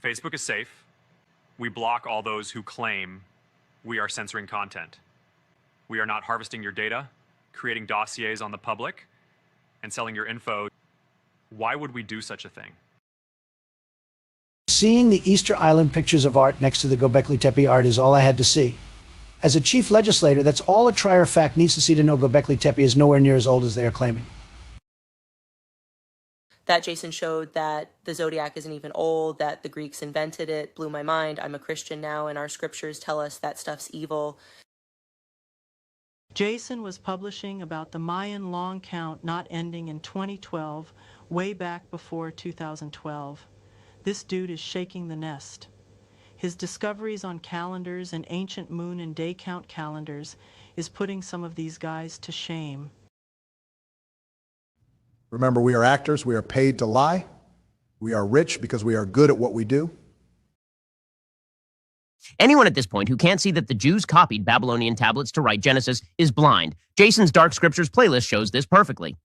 Facebook is safe. We block all those who claim we are censoring content. We are not harvesting your data, creating dossiers on the public, and selling your info. Why would we do such a thing? Seeing the Easter Island pictures of art next to the Göbekli Tepe art is all I had to see. As a chief legislator, that's all a trier of fact needs to see to know Göbekli Tepe is nowhere near as old as they are claiming. That Jason showed that the zodiac isn't even old, that the Greeks invented it, blew my mind. I'm a Christian now, and our scriptures tell us that stuff's evil. Jason was publishing about the Mayan long count not ending in 2012, way back before 2012. This dude is shaking the nest. His discoveries on calendars and ancient moon and day count calendars is putting some of these guys to shame. Remember, we are actors. We are paid to lie. We are rich because we are good at what we do. Anyone at this point who can't see that the Jews copied Babylonian tablets to write Genesis is blind. Jason's Dark Scriptures playlist shows this perfectly.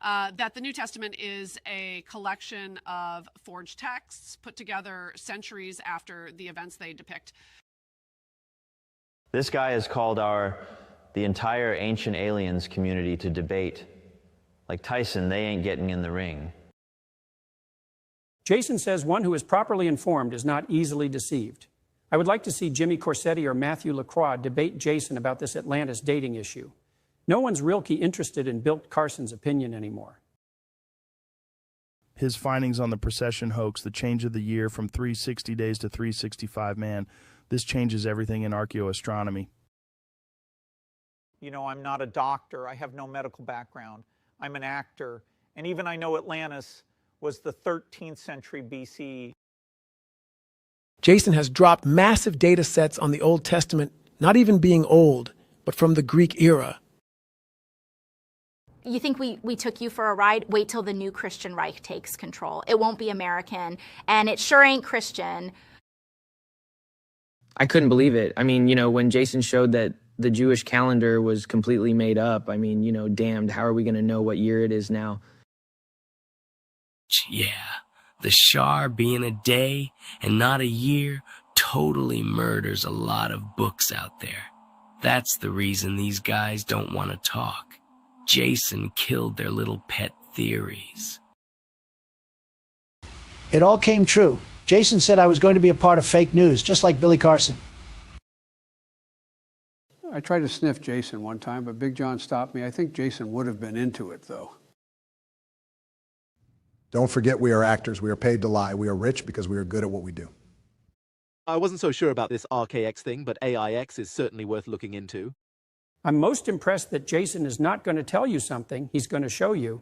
That the New Testament is a collection of forged texts put together centuries after the events they depict. This guy has called the entire ancient aliens community to debate. Like Tyson, they ain't getting in the ring. Jason says one who is properly informed is not easily deceived. I would like to see Jimmy Corsetti or Matthew LaCroix debate Jason about this Atlantis dating issue. No one's really interested in Bill Carson's opinion anymore. His findings on the precession hoax, the change of the year from 360 days to 365, man, this changes everything in archaeoastronomy. You know, I'm not a doctor. I have no medical background. I'm an actor. And even I know Atlantis was the 13th century BC. Jason has dropped massive data sets on the Old Testament, not even being old, but from the Greek era. You think we took you for a ride? Wait till the new Christian Reich takes control. It won't be American, and it sure ain't Christian. I couldn't believe it. I mean, you know, when Jason showed that the Jewish calendar was completely made up, I mean, you know, damned, how are we going to know what year it is now? Yeah, the Shar being a day and not a year totally murders a lot of books out there. That's the reason these guys don't want to talk. Jason killed their little pet theories. It all came true. Jason said I was going to be a part of fake news, just like Billy Carson. I tried to sniff Jason one time, but Big John stopped me. I think Jason would have been into it, though. Don't forget, we are actors. We are paid to lie. We are rich because we are good at what we do. I wasn't so sure about this Archaix thing, but AIX is certainly worth looking into. I'm most impressed that Jason is not going to tell you something. He's going to show you.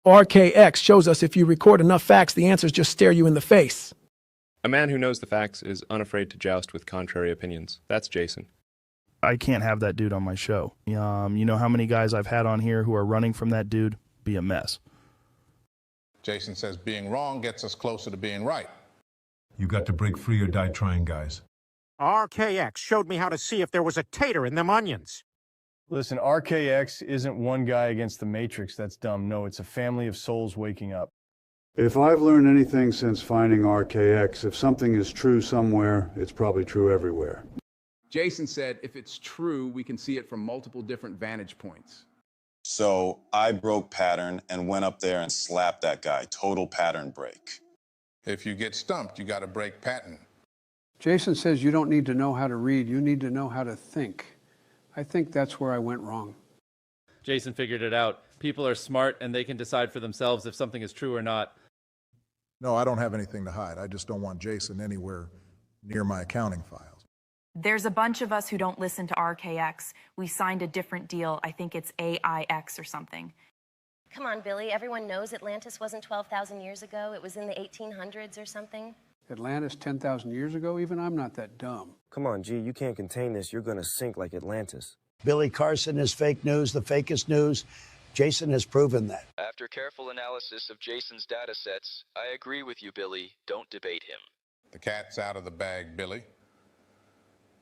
Archaix shows us if you record enough facts, the answers just stare you in the face. A man who knows the facts is unafraid to joust with contrary opinions. That's Jason. I can't have that dude on my show. You know how many guys I've had on here who are running from that dude? Be a mess. Jason says being wrong gets us closer to being right. You got to break free or die trying, guys. Archaix showed me how to see if there was a tater in them onions. Listen, Archaix isn't one guy against the Matrix. That's dumb. No, it's a family of souls waking up. If I've learned anything since finding Archaix, if something is true somewhere, it's probably true everywhere. Jason said if it's true, we can see it from multiple different vantage points. So I broke pattern and went up there and slapped that guy. Total pattern break. If you get stumped, you got to break pattern. Jason says you don't need to know how to read, you need to know how to think. I think that's where I went wrong. Jason figured it out. People are smart and they can decide for themselves if something is true or not. No, I don't have anything to hide. I just don't want Jason anywhere near my accounting files. There's a bunch of us who don't listen to Archaix. We signed a different deal. I think it's AIX or something. Come on, Billy. Everyone knows Atlantis wasn't 12,000 years ago. It was in the 1800s or something. Atlantis 10,000 years ago? Even I'm not that dumb. Come on, G, you can't contain this. You're going to sink like Atlantis. Billy Carson is fake news, the fakest news. Jason has proven that. After careful analysis of Jason's data sets, I agree with you, Billy. Don't debate him. The cat's out of the bag, Billy.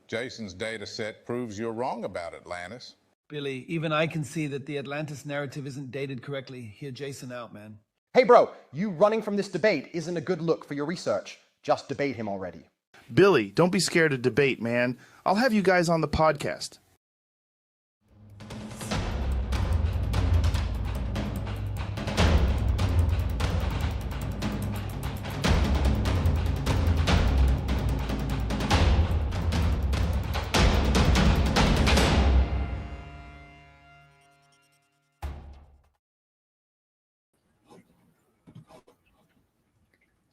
Jason's data set proves you're wrong about Atlantis. Billy, even I can see that the Atlantis narrative isn't dated correctly. Hear Jason out, man. Hey bro, you running from this debate isn't a good look for your research. Just debate him already. Billy, don't be scared to debate, man. I'll have you guys on the podcast.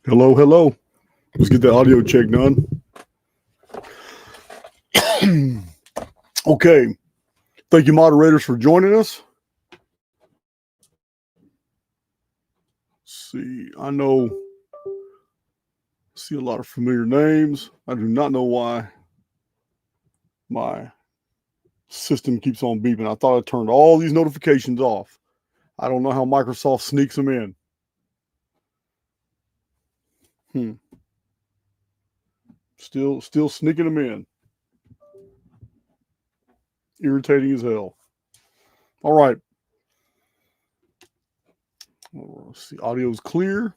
Hello, hello. Let's get the audio check done. Okay. Thank you, moderators, for joining us. Let's see, I see a lot of familiar names. I do not know why my system keeps on beeping. I thought I turned all these notifications off. I don't know how Microsoft sneaks them in. Still sneaking them in. Irritating as hell. All right. Let's see. Audio's clear.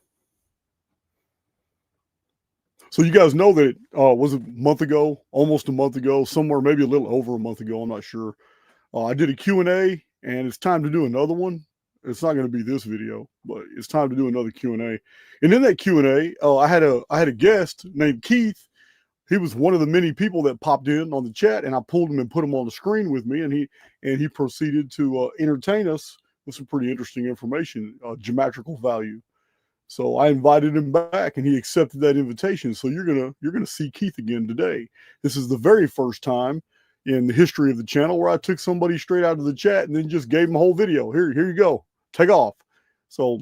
So you guys know that was it a month ago, almost a month ago, somewhere maybe a little over a month ago, I'm not sure. I did a Q&A, and it's time to do another one. It's not going to be this video, but it's time to do another Q&A. And in that Q&A, I had a guest named Keith. He was one of the many people that popped in on the chat, and I pulled him and put him on the screen with me, and he proceeded to entertain us with some pretty interesting information, geometrical value. So I invited him back, and he accepted that invitation. So you're gonna see Keith again today. This is the very first time in the history of the channel where I took somebody straight out of the chat and then just gave them a whole video. Here you go, take off. So,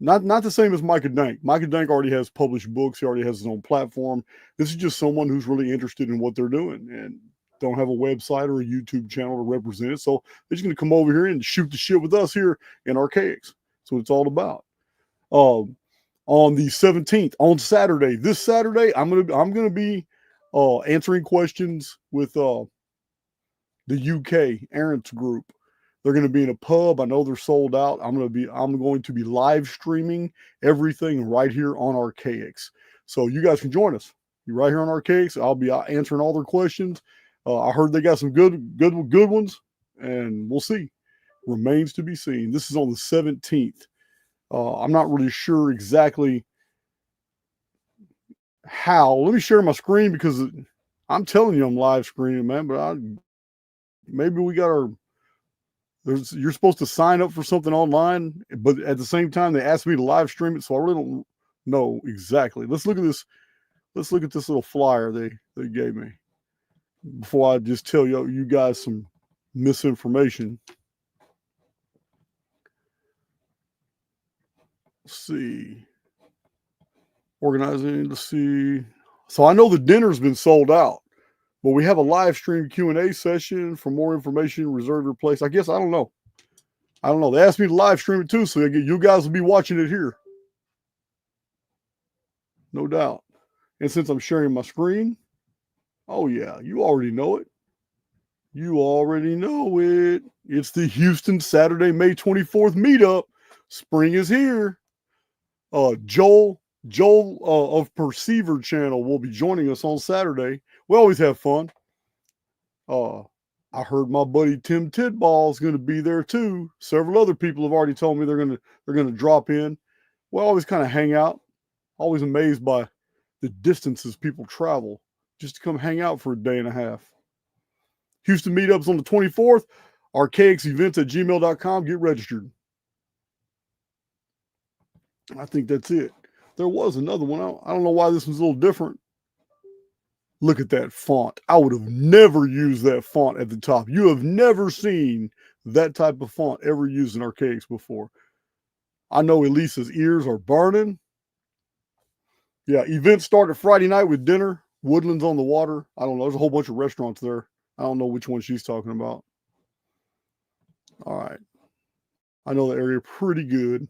not the same as Micah Dank. Micah Dank already has published books. He already has his own platform. This is just someone who's really interested in what they're doing and don't have a website or a YouTube channel to represent it. So they're just gonna come over here and shoot the shit with us here in Archaix. That's what it's all about. On the 17th, on Saturday, this Saturday, I'm gonna be answering questions with the UK Aaron's group. They're going to be in a pub. I know they're sold out. I'm going to be live streaming everything right here on Archaix. So you guys can join us. You're right here on Archaix. I'll be answering all their questions. I heard they got some good ones, and we'll see. Remains to be seen. This is on the 17th. I'm not really sure exactly how. Let me share my screen because I'm telling you I'm live screening, man. But maybe we got our. You're supposed to sign up for something online, but at the same time they asked me to live stream it, so I really don't know exactly. Let's look at this. Let's look at this little flyer they gave me before I just tell you guys some misinformation. Let's see. Organizing. Let's see. So I know the dinner's been sold out, but we have a live stream Q&A session. For more information, reserve your place. I guess I don't know. They asked me to live stream it too, so you guys will be watching it here. No doubt. And since I'm sharing my screen, oh yeah, you already know it. You already know it. It's the Houston Saturday, May 24th meetup. Spring is here. Joel of Perceiver channel will be joining us on Saturday. We always have fun. I heard my buddy Tim Tidball is going to be there too. Several other people have already told me they're going to drop in. We always kind of hang out. Always amazed by the distances people travel just to come hang out for a day and a half. Houston meetups on the 24th. archaixevents@gmail.com. Get registered. I think that's it. There was another one. I don't know why this one's a little different. Look at that font. I would have never used that font at the top. You have never seen that type of font ever used in Archaix before. I know Elisa's ears are burning. Yeah, events start at Friday night with dinner. Woodlands on the water. I don't know. There's a whole bunch of restaurants there. I don't know which one she's talking about. All right. I know the area pretty good.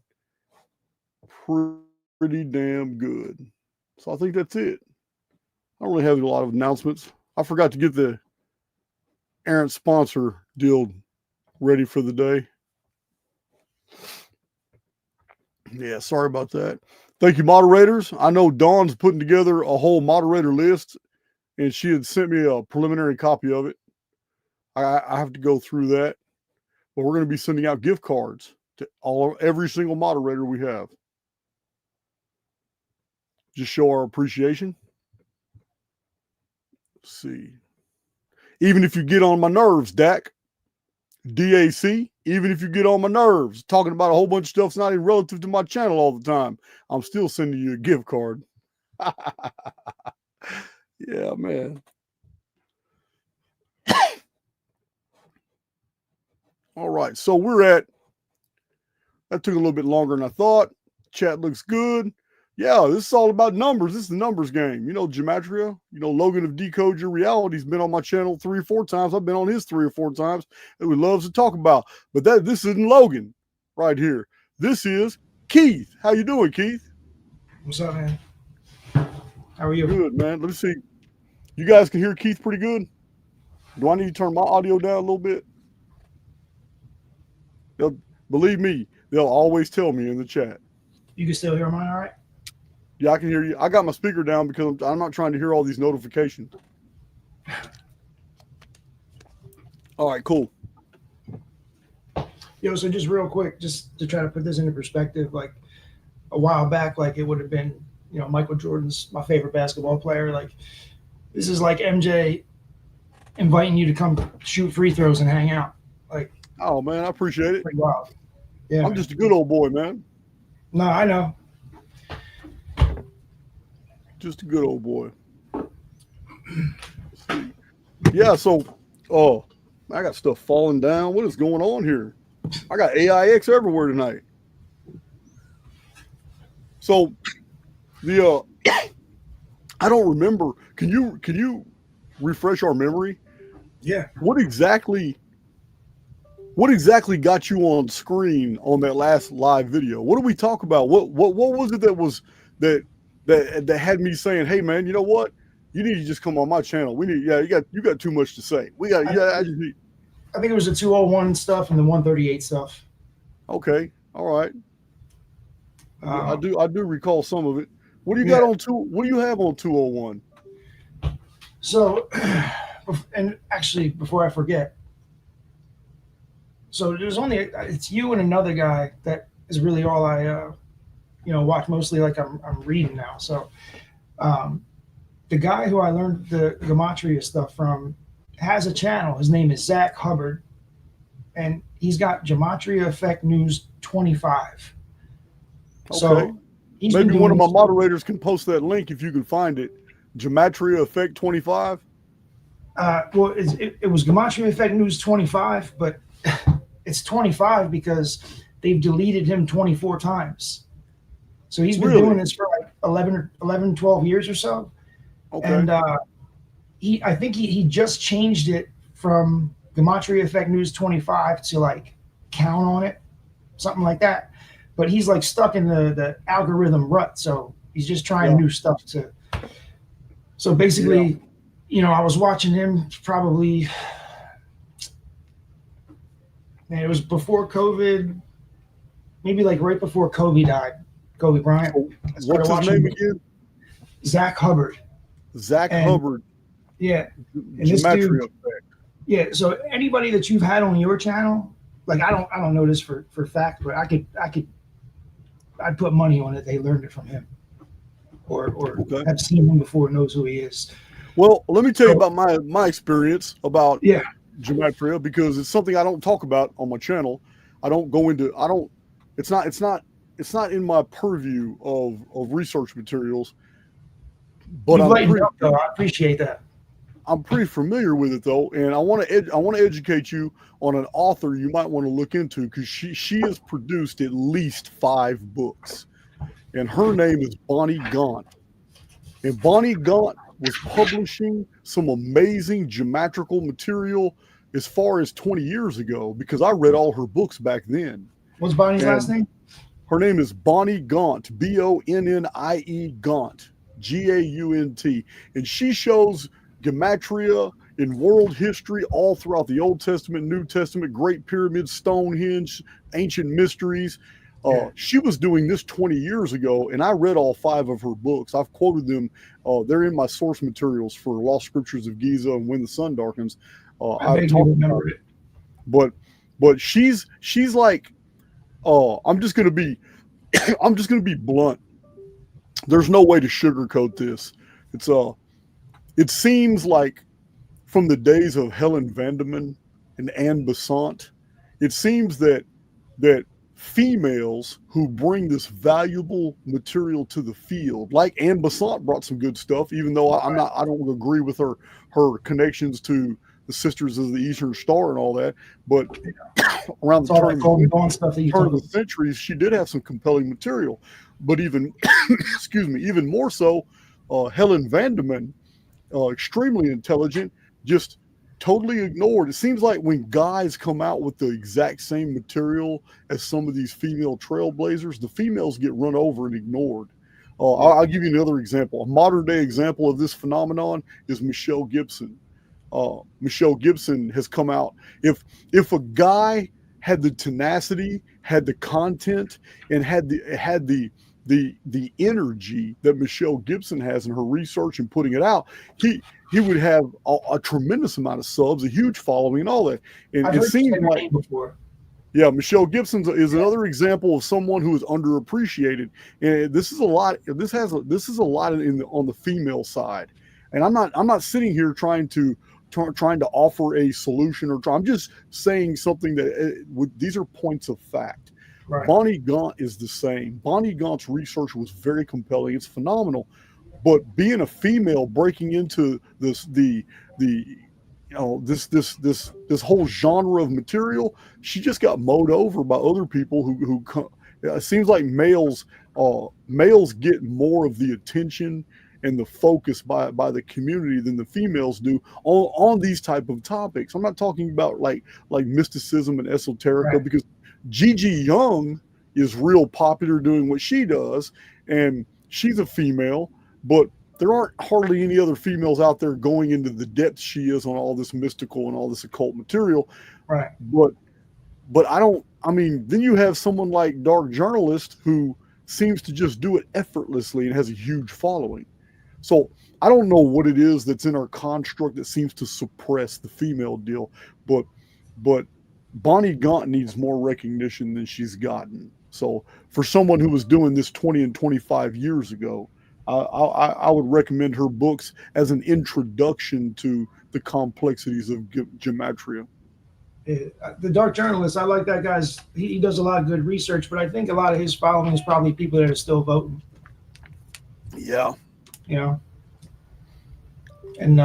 Pretty damn good. So I think that's it. I don't really have a lot of announcements. I forgot to get the Aaron sponsor deal ready for the day. Yeah, sorry about that. Thank you, moderators. I know Dawn's putting together a whole moderator list, and she had sent me a preliminary copy of it. I have to go through that, but we're going to be sending out gift cards to every single moderator we have. Just show our appreciation. Let's see. Even if you get on my nerves, DAC, DAC, even if you get on my nerves, talking about a whole bunch of stuff that's not even relative to my channel all the time, I'm still sending you a gift card. Yeah, man. All right, so that took a little bit longer than I thought. Chat looks good. Yeah, this is all about numbers. This is the numbers game. You know, gematria. You know, Logan of Decode Your Reality has been on my channel 3 or 4 times. I've been on his 3 or 4 times that we loves to talk about. But this isn't Logan right here. This is Keith. How you doing, Keith? What's up, man? How are you? Good, man. Let me see. You guys can hear Keith pretty good? Do I need to turn my audio down a little bit? Believe me, they'll always tell me in the chat. You can still hear mine all right? Yeah, I can hear you. I got my speaker down because I'm not trying to hear all these notifications. All right, cool. Yo, so just real quick, just to try to put this into perspective, like a while back, like it would have been, you know, Michael Jordan's my favorite basketball player. Like this is like MJ inviting you to come shoot free throws and hang out. Like, oh man, I appreciate it. Pretty wild. Yeah, I'm just a good old boy, man. No, I know. Just a good old boy. Yeah, so I got stuff falling down. What is going on here? I got AIX everywhere tonight. So the I don't remember. Can you refresh our memory? Yeah. What exactly got you on screen on that last live video? What did we talk about? What was it that had me saying, "Hey man, you know what? You need to just come on my channel. We need you got too much to say. We got I think it was the 201 stuff and the 138 stuff. Okay. All right. I do recall some of it. What do you got on what do you have on 201? So, and actually, before I forget, so there's it's you and another guy that is really all I, watch mostly. Like I'm reading now. So, the guy who I learned the gematria stuff from has a channel. His name is Zach Hubbard, and he's got Gematria Effect News 25. Okay. So maybe one of my moderators can post that link if you can find it. Gematria Effect 25. Well, it was Gematria Effect News 25, but it's 25 because they've deleted him 24 times. So he's been doing this for like 11, 12 years or so. Okay. And I think he just changed it from Gematria Effect News 25 to like count on it, something like that. But he's like stuck in the algorithm rut. So he's just trying new stuff to. So basically, I was watching him probably, man, it was before COVID, maybe like right before Kobe died, Kobe Bryant. What's his name again? Zach Hubbard. Zach Hubbard. Yeah. And this Gematria dude, Effect. yeah. So anybody that you've had on your channel, like I don't know this for fact, but I'd put money on it. They learned it from him, or have seen him before, knows who he is. Well, let me tell you about my experience about Yeah. gematria, because it's something I don't talk about on my channel. It's not in my purview of research materials. But You've lightened up, though. I appreciate that. I'm pretty familiar with it though, and I want to educate you on an author you might want to look into, because she has produced at least 5 books, and her name is Bonnie Gaunt. And Bonnie Gaunt was publishing some amazing geometrical material as far as 20 years ago, because I read all her books back then. What's Bonnie's last name? Her name is Bonnie Gaunt, Bonnie Gaunt, Gaunt, and she shows gematria in world history all throughout the Old Testament, New Testament, Great Pyramid, Stonehenge, ancient mysteries. She was doing this 20 years ago, and I read all 5 of her books. I've quoted them. They're in my source materials for Lost Scriptures of Giza and When the Sun Darkens. I vaguely remember it. But she's like, I'm just gonna be I'm just gonna be blunt. There's no way to sugarcoat this. It seems like from the days of Helen Vandeman and Anne Besant, it seems that females who bring this valuable material to the field, like Anne Besant brought some good stuff, even though I don't agree with her connections to the Sisters of the Eastern Star and all that, but around the turn of the centuries, she did have some compelling material. But even, excuse me, even more so, Helen Vandeman, extremely intelligent, just totally ignored. It seems like when guys come out with the exact same material as some of these female trailblazers, the females get run over and ignored. I'll give you another example. A modern day example of this phenomenon is Michelle Gibson. Michelle Gibson has come out. If a guy had the tenacity, had the content, and had the energy that Michelle Gibson has in her research and putting it out, he would have a tremendous amount of subs, a huge following, and all that. And I've it heard you seems say her like name before. Yeah, Michelle Gibson is another example of someone who is underappreciated, and this is a lot. This is a lot on the female side, and I'm not sitting here trying to offer a solution I'm just saying something that these are points of fact. Right. Bonnie Gaunt is the same. Bonnie Gaunt's research was very compelling. It's phenomenal, but being a female breaking into this whole genre of material, she just got mowed over by other people who it seems like males get more of the attention and the focus by the community than the females do on these type of topics. I'm not talking about like mysticism and esoterica, right, because Gigi Young is real popular doing what she does, and she's a female, but there aren't hardly any other females out there going into the depths she is on all this mystical and all this occult material. Right. But then you have someone like Dark Journalist who seems to just do it effortlessly and has a huge following. So I don't know what it is that's in our construct that seems to suppress the female deal, but Bonnie Gaunt needs more recognition than she's gotten. So for someone who was doing this 20 and 25 years ago, I would recommend her books as an introduction to the complexities of gematria. The Dark Journalist, I like that guy's. He does a lot of good research, but I think a lot of his following is probably people that are still voting. Yeah. You know. And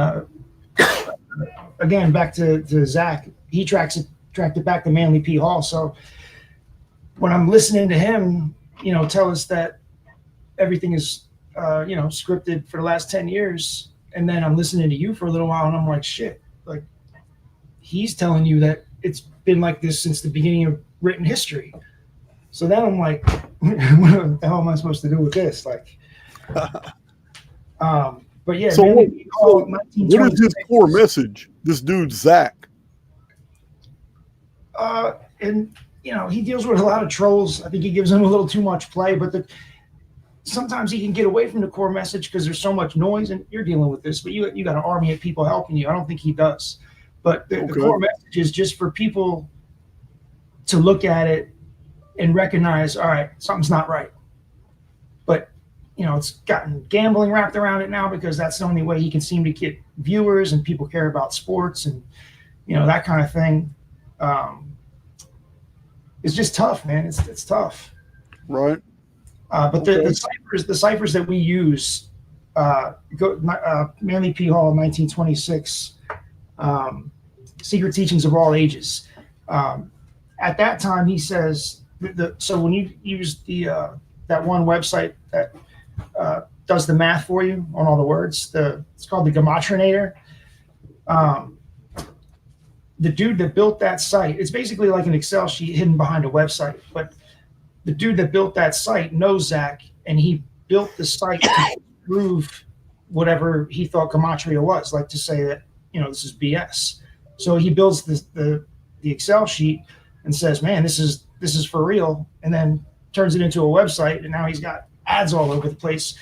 again, back to Zach, he tracked it back to Manly P. Hall. So when I'm listening to him, tell us that everything is scripted for the last 10 years, and then I'm listening to you for a little while, and I'm like, shit, like he's telling you that it's been like this since the beginning of written history. So then I'm like, what the hell am I supposed to do with this? Like, but yeah. So what is his core message? This dude, Zach. And he deals with a lot of trolls. I think he gives them a little too much play, but sometimes he can get away from the core message because there's so much noise, and you're dealing with this, but you got an army of people helping you. I don't think he does. But the core message is just for people to look at it and recognize, all right, something's not right. But, it's gotten gambling wrapped around it now because that's the only way he can seem to get viewers, and people care about sports and, that kind of thing. It's just tough, man. It's tough. Right. But the ciphers that we use, Manly P. Hall, 1926, Secret Teachings of All Ages. At that time, he says so when you use that one website that does the math for you on all the words, it's called the Gematrinator. The dude that built that site, it's basically like an Excel sheet hidden behind a website, but the dude that built that site knows Zach, and he built the site to prove whatever he thought gematria was, like to say that, this is BS. So he builds the Excel sheet and says, man, this is for real. And then turns it into a website, and now he's got ads all over the place.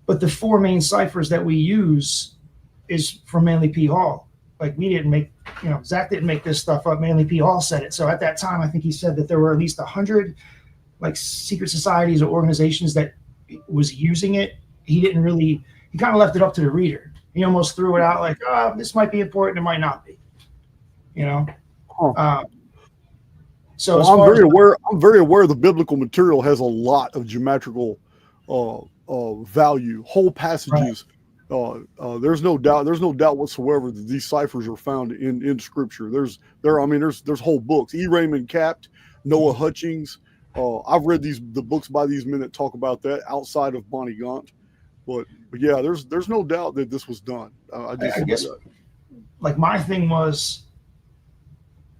But the 4 main ciphers that we use is from Manly P. Hall. Like, we didn't make, Zach didn't make this stuff up. Manly P. Hall said it. So at that time, I think he said that there were at least 100 like secret societies or organizations that was using it. He kind of left it up to the reader. He almost threw it out like, oh, this might be important, it might not be. So well, I'm very aware the biblical material has a lot of geometrical value, whole passages. Right. There's no doubt whatsoever that these ciphers are found in scripture. There's whole books. E. Raymond Capt, Noah Hutchings. I've read the books by these men that talk about that outside of Bonnie Gaunt. But yeah, there's no doubt that this was done. I guess like my thing was,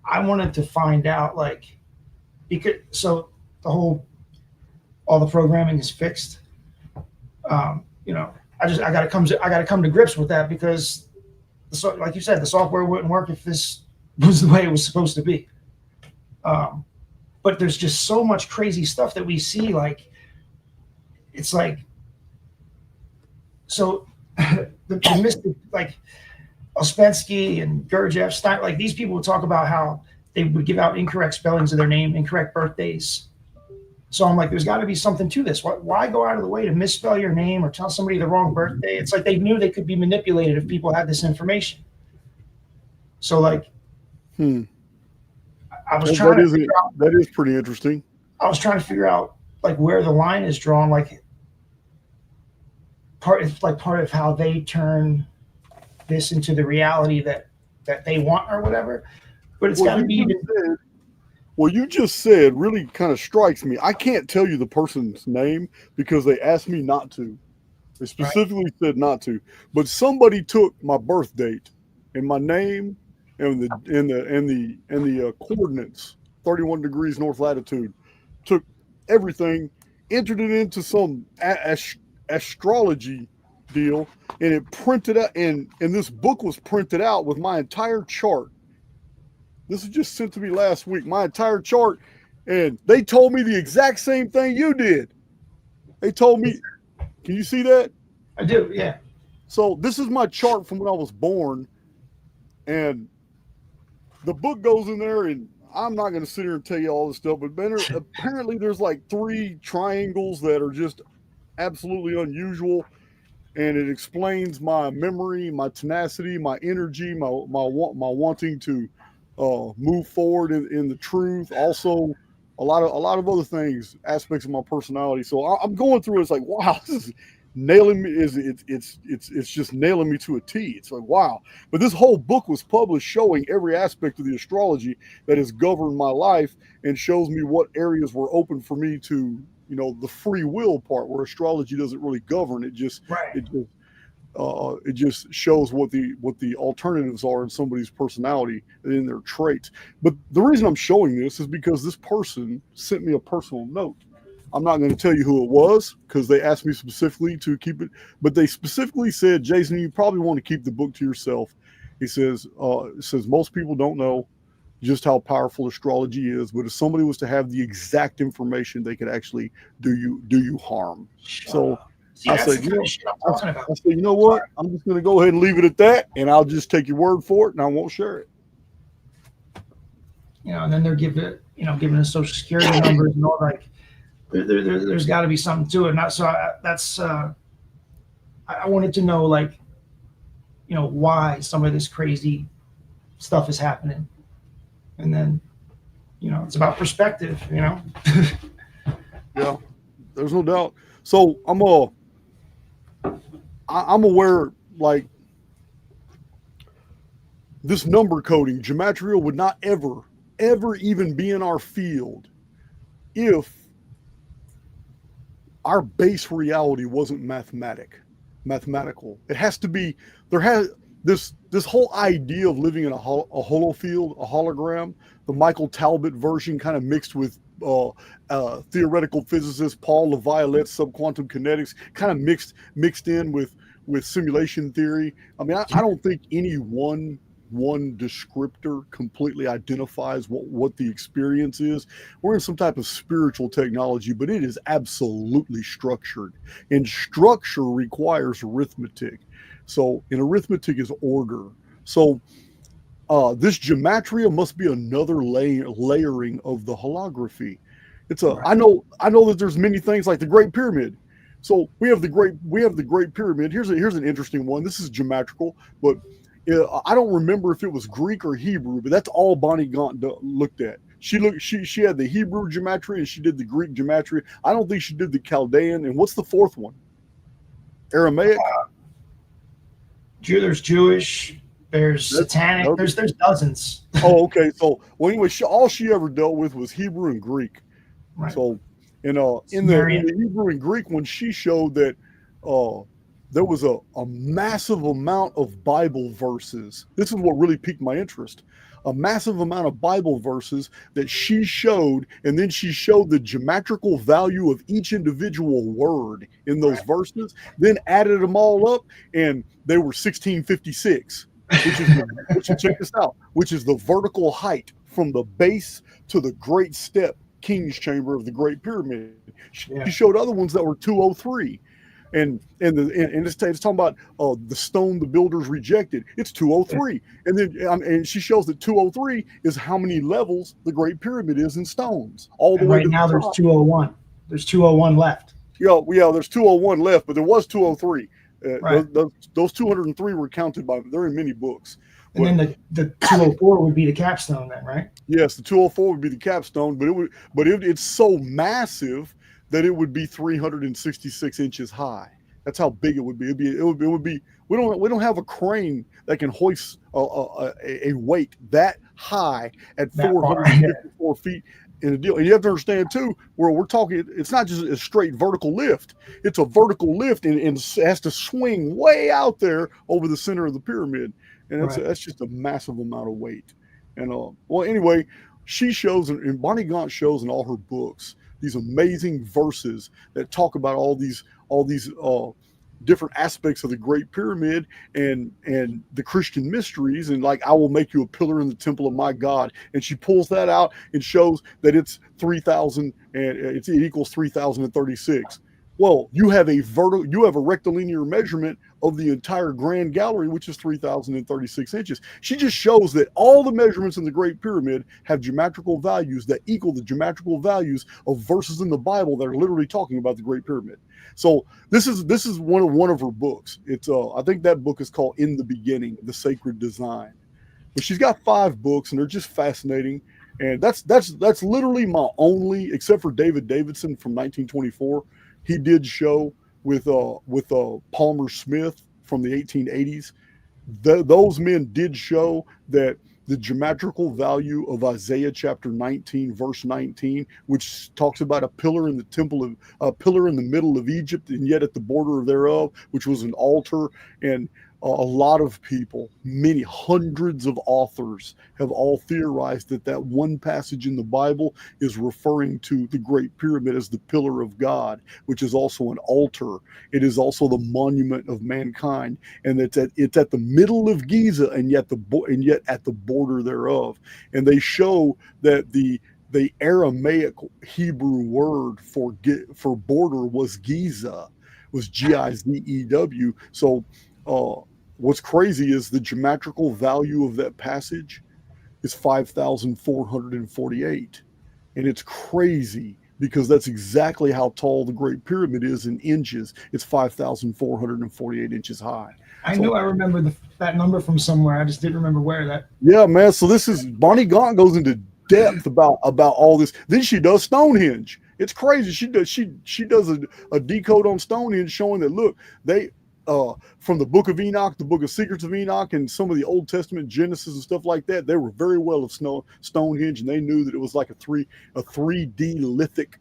I wanted to find out, like, because all the programming is fixed. I gotta come to grips with that, because like you said, the software wouldn't work if this was the way it was supposed to be. But there's just so much crazy stuff that we see. Like, it's like, so the mystic, like Ouspensky and Gurdjieff, Stein, like these people would talk about how they would give out incorrect spellings of their name, incorrect birthdays. So I'm like, there's got to be something to this. Why go out of the way to misspell your name or tell somebody the wrong birthday? It's like they knew they could be manipulated if people had this information. So like, I was trying to figure out, that is pretty interesting. I was trying to figure out like where the line is drawn, like part of how they turn this into the reality that they want or whatever. But it's got to be even. What you just said really kind of strikes me. I can't tell you the person's name because they asked me not to. They specifically said not to. But somebody took my birth date and my name and the coordinates, 31 degrees north latitude, took everything, entered it into some astrology deal, and it printed out, and this book was printed out with my entire chart. This was just sent to me last week, my entire chart, and they told me the exact same thing you did. They told me, can you see that? I do, yeah. So this is my chart from when I was born, and the book goes in there, and I'm not going to sit here and tell you all this stuff, but apparently there's like 3 triangles that are just absolutely unusual, and it explains my memory, my tenacity, my energy, my wanting to move forward in the truth. Also, a lot of other things, aspects of my personality. So I'm going through it. It's like, wow, this is nailing me. It's just nailing me to a T. It's like, wow. But this whole book was published showing every aspect of the astrology that has governed my life, and shows me what areas were open for me to, the free will part, where astrology doesn't really govern. It just it just shows what the alternatives are in somebody's personality and in their traits. But the reason I'm showing this is because this person sent me a personal note. I'm not going to tell you who it was because they asked me specifically to keep it, but they specifically said, Jason, you probably want to keep the book to yourself. He says, most people don't know just how powerful astrology is, but if somebody was to have the exact information, they could actually do you harm. So I said, you know what? I'm just going to go ahead and leave it at that, and I'll just take your word for it, and I won't share it. And then they're giving us social security numbers and all. Like, there's got to be something to it. I wanted to know, like, why some of this crazy stuff is happening, and then, it's about perspective. Yeah, there's no doubt. So I'm aware, like, this number coding, gematria, would not ever even be in our field if our base reality wasn't mathematical. It has to be. There has this whole idea of living in a holofield, a hologram, the Michael Talbot version, kind of mixed with theoretical physicist Paul Laviolette's subquantum kinetics, kind of mixed in with simulation theory. I mean, I don't think any one one descriptor completely identifies what the experience is. We're in some type of spiritual technology, but it is absolutely structured. And structure requires arithmetic. So, and arithmetic is order. So, this gematria must be another layering of the holography. It's a. I know that there's many things like the Great Pyramid. So we have the Great Pyramid. Here's an interesting one. This is geometrical, but I don't remember if it was Greek or Hebrew, but that's all Bonnie Gaunt looked at. She had the Hebrew gematria and she did the Greek gematria. I don't think she did the Chaldean. And what's the fourth one? Aramaic. There's Jewish. There's satanic. There's dozens. Oh, okay. So anyway, all she ever dealt with was Hebrew and Greek. Right. So, in the Hebrew and Greek one, she showed that there was a massive amount of Bible verses. This is what really piqued my interest. A massive amount of Bible verses that she showed, and then she showed the geometrical value of each individual word in those verses, then added them all up, and they were 1656, which is check this out, which is the vertical height from the base to the great step King's Chamber of the Great Pyramid. She showed other ones that were 203. And it's talking about the stone the builders rejected. It's 203, and then and she shows that 203 is how many levels the Great Pyramid is in stones. All the way right to now, the there's top. 201. There's 201 left. Yeah, there's 201 left, but there was 203. Right. Those 203 were counted by. They're in many books. And then the 204 would be the capstone, then, right? Yes, the 204 would be the capstone, but it's so massive that it would be 366 inches high. That's how big it would be. It would be. We don't have a crane that can hoist a weight that high at 454 feet in a deal. And you have to understand too, where we're talking, it's not just a straight vertical lift. It's a vertical lift and it has to swing way out there over the center of the pyramid. And that's just a massive amount of weight. And well, anyway, she shows, and Bonnie Gaunt shows in all her books, these amazing verses that talk about all these different aspects of the Great Pyramid and the Christian mysteries, and like, I will make you a pillar in the temple of my God. And she pulls that out and shows that it's 3,000 and it equals 3,036. Well, you have a rectilinear measurement of the entire Grand Gallery, which is 3,036 inches. She just shows that all the measurements in the Great Pyramid have geometrical values that equal the geometrical values of verses in the Bible that are literally talking about the Great Pyramid. So this is one of her books. It's I think that book is called In the Beginning, The Sacred Design. But she's got 5 books, and they're just fascinating. And that's literally my only, except for David Davidson from 1924. He did show with Palmer Smith from the 1880s. Those men did show that the geometrical value of Isaiah chapter 19, verse 19, which talks about a pillar in the middle of Egypt, and yet at the border thereof, which was an altar. And a lot of people, many hundreds of authors, have all theorized that one passage in the Bible is referring to the Great Pyramid as the pillar of God, which is also an altar. It is also the monument of mankind, and it's at the middle of Giza, and yet at the border thereof. And they show that the Aramaic Hebrew word for border was Giza, was Gizew. So what's crazy is the geometrical value of that passage is 5,448. And it's crazy because that's exactly how tall the Great Pyramid is in inches. It's 5,448 inches high. I knew I remember that number from somewhere. I just didn't remember where that. Yeah, man. So this is, Bonnie Gaunt goes into depth about all this. Then she does Stonehenge. It's crazy. She does a decode on Stonehenge showing that, look, they from the Book of Enoch, the Book of Secrets of Enoch, and some of the Old Testament Genesis and stuff like that, they were very well of Stonehenge, and they knew that it was like a 3D lithic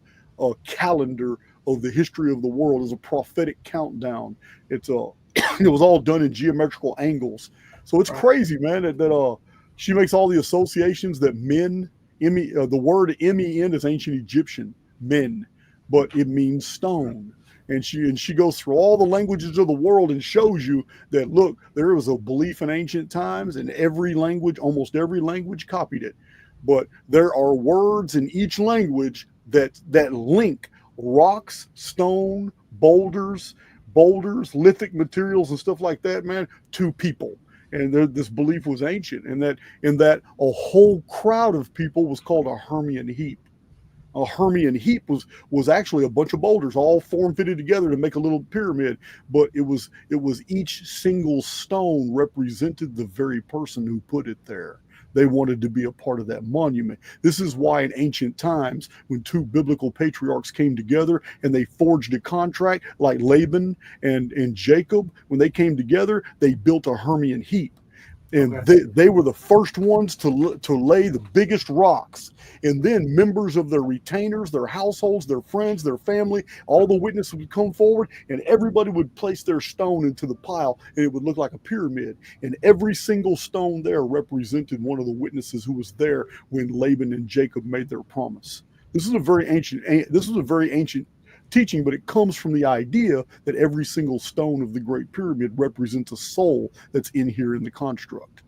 calendar of the history of the world, as a prophetic countdown. It's it was all done in geometrical angles. So it's crazy, man, that she makes all the associations that men, the word men is ancient Egyptian, men, but it means stone. and she goes through all the languages of the world and shows you that, look, there was a belief in ancient times, and every language, almost every language, copied it. But there are words in each language that link rocks, stone, boulders, lithic materials, and stuff like that, man, to people. And this belief was ancient, and that a whole crowd of people was called a Hermian heap. A Hermian heap was actually a bunch of boulders all form fitted together to make a little pyramid, but it was each single stone represented the very person who put it there. They wanted to be a part of that monument. This is why in ancient times, when two biblical patriarchs came together and they forged a contract, like Laban and Jacob, when they came together, they built a Hermian heap. And they were the first ones to lay the biggest rocks. And then members of their retainers, their households, their friends, their family, all the witnesses would come forward, and everybody would place their stone into the pile, and it would look like a pyramid. And every single stone there represented one of the witnesses who was there when Laban and Jacob made their promise. This is a very ancient teaching, but it comes from the idea that every single stone of the Great Pyramid represents a soul that's in here in the construct.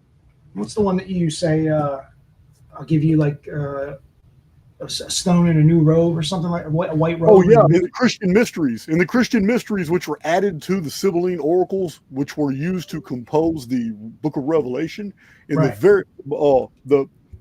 What's the one that you say, I'll give you like a stone in a new robe or something, like a white robe? Oh yeah, in the Christian mysteries. In the Christian mysteries, which were added to the Sibylline oracles, which were used to compose the Book of Revelation, in the very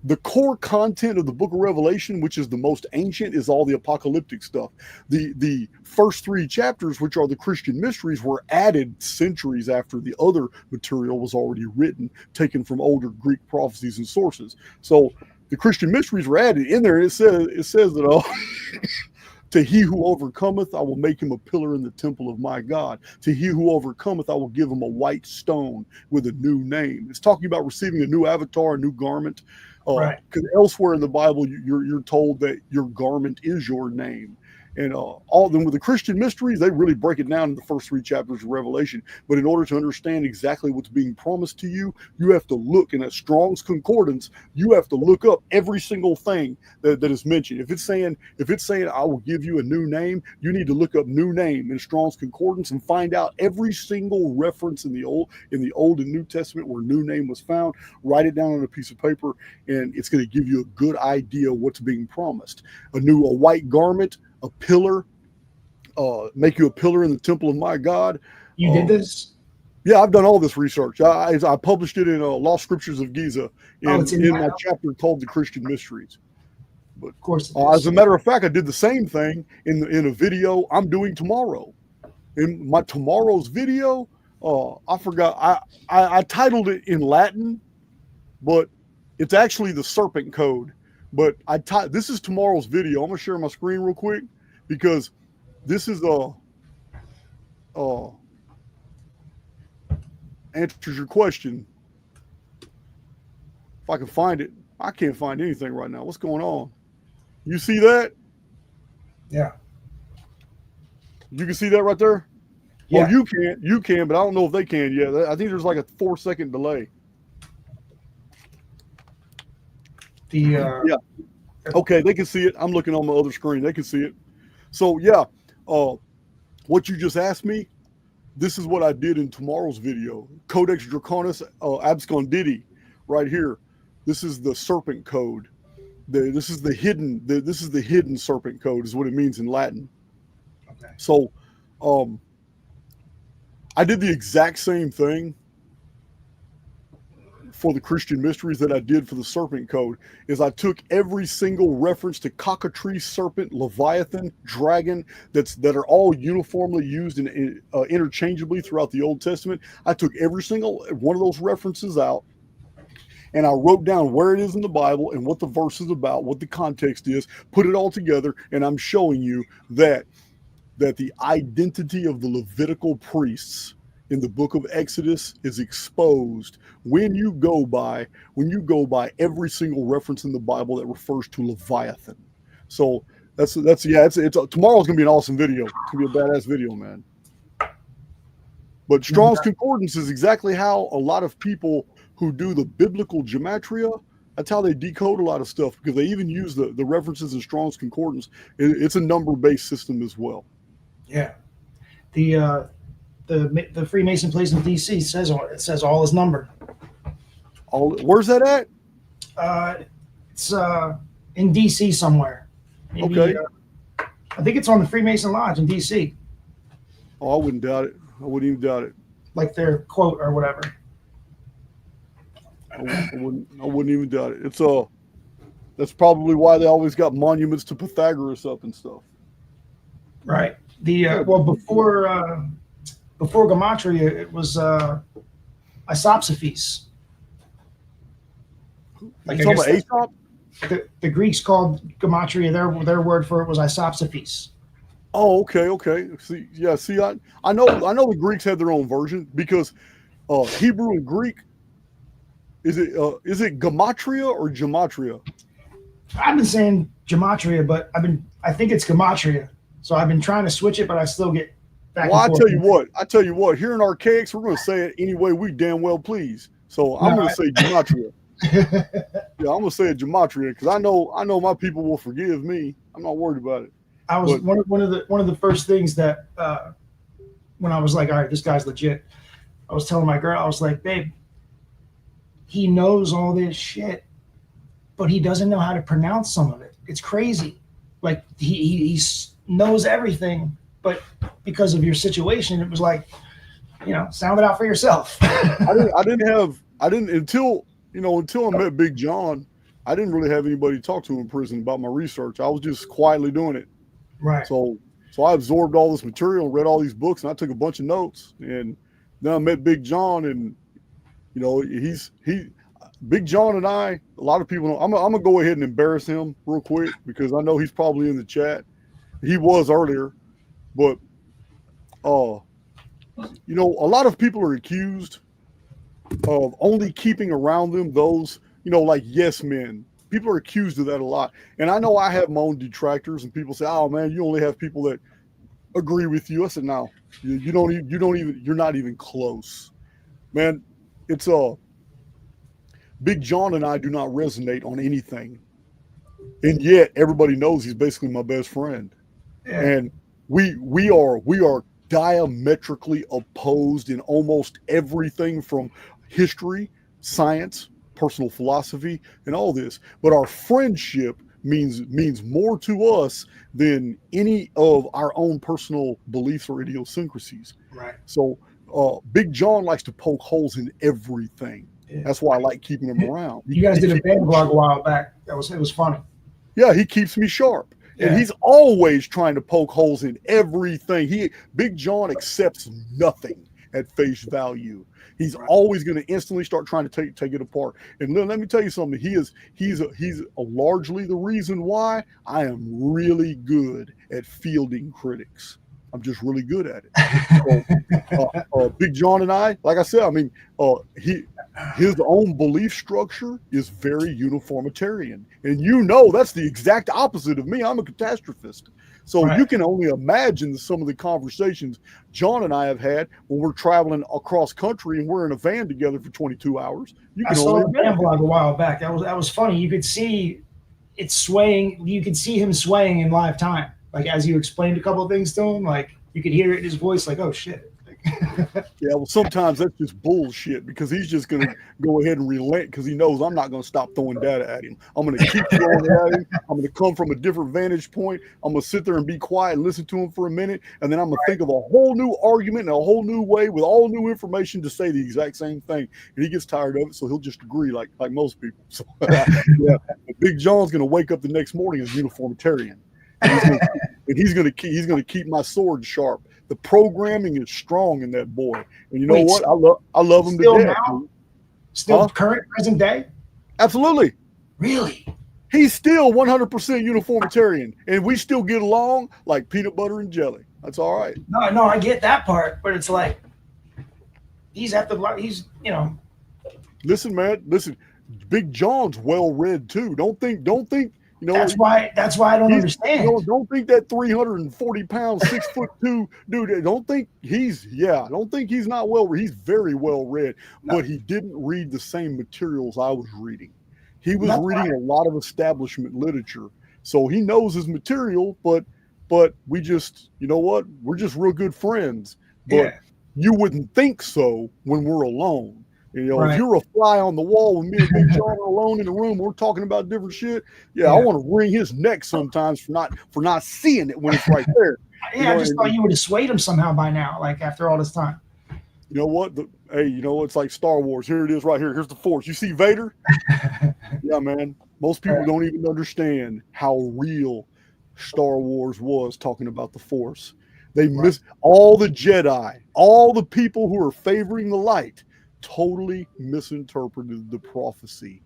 the core content of the Book of Revelation, which is the most ancient, is all the apocalyptic stuff. The first 3 chapters, which are the Christian mysteries, were added centuries after the other material was already written, taken from older Greek prophecies and sources. So the Christian mysteries were added in there, and it says that to he who overcometh, I will make him a pillar in the temple of my God. To he who overcometh, I will give him a white stone with a new name. It's talking about receiving a new avatar, a new garment. Because elsewhere in the Bible, you're told that your garment is your name. And all of them with the Christian mysteries, they really break it down in the first 3 chapters of Revelation. But in order to understand exactly what's being promised to you, you have to look in a Strong's Concordance. You have to look up every single thing that is mentioned. If it's saying I will give you a new name, you need to look up new name in Strong's Concordance and find out every single reference in the Old and New Testament where new name was found. Write it down on a piece of paper, and it's going to give you a good idea what's being promised. A white garment, a pillar, make you a pillar in the temple of my God. You did this? Yeah, I've done all this research. I published it in Lost Scriptures of Giza in my chapter called The Christian Mysteries. But of course, as a matter of fact, I did the same thing in a video I'm doing tomorrow. In my tomorrow's video, I forgot. I titled it in Latin, but it's actually the serpent code. But this is tomorrow's video. I'm gonna share my screen real quick because this is answers your question. If I can find it, I can't find anything right now. What's going on? You see that? Yeah. You can see that right there? Yeah. Oh, you can, but I don't know if they can yet. I think there's like a 4-second delay. Yeah. Okay, they can see it. I'm looking on my other screen. They can see it. So yeah, what you just asked me, this is what I did in tomorrow's video. Codex Draconis Absconditi, right here. This is the serpent code. This is the hidden serpent code, is what it means in Latin. Okay. So, I did the exact same thing for the Christian mysteries that I did for the serpent code. Is I took every single reference to cockatrice, serpent, leviathan, dragon that are all uniformly used interchangeably throughout the Old Testament. I took every single one of those references out, and I wrote down where it is in the Bible and what the verse is about, what the context is, put it all together, and I'm showing you that the identity of the Levitical priests in the book of Exodus is exposed when you go by every single reference in the Bible that refers to Leviathan. So it's tomorrow's gonna be an awesome video. It's gonna be a badass video, man. But Strong's Concordance is exactly how a lot of people who do the biblical gematria, that's how they decode a lot of stuff, because they even use the references in Strong's Concordance. It's a number-based system as well. Yeah. The Freemason place in D.C. says all his number. Where's that at? It's in D.C. somewhere. Maybe, Okay. I think it's on the Freemason Lodge in D.C. Oh, I wouldn't doubt it. I wouldn't even doubt it. Like their quote or whatever. I wouldn't even doubt it. It's that's probably why they always got monuments to Pythagoras up and stuff. Right. Well, before gematria, it was isopsephes. Like, you talking about Aesop? The Greeks called gematria, their word for it was isopsephes. Oh, okay. See, I know the Greeks had their own version because Hebrew and Greek, is it gematria or gematria? I've been saying gematria, but I think it's gematria. So I've been trying to switch it, but I still get back Well, and forth. I tell you what, here in Archaix, we're going to say it any way we damn well please. So I'm going to say gematria. Yeah, I'm going to say it gematria because I know my people will forgive me. I'm not worried about it. I was one of the first things that when I was like, all right, this guy's legit. I was telling my girl, I was like, babe, he knows all this shit, but he doesn't know how to pronounce some of it. It's crazy. Like he knows everything, but because of your situation, it was like, sound it out for yourself. I didn't until I met Big John. I didn't really have anybody to talk to in prison about my research. I was just quietly doing it. Right. So I absorbed all this material and read all these books, and I took a bunch of notes. And then I met Big John, and Big John and I. A lot of people know. I'm gonna go ahead and embarrass him real quick because I know he's probably in the chat. He was earlier, but a lot of people are accused of only keeping around them those, like yes men. People are accused of that a lot. And I know I have my own detractors, and people say, oh man, you only have people that agree with you. I said, no, you're not even close. Man, it's Big John and I do not resonate on anything. And yet everybody knows he's basically my best friend. Yeah. And we are diametrically opposed in almost everything from history, science, personal philosophy, and all this. But our friendship means more to us than any of our own personal beliefs or idiosyncrasies. Right. So Big John likes to poke holes in everything. Yeah. That's why I like keeping him around. You guys did a band blog a while back. It was funny. Yeah, he keeps me sharp. Yeah. And he's always trying to poke holes in everything. Big John accepts nothing at face value. He's always going to instantly start trying to take it apart. And let me tell you something. He's largely the reason why I am really good at fielding critics. I'm just really good at it. So, Big John and I, like I said, I mean, his own belief structure is very uniformitarian. And that's the exact opposite of me. I'm a catastrophist. So you can only imagine some of the conversations John and I have had when we're traveling across country and we're in a van together for 22 hours. I saw a band blog a while back. That was funny. You could see it swaying. You could see him swaying in live time. Like as you explained a couple of things to him, like you could hear it in his voice, like, oh shit. Yeah, well, sometimes that's just bullshit because he's just going to go ahead and relent because he knows I'm not going to stop throwing data at him. I'm going to keep throwing it at him. I'm going to come from a different vantage point. I'm going to sit there and be quiet and listen to him for a minute, and then I'm going to think of a whole new argument in a whole new way with all new information to say the exact same thing. And he gets tired of it, so he'll just agree like most people. So, yeah, Big John's going to wake up the next morning as uniformitarian, and he's going to keep my sword sharp. The programming is strong in that boy, and you know what? I love him to death. Still current, present day? Absolutely. Really? He's still 100% uniformitarian, and we still get along like peanut butter and jelly. That's all right. No, I get that part, but it's like he's. Listen, man. Listen, Big John's well read too. Don't think. That's why I don't understand. Don't think that 340 pound, 6'2" dude. Don't think he's not well read. He's very well read, but he didn't read the same materials I was reading. He was reading a lot of establishment literature, so he knows his material. But but we just, you know what? We're just real good friends. But Yeah. you wouldn't think so when we're alone. You know, if Right. you're a fly on the wall when me and Big John are alone in the room, we're talking about different shit. Yeah, I Yeah. want to wring his neck sometimes for not seeing it when it's right there. Yeah, I just thought you would have swayed him somehow by now, like after all this time. You know what? Hey, you know, it's like Star Wars. Here it is right here. Here's the Force. You see Vader? Yeah, man. Most people don't even understand how real Star Wars was talking about the Force. They miss all the Jedi, all the people who are favoring the light, totally misinterpreted the prophecy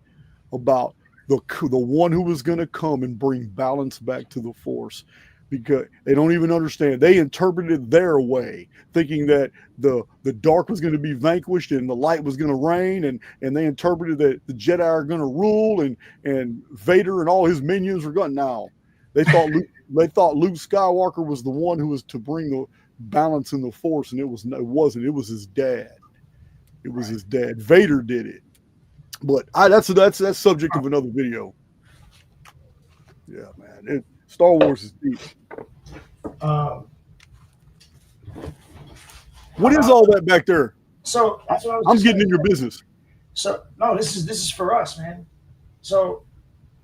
about the one who was going to come and bring balance back to the Force, because they don't even understand. They interpreted their way, thinking that the dark was going to be vanquished and the light was going to reign, and they interpreted that the Jedi are going to rule, and Vader and all his minions were going. Now they thought Luke Skywalker was the one who was to bring the balance in the Force, and it wasn't. It was his dad. It was his dad. Vader did it. But that's subject of another video. Yeah, man. Star Wars is deep. What is all that back there? So that's what I was. I'm getting in your business. So no, this is for us, man. So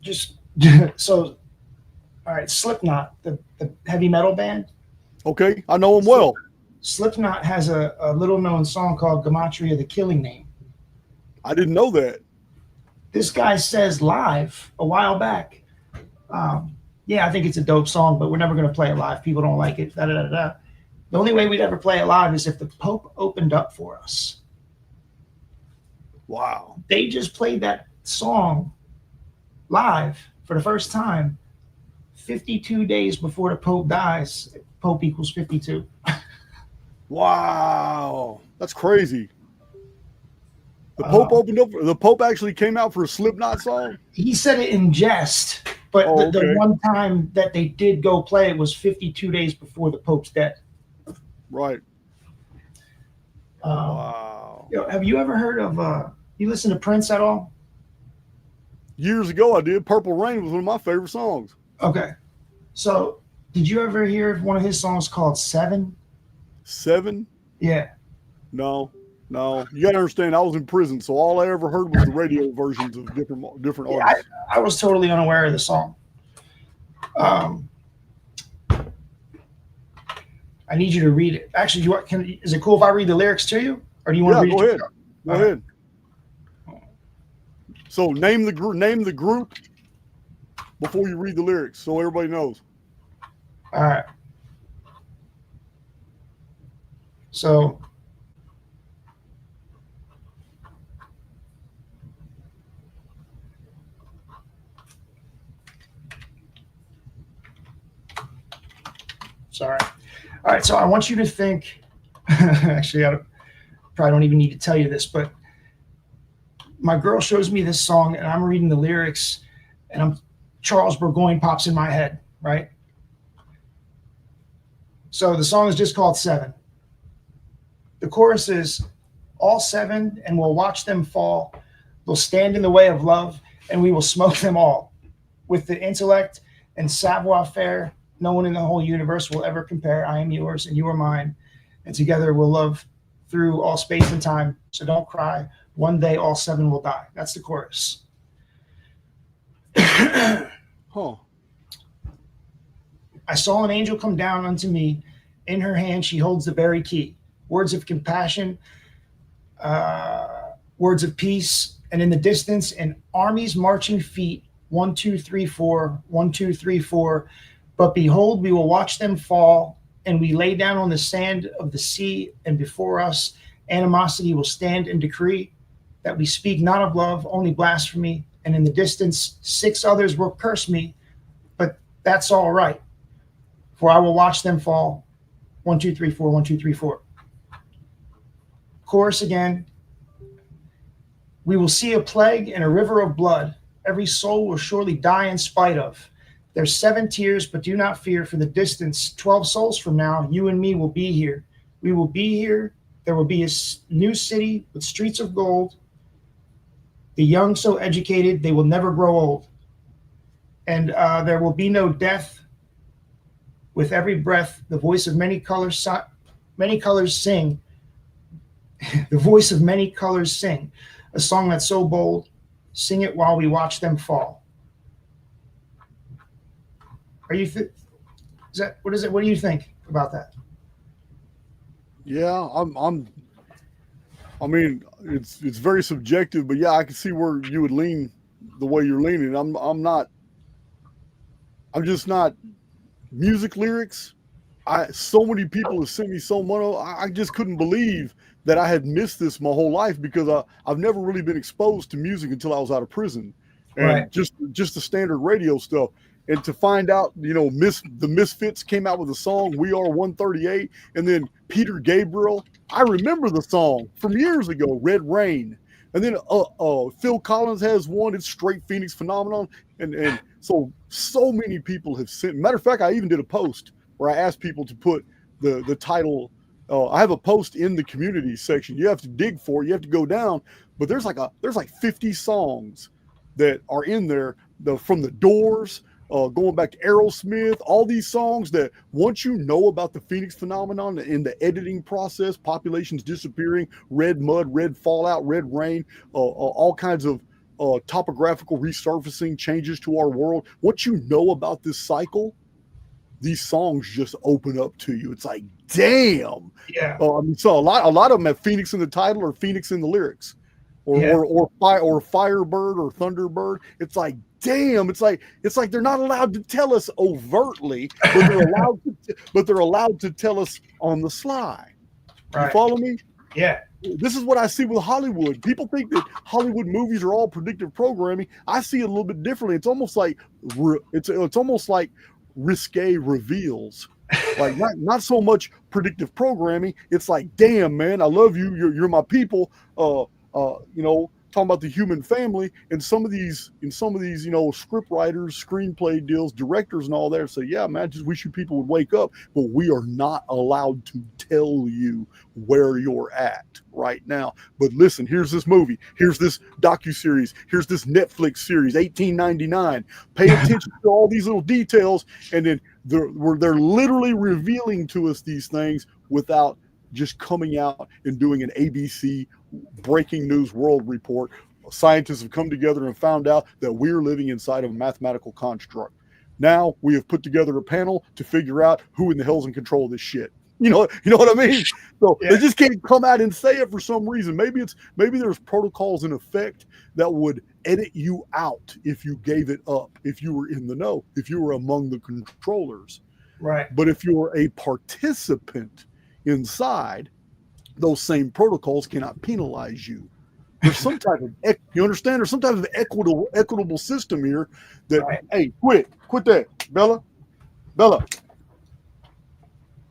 just so all right, Slipknot, the heavy metal band. Okay, I know them well. Slipknot has a little known song called Gematria, the Killing Name. I didn't know that. This guy says live a while back. Yeah, I think it's a dope song, but we're never going to play it live. People don't like it. Da, da, da, da. The only way we'd ever play it live is if the Pope opened up for us. Wow. They just played that song live for the first time 52 days before the Pope dies. Pope equals 52. Wow. That's crazy. The Pope opened up. The Pope actually came out for a Slipknot song? He said it in jest, but the one time that they did go play it was 52 days before the Pope's death. Right. Wow. Have you ever heard of, you listen to Prince at all? Years ago I did. Purple Rain was one of my favorite songs. Okay. So did you ever hear one of his songs called Seven? Seven? Yeah. No. You got to understand, I was in prison, so all I ever heard was the radio versions of different artists. I was totally unaware of the song. I need you to read it. Actually, is it cool if I read the lyrics to you, or do you want to read it? Go ahead. Go ahead. So name the group before you read the lyrics, so everybody knows. All right. So. Sorry. All right. So I want you to think. Actually, I probably don't even need to tell you this, but my girl shows me this song, and I'm reading the lyrics, and Charles Burgoyne pops in my head, right? So the song is just called Seven. The chorus is, all seven, and we'll watch them fall. They'll stand in the way of love, and we will smoke them all. With the intellect and savoir-faire, no one in the whole universe will ever compare. I am yours, and you are mine. And together we'll love through all space and time. So don't cry. One day all seven will die. That's the chorus. Huh. I saw an angel come down unto me. In her hand she holds the very key. Words of compassion, words of peace, and in the distance an army's marching feet. 1, 2, 3, 4. 1, 2, 3, 4. But behold, we will watch them fall, and we lay down on the sand of the sea, and before us animosity will stand and decree that we speak not of love, only blasphemy. And in the distance 6 others will curse me, but that's all right, for I will watch them fall. 1, 2, 3, 4. 1, 2, 3, 4. Chorus again. We will see a plague and a river of blood. Every soul will surely die in spite of. There's 7 tears, but do not fear, for the distance 12 souls from now, you and me will be here. We will be here. There will be a new city with streets of gold. The young so educated, they will never grow old. And there will be no death. With every breath, the voice of many colors sing. The voice of many colors sing. A song that's so bold, sing it while we watch them fall. Are you? Is that what is it? What do you think about that? Yeah, I mean, it's very subjective, but yeah, I can see where you would lean the way you're leaning. I'm just not music lyrics. So many people have sent me so much. I just couldn't believe that I had missed this my whole life because I've never really been exposed to music until I was out of prison, and Right. just the standard radio stuff. And to find out, the Misfits came out with a song, "We Are 138," and then Peter Gabriel. I remember the song from years ago, "Red Rain," and then Phil Collins has one. It's "Straight Phoenix Phenomenon," and so many people have sent. Matter of fact, I even did a post where I asked people to put the title. I have a post in the community section. You have to dig for it. You have to go down, but there's like 50 songs that are in there. From the Doors. Going back to Aerosmith, all these songs that once you know about the Phoenix phenomenon in the editing process, populations disappearing, red mud, red fallout, red rain, all kinds of topographical resurfacing changes to our world. Once you know about this cycle, these songs just open up to you. It's like, damn. Yeah. I mean, so a lot of them have Phoenix in the title or Phoenix in the lyrics. Or Firebird or Thunderbird. It's like, damn, it's like they're not allowed to tell us overtly, but they're allowed to tell us on the sly. Right. You follow me? Yeah. This is what I see with Hollywood. People think that Hollywood movies are all predictive programming. I see it a little bit differently. It's almost like risque reveals. Like not so much predictive programming. It's like, damn, man, I love you. You're my people. Talking about the human family, and some of these, script writers, screenplay deals, directors, and all that say, yeah, man, I just wish you people would wake up, but we are not allowed to tell you where you're at right now. But listen, here's this movie, here's this docuseries, here's this Netflix series, 1899. Pay attention to all these little details, and then they're literally revealing to us these things without just coming out and doing an ABC breaking news world report. Scientists have come together and found out that we're living inside of a mathematical construct. Now we have put together a panel to figure out who in the hell's in control of this shit. You know what I mean? So They just can't come out and say it for some reason. Maybe there's protocols in effect that would edit you out if you gave it up, if you were in the know, if you were among the controllers. Right. But if you're a participant inside, those same protocols cannot penalize you. There's some type of you understand? There's some type of equitable system here that hey, quit that, Bella.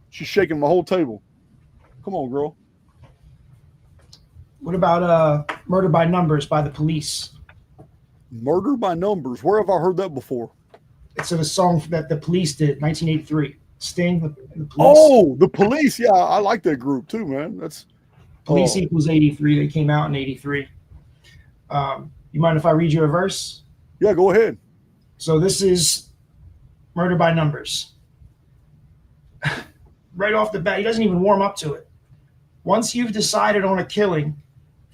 She's shaking my whole table. Come on, girl. What about Murder by Numbers by the Police? Murder by Numbers. Where have I heard that before? It's a song that the Police did, 1983. Sting, the Police. Oh, the Police. Yeah, I like that group too, man. That's Police equals 83. They came out in 83. You mind if I read you a verse? Yeah, go ahead. So this is Murder by Numbers. Right off the bat, he doesn't even warm up to it. Once you've decided on a killing,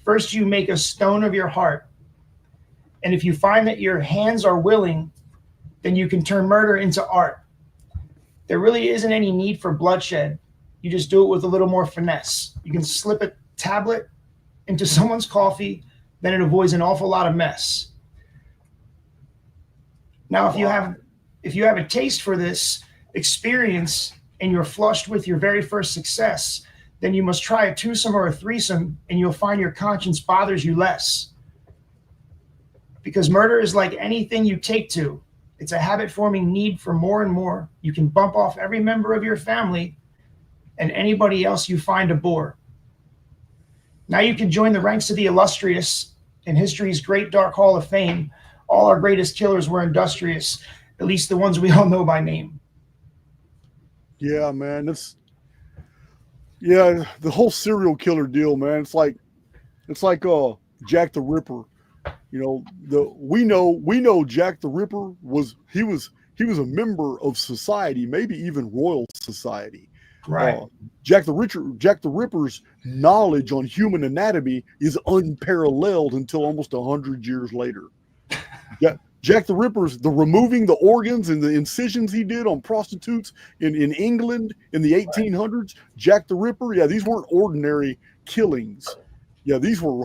first you make a stone of your heart. And if you find that your hands are willing, then you can turn murder into art. There really isn't any need for bloodshed. You just do it with a little more finesse. You can slip a tablet into someone's coffee, then it avoids an awful lot of mess. Now, if you have a taste for this experience and you're flushed with your very first success, then you must try a twosome or a threesome, and you'll find your conscience bothers you less. Because murder is like anything you take to. It's a habit-forming need for more and more. You can bump off every member of your family and anybody else you find a bore. Now you can join the ranks of the illustrious in history's great dark hall of fame. All our greatest killers were industrious, at least the ones we all know by name. Yeah, man. The whole serial killer deal, man. It's like Jack the Ripper. We know Jack the Ripper was a member of society, maybe even royal society. Right. Jack the Ripper's knowledge on human anatomy is unparalleled until almost 100 years later. Jack the Ripper's removing the organs and the incisions he did on prostitutes in England in the 1800s. Jack the Ripper, yeah, these weren't ordinary killings. Yeah, these were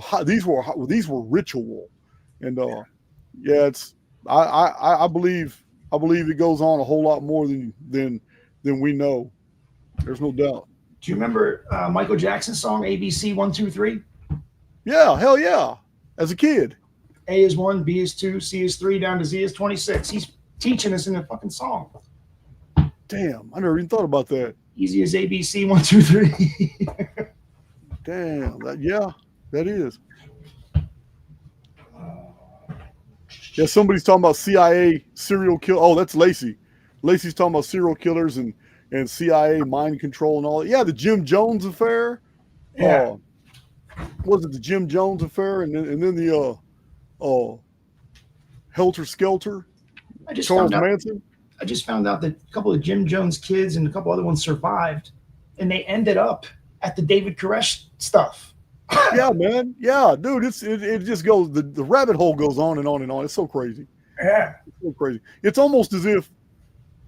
ritual, and yeah, it's I believe it goes on a whole lot more than we know. There's no doubt. Do you remember Michael Jackson's song ABC 1 2 3? Yeah, hell yeah. As a kid. A is 1, B is 2, C is 3, down to Z is 26. He's teaching us in the fucking song. Damn, I never even thought about that. Easy as ABC 1 2 3. Damn, that is. Yeah, somebody's talking about CIA serial kill. Oh, that's Lacey. Lacey's talking about serial killers and CIA mind control and all that. Yeah, the Jim Jones affair. Yeah. Was it the Jim Jones affair and then the Helter Skelter? Charles Manson. I just found out that a couple of Jim Jones kids and a couple other ones survived, and they ended up at the David Koresh stuff. Yeah, man. Yeah, dude. It just goes. The rabbit hole goes on and on and on. It's so crazy. Yeah. It's so crazy. It's almost as if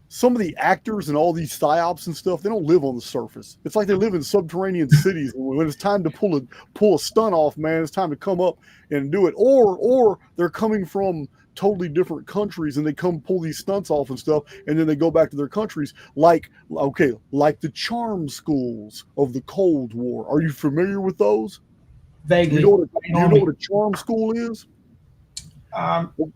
some of the actors and all these psyops and stuff, they don't live on the surface. It's like they live in subterranean cities. When it's time to pull a stunt off, man, it's time to come up and do it. Or they're coming from totally different countries and they come pull these stunts off and stuff, and then they go back to their countries. Like the charm schools of the Cold War. Are you familiar with those? Vaguely. Do you know what a charm school is? I don't.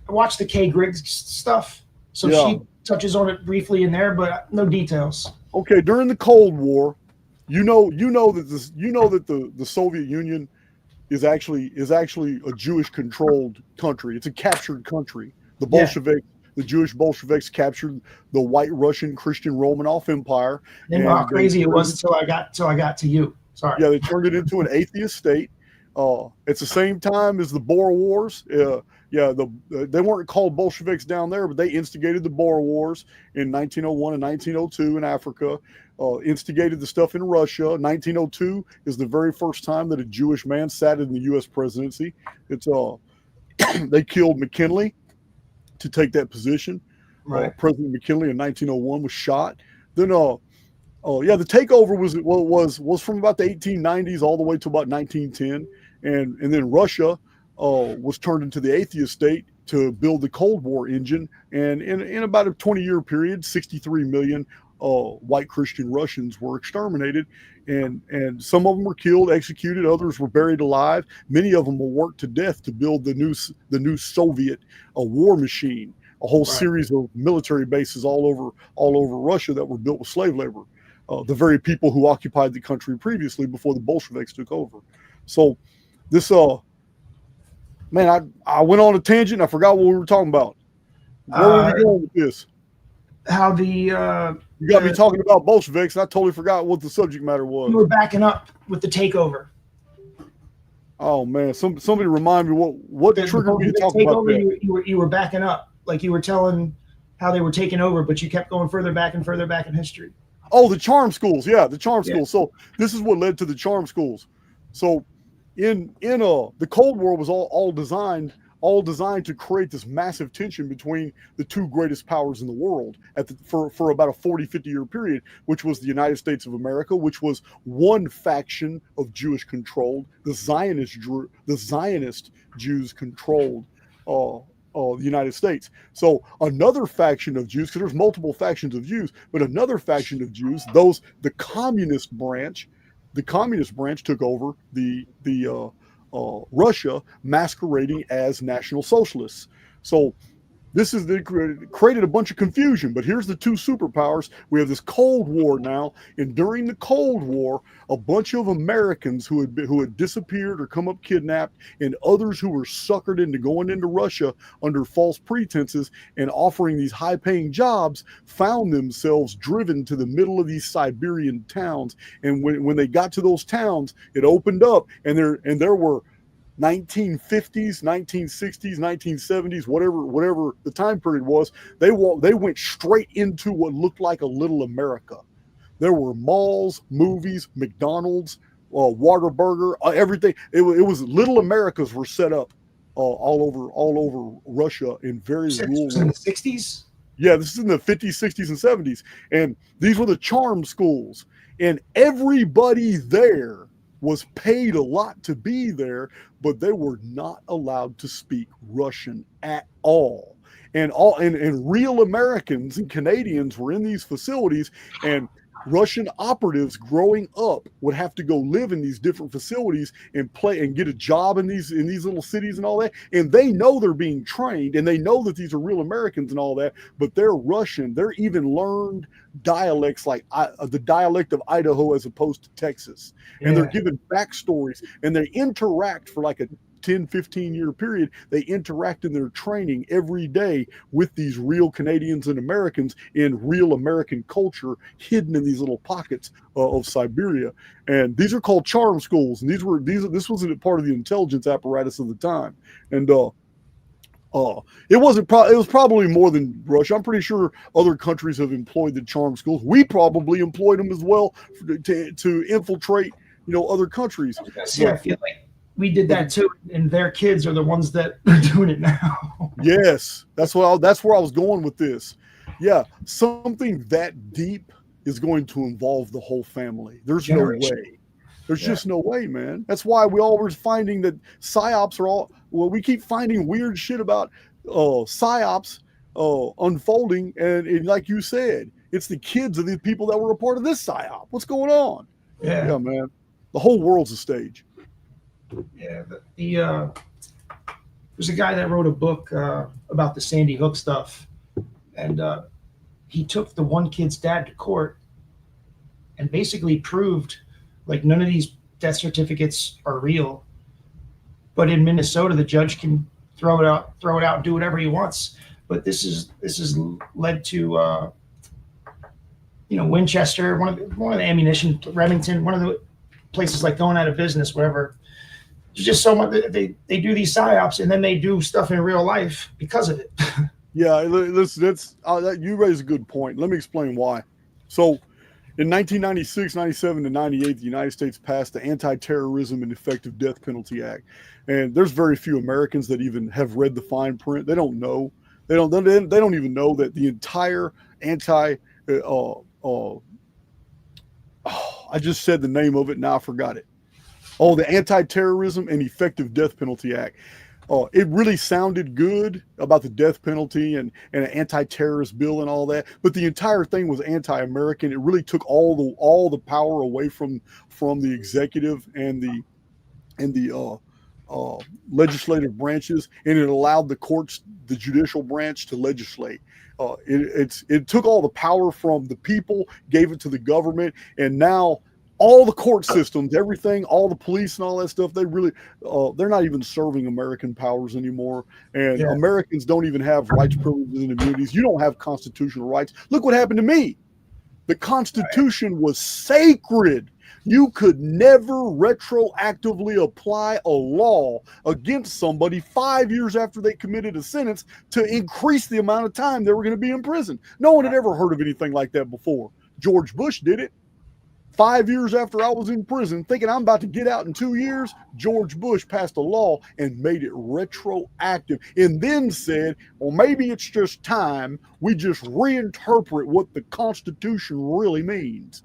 I watched the Kay Griggs stuff, so she touches on it briefly in there, but no details. Okay, during the Cold War, you know that the Soviet Union is actually a Jewish controlled country. It's a captured country. The Bolsheviks, the Jewish Bolsheviks captured the White Russian Christian Romanov Empire. And how crazy it was until I got to you. Sorry. Yeah, they turned it into an atheist state. It's the same time as the Boer Wars. They weren't called Bolsheviks down there, but they instigated the Boer Wars in 1901 and 1902 in Africa. Instigated the stuff in Russia. 1902 is the very first time that a Jewish man sat in the U.S. presidency. It's they killed McKinley to take that position. Right. President McKinley in 1901 was shot. Then the takeover was from about the 1890s all the way to about 1910, and then Russia was turned into the atheist state to build the Cold War engine, and in about a 20-year period, 63 million white Christian Russians were exterminated, and some of them were killed, executed, others were buried alive. Many of them were worked to death to build the new Soviet war machine, a whole series of military bases all over Russia that were built with slave labor. The very people who occupied the country previously before the Bolsheviks took over. So this man, I went on a tangent. I forgot what we were talking about. Where were we going with this? How you got me talking about Bolsheviks, and I totally forgot what the subject matter was. You were backing up with the takeover. Oh man, somebody remind me what triggered me to talk about that. You were backing up, like you were telling how they were taking over, but you kept going further back in history. Oh, the charm schools. Yeah, the charm schools. So this is what led to the charm schools. So in the Cold War was all designed to create this massive tension between the two greatest powers in the world for about a 40-50 year period, which was the United States of America, which was one faction of Jewish controlled, the Zionist Jews controlled the United States. So another faction of Jews, because there's multiple factions of Jews, but another faction of Jews, the communist branch took over the Russia, masquerading as National Socialists. So they created a bunch of confusion. But here's the two superpowers. We have this Cold War now, and during the Cold War, a bunch of Americans who had disappeared or come up kidnapped, and others who were suckered into going into Russia under false pretenses and offering these high-paying jobs, found themselves driven to the middle of these Siberian towns. And when they got to those towns, it opened up, and there were 1950s, 1960s, 1970s, whatever the time period was, they went straight into what looked like a little America. There were malls, movies, McDonald's, Whataburger, everything. It was little Americas were set up all over Russia in very rural. In the 60s? Yeah, this is in the 50s, 60s, and 70s. And these were the charm schools. And everybody there was paid a lot to be there, but they were not allowed to speak Russian at all. And real Americans and Canadians were in these facilities, and Russian operatives growing up would have to go live in these different facilities and play and get a job in these little cities and all that. And they know they're being trained, and they know that these are real Americans and all that, but they're Russian. They're even learned dialects like the dialect of Idaho as opposed to Texas. And they're given backstories, and they interact for like a 10, 15-year period. They interact in their training every day with these real Canadians and Americans in real American culture hidden in these little pockets of Siberia. And these are called charm schools. And this was a part of the intelligence apparatus of the time. And it was probably more than Russia. I'm pretty sure other countries have employed the charm schools. We probably employed them as well to infiltrate, other countries. Yeah, I feel like we did that too, and their kids are the ones that are doing it now. Yes, that's where I was going with this. Yeah, something that deep is going to involve the whole family. There's no way. There's just no way, man. That's why we always finding that psyops are we keep finding weird shit about psyops unfolding, and like you said, it's the kids of the people that were a part of this psyop. What's going on? Yeah, man. The whole world's a stage. Yeah, there's a guy that wrote a book about the Sandy Hook stuff, and he took the one kid's dad to court and basically proved like none of these death certificates are real. But in Minnesota, the judge can throw it out, and do whatever he wants. But this has led to Winchester, one of the ammunition, Remington, one of the places like going out of business, whatever. There's just so much they do these psyops, and then they do stuff in real life because of it. Yeah, that's you raise a good point. Let me explain why. So, in 1996, 97, and 98, the United States passed the Anti-Terrorism and Effective Death Penalty Act, and there's very few Americans that even have read the fine print. They don't know. They don't even know that the entire I just said the name of it, now I forgot it. The Anti-Terrorism and Effective Death Penalty Act. It really sounded good about the death penalty and an anti-terrorist bill and all that, but the entire thing was anti-American. It really took all the power away from the executive and the legislative branches, and it allowed the courts, the judicial branch, to legislate. It took all the power from the people, gave it to the government, and now all the court systems, everything, all the police and all that stuff, they're not even serving American powers anymore. And Americans don't even have rights, privileges, and immunities. You don't have constitutional rights. Look what happened to me. The Constitution was sacred. You could never retroactively apply a law against somebody 5 years after they committed a sentence to increase the amount of time they were going to be in prison. No one had ever heard of anything like that before. George Bush did it. 5 years after I was in prison, thinking I'm about to get out in 2 years, George Bush passed a law and made it retroactive, and then said, well, maybe it's just time we just reinterpret what the Constitution really means.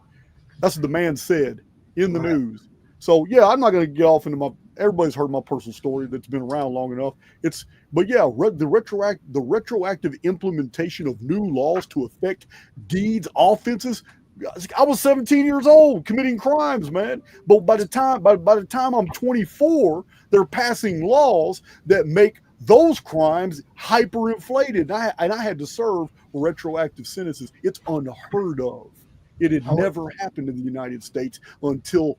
That's what the man said in the news. So, yeah, I'm not going to get off into everybody's heard my personal story that's been around long enough. The retroactive implementation of new laws to affect deeds, offenses. I was 17 years old committing crimes, man. But by the time I'm 24, they're passing laws that make those crimes hyperinflated. And I had to serve retroactive sentences. It's unheard of. It had never happened in the United States until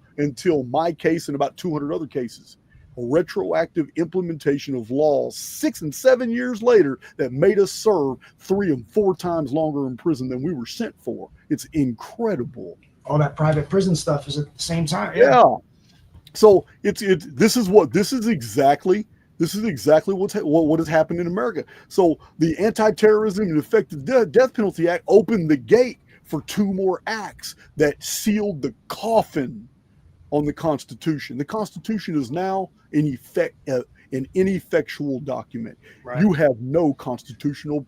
my case and about 200 other cases. A retroactive implementation of laws 6 and 7 years later that made us serve 3 and 4 times longer in prison than we were sent for. It's incredible. All that private prison stuff is at the same time. Yeah. So this is exactly what has happened in America. So the Anti-Terrorism and Effective Death Penalty Act opened the gate for 2 more acts that sealed the coffin on the Constitution. The Constitution is now in effect an ineffectual document. Right. You have no constitutional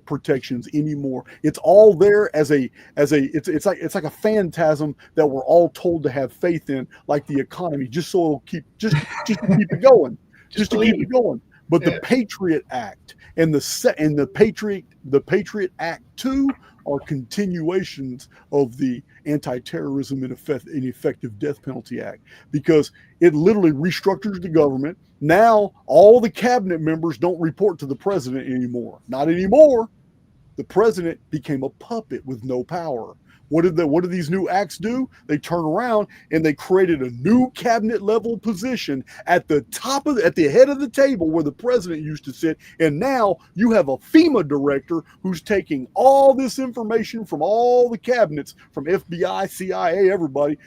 protections anymore. It's all there it's like a phantasm that we're all told to have faith in, like the economy, just so it'll keep just to keep it going, just to keep it going. But the Patriot Act and the Patriot Act 2 are continuations of the Anti-Terrorism and Effective Death Penalty Act, because it literally restructures the government. Now all the cabinet members don't report to the president anymore. Not anymore. The president became a puppet with no power. What did these new acts do? They turn around and they created a new cabinet level position at the head of the table where the president used to sit. And now you have a FEMA director who's taking all this information from all the cabinets, from FBI, CIA, everybody,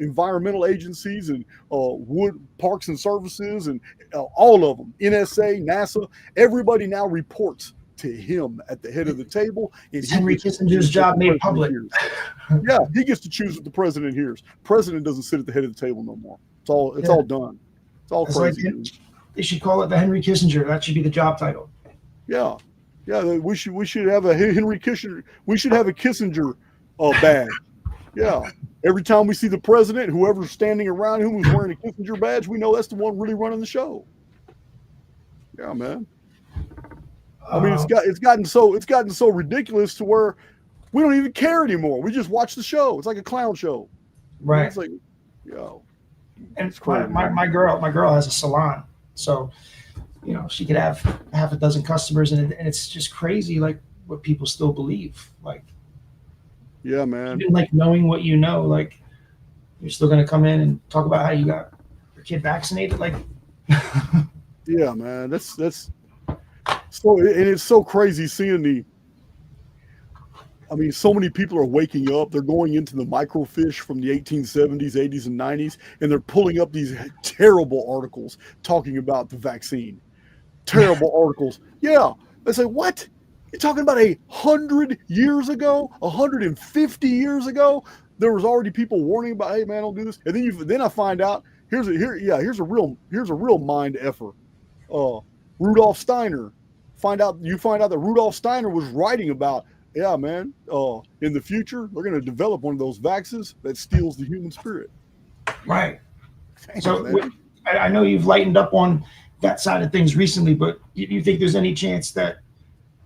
environmental agencies, and wood parks and services, and all of them, NSA, NASA. Everybody now reports to him at the head of the table. And Henry Kissinger's job made public. Yeah, he gets to choose what the president hears. President doesn't sit at the head of the table no more. It's all done. It's all crazy. Like, they should call it the Henry Kissinger. That should be the job title. Yeah. We should have a Henry Kissinger. We should have a Kissinger badge. Yeah. Every time we see the president, whoever's standing around him who's wearing a Kissinger badge, we know that's the one really running the show. Yeah, man. I mean, it's gotten so ridiculous to where we don't even care anymore. We just watch the show. It's like a clown show. Right. It's like, yo. And my girl has a salon, so she could have half a dozen customers, and it's just crazy, like what people still believe. Like, yeah, man. Even like knowing what you know, like you're still gonna come in and talk about how you got your kid vaccinated, like. Yeah, man. That's. So, and it's so crazy seeing so many people are waking up. They're going into the microfiche from the 1870s, 80s, and 90s, and they're pulling up these terrible articles talking about the vaccine. Terrible articles. Yeah. They say, what? You're talking about 100 years ago, 150 years ago? There was already people warning about, hey, man, don't do this. And then I find out, here's a real mind effer. Rudolf Steiner. You find out that Rudolf Steiner was writing about, yeah, man, in the future, they're going to develop one of those vaccines that steals the human spirit. Right. So I know you've lightened up on that side of things recently, but do you think there's any chance that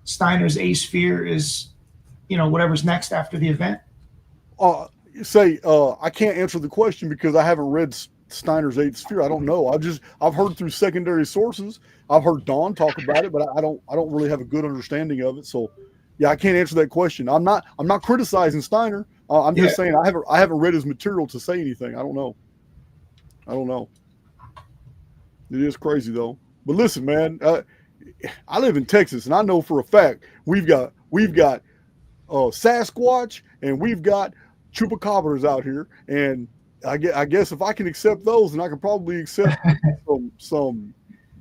Steiner's ace fear is, whatever's next after the event? I can't answer the question because I haven't read Steiner's eighth sphere. I don't know. I've heard through secondary sources. I've heard Don talk about it, but I don't really have a good understanding of it. So, yeah, I can't answer that question. I'm not criticizing Steiner. I'm just saying I haven't read his material to say anything. I don't know. It is crazy though. But listen, man, I live in Texas, and I know for a fact we've got Sasquatch and we've got chupacabras out here, and I guess if I can accept those, then I can probably accept some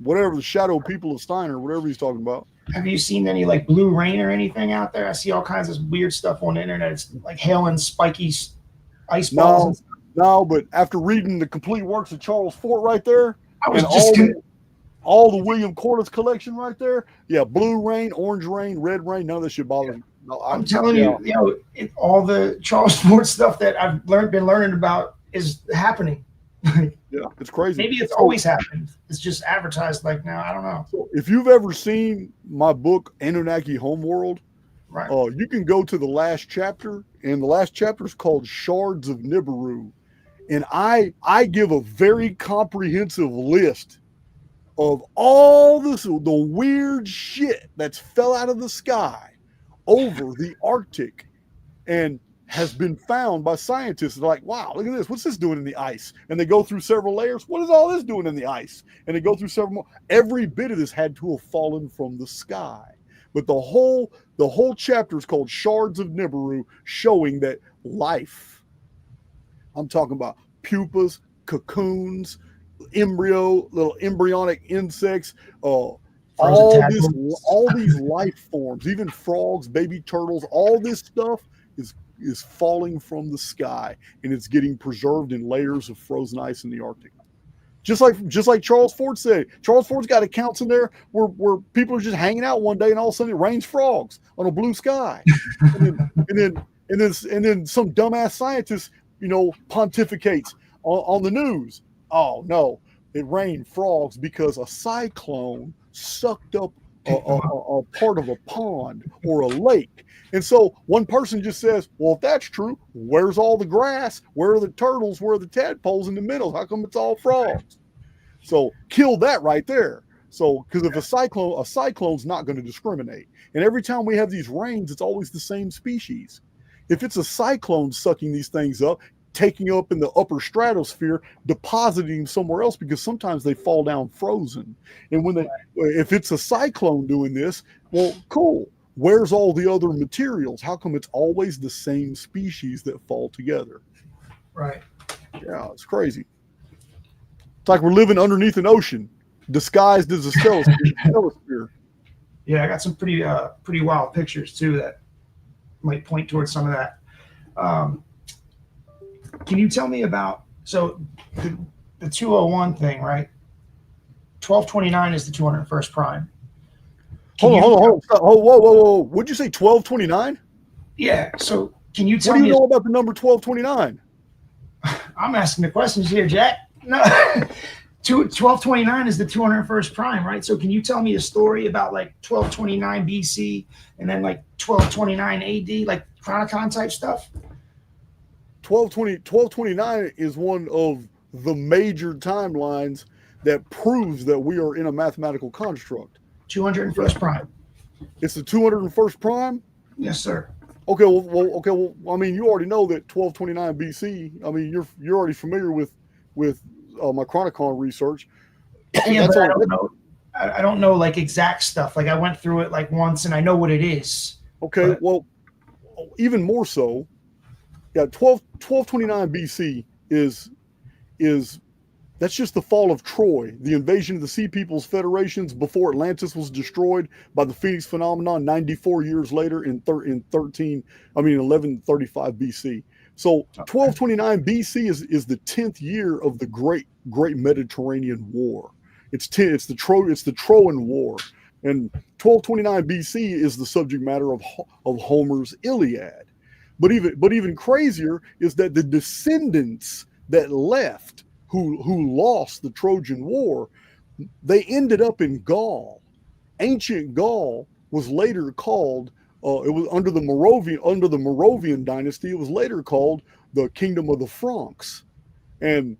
whatever the shadow people of Steiner, whatever he's talking about. Have you seen any like blue rain or anything out there? I see all kinds of weird stuff on the internet. It's like hail and spiky ice balls. No, but after reading the complete works of Charles Fort right there, I was all the William Corliss collection right there. Yeah, blue rain, orange rain, red rain. None of this shit bothers me. No, I'm telling you, all the Charles Fort stuff that I've been learning about is happening. Yeah, it's crazy. Maybe it's always happened. It's just advertised like now. I don't know. So if you've ever seen my book Anunnaki Homeworld, right? You can go to the last chapter, and the last chapter is called Shards of Nibiru, and I give a very comprehensive list of all the weird shit that's fell out of the sky over the Arctic and has been found by scientists. They're like, wow, look at this. What's this doing in the ice? And they go through several layers. What is all this doing in the ice? And they go through several more. Every bit of this had to have fallen from the sky. But the whole chapter is called Shards of Nibiru, showing that life, I'm talking about pupas, cocoons, little embryonic insects, Frozen all these life forms, even frogs, baby turtles, all this stuff is falling from the sky, and it's getting preserved in layers of frozen ice in the Arctic. Just like Charles Ford said. Charles Ford's got accounts in there where people are just hanging out one day and all of a sudden it rains frogs on a blue sky. and then some dumbass scientist, pontificates on the news. Oh no, it rained frogs because a cyclone sucked up a part of a pond or a lake. And so one person just says, well, if that's true, where's all the grass? Where are the turtles? Where are the tadpoles in the middle? How come it's all frogs? So kill that right there. So, because if a cyclone's not going to discriminate. And every time we have these rains, it's always the same species. If it's a cyclone sucking these things up, taking up in the upper stratosphere, depositing them somewhere else, because sometimes they fall down frozen. And if it's a cyclone doing this, well, cool. Where's all the other materials? How come it's always the same species that fall together? Right. Yeah, it's crazy. It's like we're living underneath an ocean, disguised as a stellosphere. Yeah, I got some pretty wild pictures too that might point towards some of that. Can you tell me about the 201 thing, right? 1229 is the 201st prime. Hold on. Whoa. What'd you say, 1229? Yeah, so can you tell me? What do you know about the number 1229? I'm asking the questions here, Jack. No, 1229 is the 201st prime, right? So can you tell me a story about like 1229 BC and then like 1229 AD, like Chronicon type stuff? 1229 is one of the major timelines that proves that we are in a mathematical construct. 201st prime. It's the 201st prime? Yes, sir. Okay, well, I mean, you already know that 1229 BC. I mean, you're already familiar with my Chronicon research. Yeah, but I don't know like exact stuff. Like I went through it like once and I know what it is. Okay, well, even more so. Yeah, 1229 BC is that's just the fall of Troy, the invasion of the Sea Peoples Federations before Atlantis was destroyed by the Phoenix phenomenon 94 years later in 1135 BC. So 1229 BC is the 10th year of the Great Mediterranean War. It's the Trojan War, and 1229 BC is the subject matter of Homer's Iliad. But even crazier is that the descendants that left, who lost the Trojan War, they ended up in Gaul. Ancient Gaul was later called, it was under the Moravian dynasty, it was later called the Kingdom of the Franks. And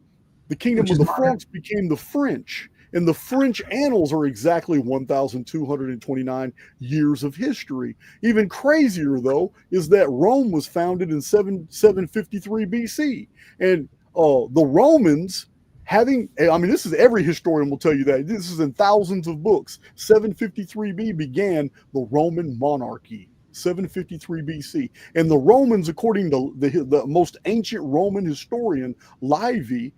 the Kingdom of the Franks became the French. And the French annals are exactly 1,229 years of history. Even crazier, though, is that Rome was founded in 753 BC. And the Romans this is every historian will tell you that. This is in thousands of books. 753 BC began the Roman monarchy. 753 BC. And the Romans, according to the most ancient Roman historian, Livy,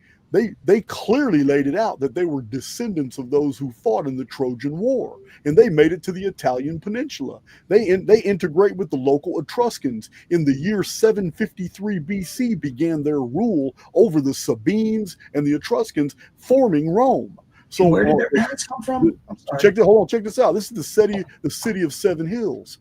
they clearly laid it out that they were descendants of those who fought in the Trojan War, and they made it to the Italian peninsula. They integrate with the local Etruscans. In the year 753 BC began their rule over the Sabines and the Etruscans, forming Rome. So where did their parents come from? Check this out. This is the city of Seven Hills.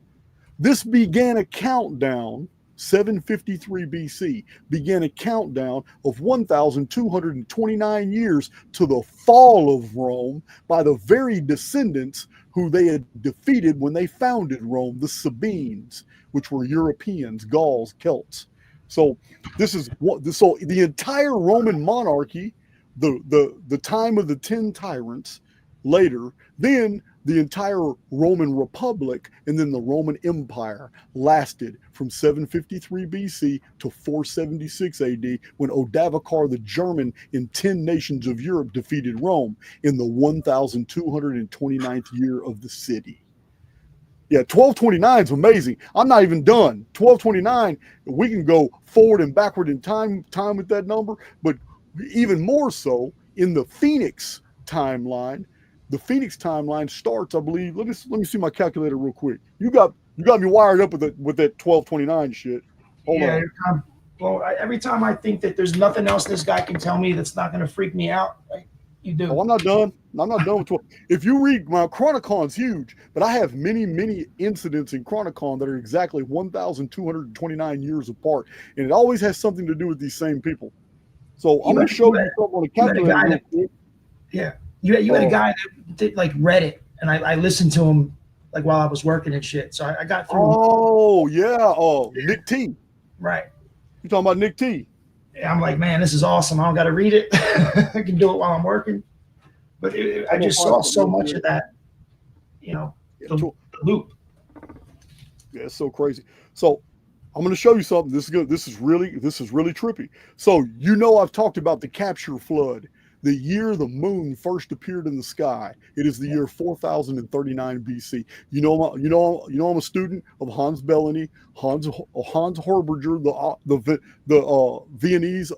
This began a countdown. 753 BC began a countdown of 1,229 years to the fall of Rome by the very descendants who they had defeated when they founded Rome, the Sabines, which were Europeans, Gauls, Celts. So the entire Roman monarchy, the time of the 10 tyrants, later, then the entire Roman Republic, and then the Roman Empire lasted from 753 BC to 476 AD, when Odovacar the German in 10 nations of Europe defeated Rome in the 1,229th year of the city. Yeah, 1229 is amazing. I'm not even done. 1229, we can go forward and backward in time with that number, but even more so in the Phoenix timeline. The Phoenix timeline starts, I believe. Let me see my calculator real quick. You got me wired up with that 1229 shit. Hold on. Every time I think that there's nothing else this guy can tell me that's not going to freak me out, you do. Oh, I'm not done. I'm not done with 12. If you read, my Chronocon's huge, but I have many incidents in Chronocon that are exactly 1,229 years apart, and it always has something to do with these same people. So I'm going to show you something on the calculator real quick. Yeah, you had a guy that did like read it, and I listened to him like while I was working and shit. So I got through. Oh yeah, Nick T. Right. You talking about Nick T? Yeah, I'm like, man, this is awesome. I don't got to read it. I can do it while I'm working. But I just saw so much of that, the loop. Yeah, it's so crazy. So I'm going to show you something. This is good. This is really trippy. So I've talked about the capture flood, the year the moon first appeared in the sky. It is the year 4039 BC. I'm a student of Hans Bellany, Hans Horberger, the Viennese.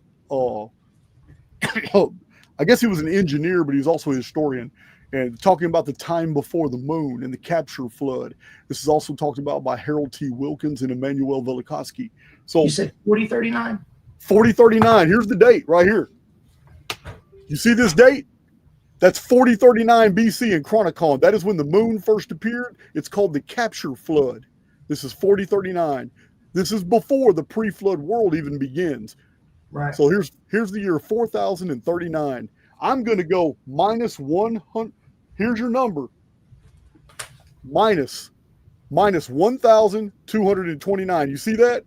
I guess he was an engineer, but he's also a historian. And talking about the time before the moon and the capture flood. This is also talked about by Harold T. Wilkins and Emmanuel Velikovsky. So you said 4039? 4039. Here's the date right here. You see this date? That's 4039 BC in Chronocon. That is when the moon first appeared. It's called the capture flood. This is 4039. This is before the pre-flood world even begins. Right. So here's the year 4039. I'm going to go minus 100. Here's your number. Minus 1,229. You see that?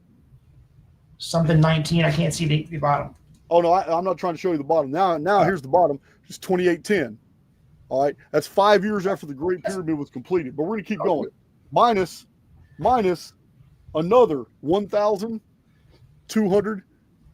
Something 19. I can't see the bottom. Oh, no, I'm not trying to show you the bottom. Now here's the bottom. It's 2810. All right. That's 5 years after the Great Pyramid was completed. But we're going to keep going. Minus another 1,200.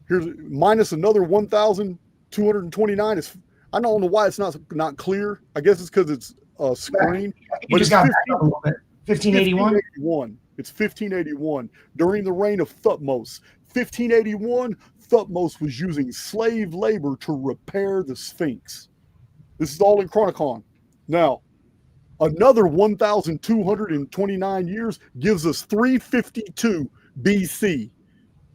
Here's minus another 1,229. I don't know why it's not clear. I guess it's because it's a screen. But it's got back up a little bit. 1581. It's 1581 during the reign of Thutmose. 1581. Thutmose was using slave labor to repair the Sphinx. This is all in Chronocon. Now, another 1,229 years gives us 352 BC.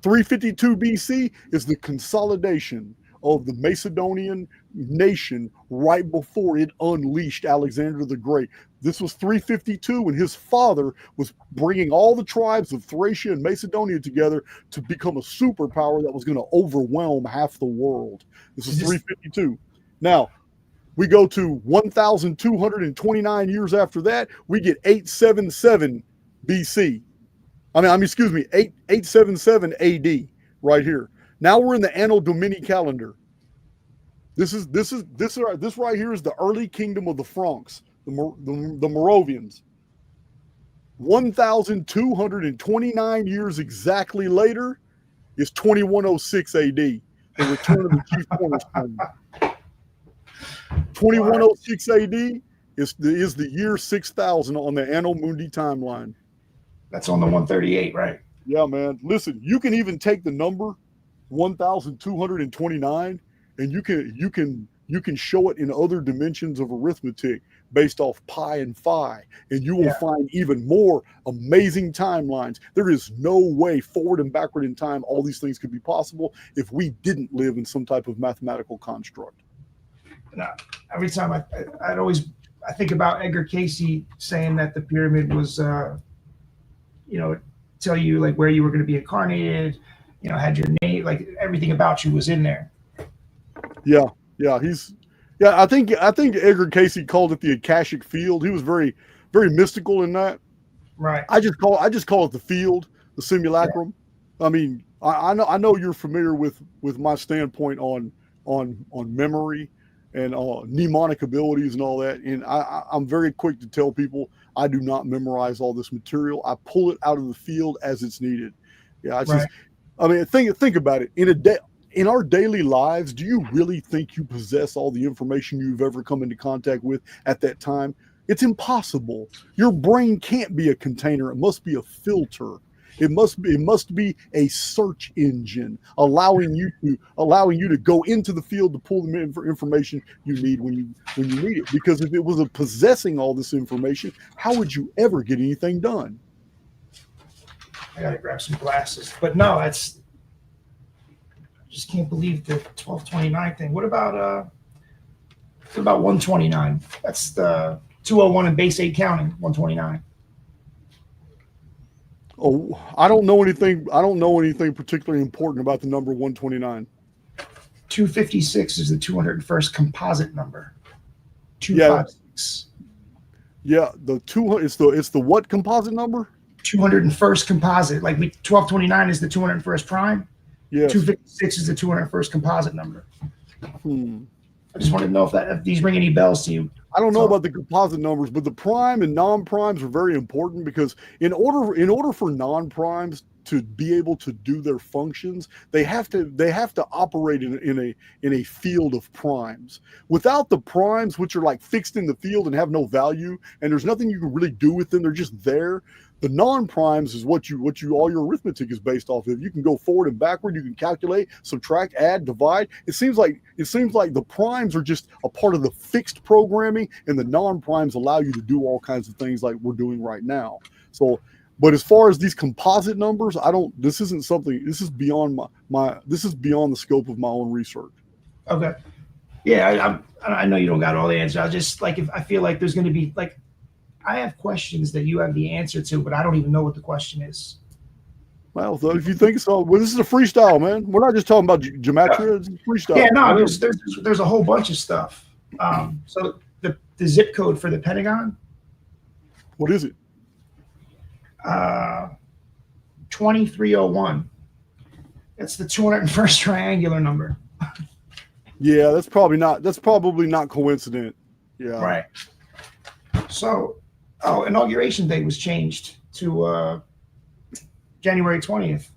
352 BC is the consolidation of the Macedonian nation right before it unleashed Alexander the Great. This was 352 when his father was bringing all the tribes of Thracia and Macedonia together to become a superpower that was going to overwhelm half the world. This is 352. Now, we go to 1,229 years after that, we get 877 BC. Excuse me, 877 AD right here. Now we're in the Anno Domini calendar. This right here is the early kingdom of the Franks, the Moravians. 1,229 years exactly later is 2106 AD, the return of the chief cornerstone. 2106 AD is the year 6000 on the Anno Mundi timeline. That's on the 138, right? Yeah, man. Listen, you can even take the number 1,229 and you can show it in other dimensions of arithmetic based off pi and phi, and you will find even more amazing timelines. There is no way forward and backward in time all these things could be possible if we didn't live in some type of mathematical construct. Every time I think about Edgar Cayce saying that the pyramid was tell you like where you were going to be incarnated, had your name, like everything about you was in there. Yeah. I think Edgar Cayce called it the Akashic field. He was very, very mystical in that. Right. I just call it the field, the simulacrum. Yeah. I mean, I know you're familiar with my standpoint on memory and mnemonic abilities and all that. And I'm very quick to tell people I do not memorize all this material. I pull it out of the field as it's needed. Yeah, it's just, I mean, think about it. In our daily lives, do you really think you possess all the information you've ever come into contact with at that time? It's impossible. Your brain can't be a container. It must be a filter. It must be a search engine allowing you to go into the field to pull the information you need when you need it. Because if it was possessing all this information, how would you ever get anything done? I gotta grab some glasses. But no, I just can't believe the 1229 thing. What about 129? That's the 201 in base 8 counting. 129. Oh, I don't know anything particularly important about the number 129. 256 is the 201st composite number. 256. Yeah, it's the what composite number? 201st composite. Like 1229 is the 201st prime. Yeah. 256 is the 201st composite number. I just wanted to know if these ring any bells to you. I don't know about the composite numbers, but the prime and non-primes are very important because in order for non-primes to be able to do their functions, they have to operate in a field of primes. Without the primes, which are like fixed in the field and have no value, and there's nothing you can really do with them, they're just there. The non-primes is what all your arithmetic is based off of. You can go forward and backward. You can calculate, subtract, add, divide. It seems like the primes are just a part of the fixed programming, and the non-primes allow you to do all kinds of things like we're doing right now. So, but as far as these composite numbers, this is beyond the scope of my own research. Okay. Yeah, I know you don't got all the answers. I just if I feel like there's going to be I have questions that you have the answer to, but I don't even know what the question is. Well, so if you think so, this is a freestyle, man. We're not just talking about gematria. It's a freestyle. Yeah, no, there's a whole bunch of stuff. So the zip code for the Pentagon. What is it? 2301. That's the 201st triangular number. Yeah, that's probably not coincident. Yeah. Right. So, inauguration day was changed to January 20th.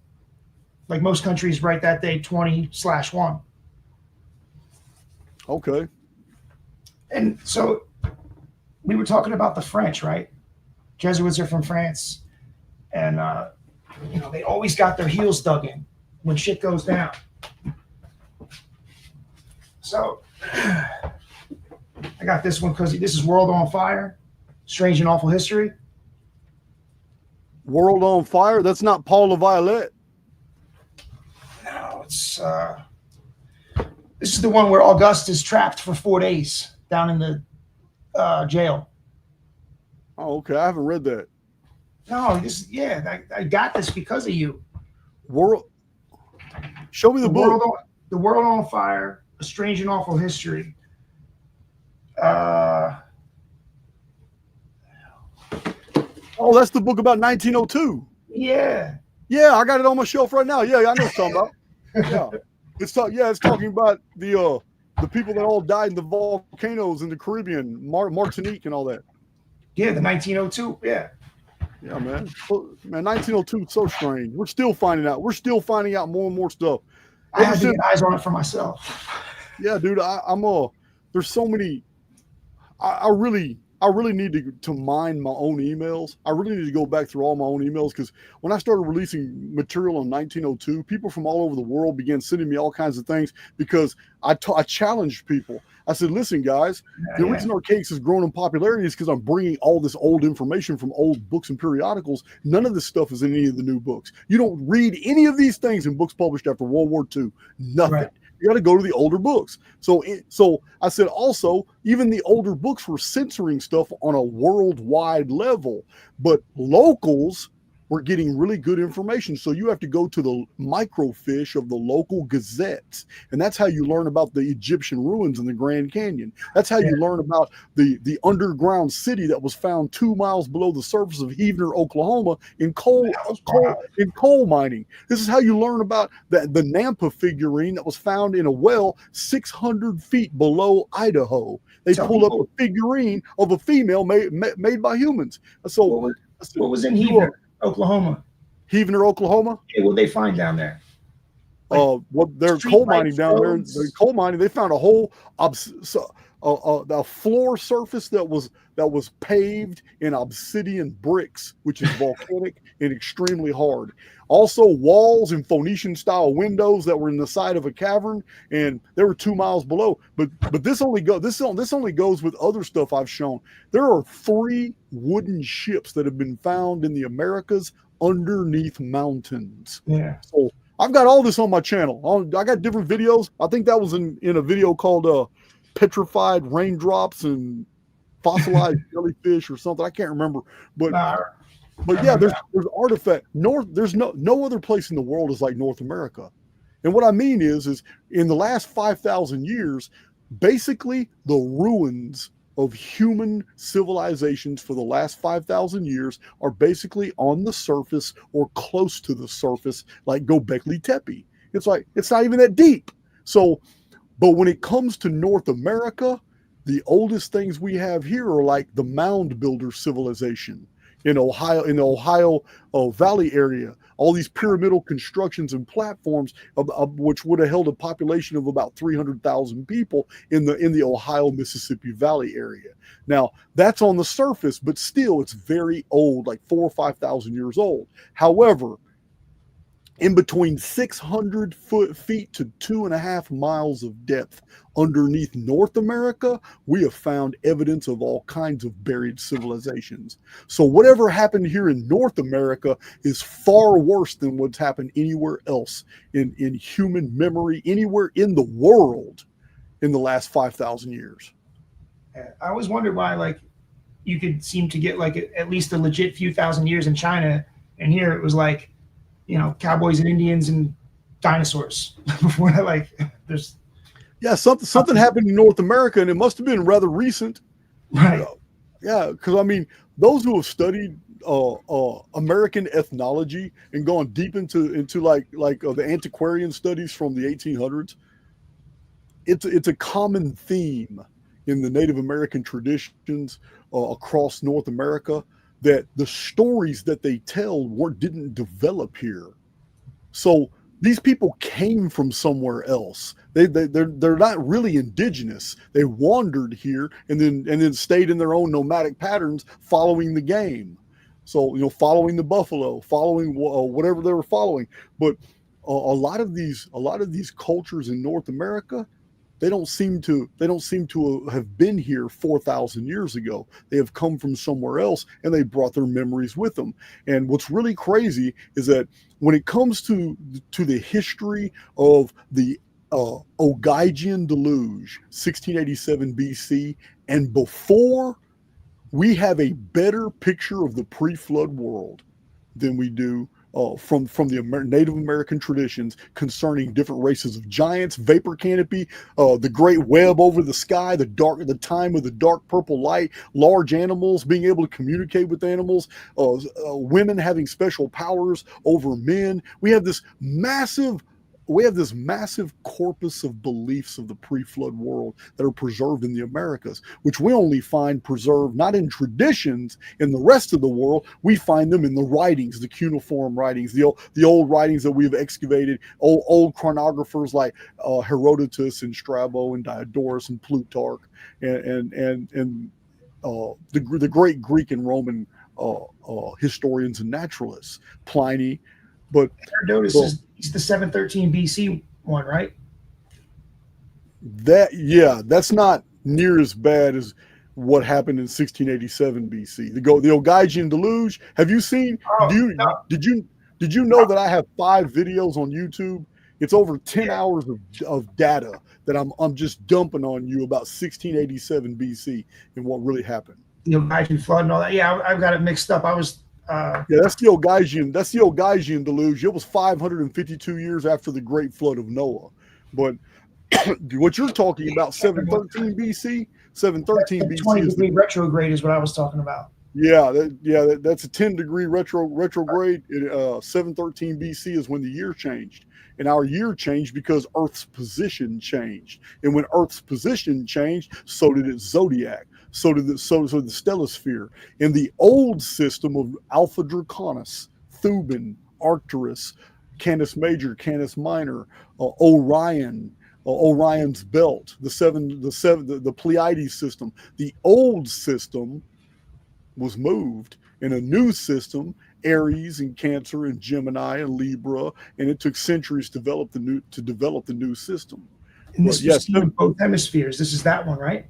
Like most countries write that day 20/1. Okay. And so we were talking about the French, right? Jesuits are from France. And, they always got their heels dug in when shit goes down. So I got this one because this is World on Fire. Strange and Awful History. World on Fire? That's not Paul LaViolette. No, it's this is the one where Auguste is trapped for 4 days down in the jail. Oh, okay. I haven't read that. No, I got this because of you. Show me the book. The World on Fire, A Strange and Awful History. Oh, that's the book about 1902. Yeah. Yeah, I got it on my shelf right now. Yeah, I know what you're talking about. Yeah. It's talking about the people that all died in the volcanoes in the Caribbean, Martinique and all that. Yeah, the 1902. Yeah. Yeah, man. Man, 1902 is so strange. We're still finding out more and more stuff. I had to get eyes on it for myself. Yeah, dude. There's so many. I really need to mine my own emails. I really need to go back through all my own emails because when I started releasing material in 1902, people from all over the world began sending me all kinds of things because I challenged people. I said, listen, guys, the reason Archaix has grown in popularity is because I'm bringing all this old information from old books and periodicals. None of this stuff is in any of the new books. You don't read any of these things in books published after World War II. Nothing. Right. You got to go to the older books. So I said also, even the older books were censoring stuff on a worldwide level, but locals were getting really good information. So you have to go to the microfiche of the local gazettes. And that's how you learn about the Egyptian ruins in the Grand Canyon. That's how you learn about the underground city that was found 2 miles below the surface of Heavener, Oklahoma in coal mining. This is how you learn about the Nampa figurine that was found in a well 600 feet below Idaho. They pulled up a figurine of a female made by humans. So what was in Heavener, Oklahoma? Heavener, Oklahoma? Yeah, what they find down there? They're coal mining down there. They're coal mining. They found a whole a floor surface that was paved in obsidian bricks, which is volcanic and extremely hard. Also, walls and Phoenician-style windows that were in the side of a cavern, and they were 2 miles below. But this only goes with other stuff I've shown. There are 3 wooden ships that have been found in the Americas underneath mountains. Yeah. So I've got all this on my channel. I got different videos. I think that was in a video called Petrified Raindrops and Fossilized Jellyfish or something. I can't remember. But yeah, there's artifact. There's no other place in the world is like North America. And what I mean is in the last 5,000 years, basically the ruins of human civilizations for the last 5,000 years are basically on the surface or close to the surface, like Göbekli Tepe. It's like, it's not even that deep. So, but when it comes to North America, the oldest things we have here are like the mound builder civilization in Ohio, in the Ohio Valley area. All these pyramidal constructions and platforms, which would have held a population of about 300,000 people in the Ohio Mississippi Valley area. Now that's on the surface, but still it's very old, like 4,000 or 5,000 years old. However, in between 600 feet to 2.5 miles of depth underneath North America, we have found evidence of all kinds of buried civilizations. So whatever happened here in North America is far worse than what's happened anywhere else in human memory, anywhere in the world in the last 5,000 years. I always wondered why, like, you could seem to get like at least a legit few thousand years in China, and here it was like, you know, cowboys and Indians and dinosaurs. Before that, like, there's something happened in North America, and it must have been rather recent, right? Yeah, because I mean, those who have studied American ethnology and gone deep into the antiquarian studies from the 1800s, it's a common theme in the Native American traditions across North America, that the stories that they tell didn't develop here. So these people came from somewhere else. They're not really indigenous. They wandered here and then stayed in their own nomadic patterns, following the game. So, you know, following the buffalo, following whatever they were following. But a lot of these cultures in North America, they don't seem to have been here 4,000 years ago. They have come from somewhere else, and they brought their memories with them. And what's really crazy is that when it comes to the history of the Ogaigian deluge, 1687 BC and before, we have a better picture of the pre-flood world than we do from the Native American traditions concerning different races of giants, vapor canopy, the great web over the sky, the time of the dark purple light, large animals, being able to communicate with animals, women having special powers over men. We have this massive corpus of beliefs of the pre-flood world that are preserved in the Americas, which we only find preserved not in traditions in the rest of the world. We find them in the writings, the cuneiform writings, the old writings that we've excavated, old chronographers like Herodotus and Strabo and Diodorus and Plutarch and the great Greek and Roman historians and naturalists, Pliny. But Herodotus is the 713 BC one, right? That's not near as bad as what happened in 1687 BC. The Ogaigian deluge. Have you seen? Did you know that I have 5 videos on YouTube? It's over 10 hours of data that I'm just dumping on you about 1687 BC and what really happened. The Ogaigian flood and all that. Yeah, I've got it mixed up. I was. That's the Ogaigian deluge. It was 552 years after the great flood of Noah. But what you're talking about, 713 BC, 713 BC 20-degree retrograde is what I was talking about. That's a 10-degree retrograde. 713 BC is when the year changed. And our year changed because Earth's position changed. And when Earth's position changed, so did its zodiac. So did the stellosphere. In the old system of Alpha Draconis, Thuban, Arcturus, Canis Major, Canis Minor, Orion, Orion's Belt, the Pleiades system. The old system was moved, and a new system Aries and Cancer and Gemini and Libra, and it took centuries to develop the new system. And this was seen in both hemispheres. This is that one, right?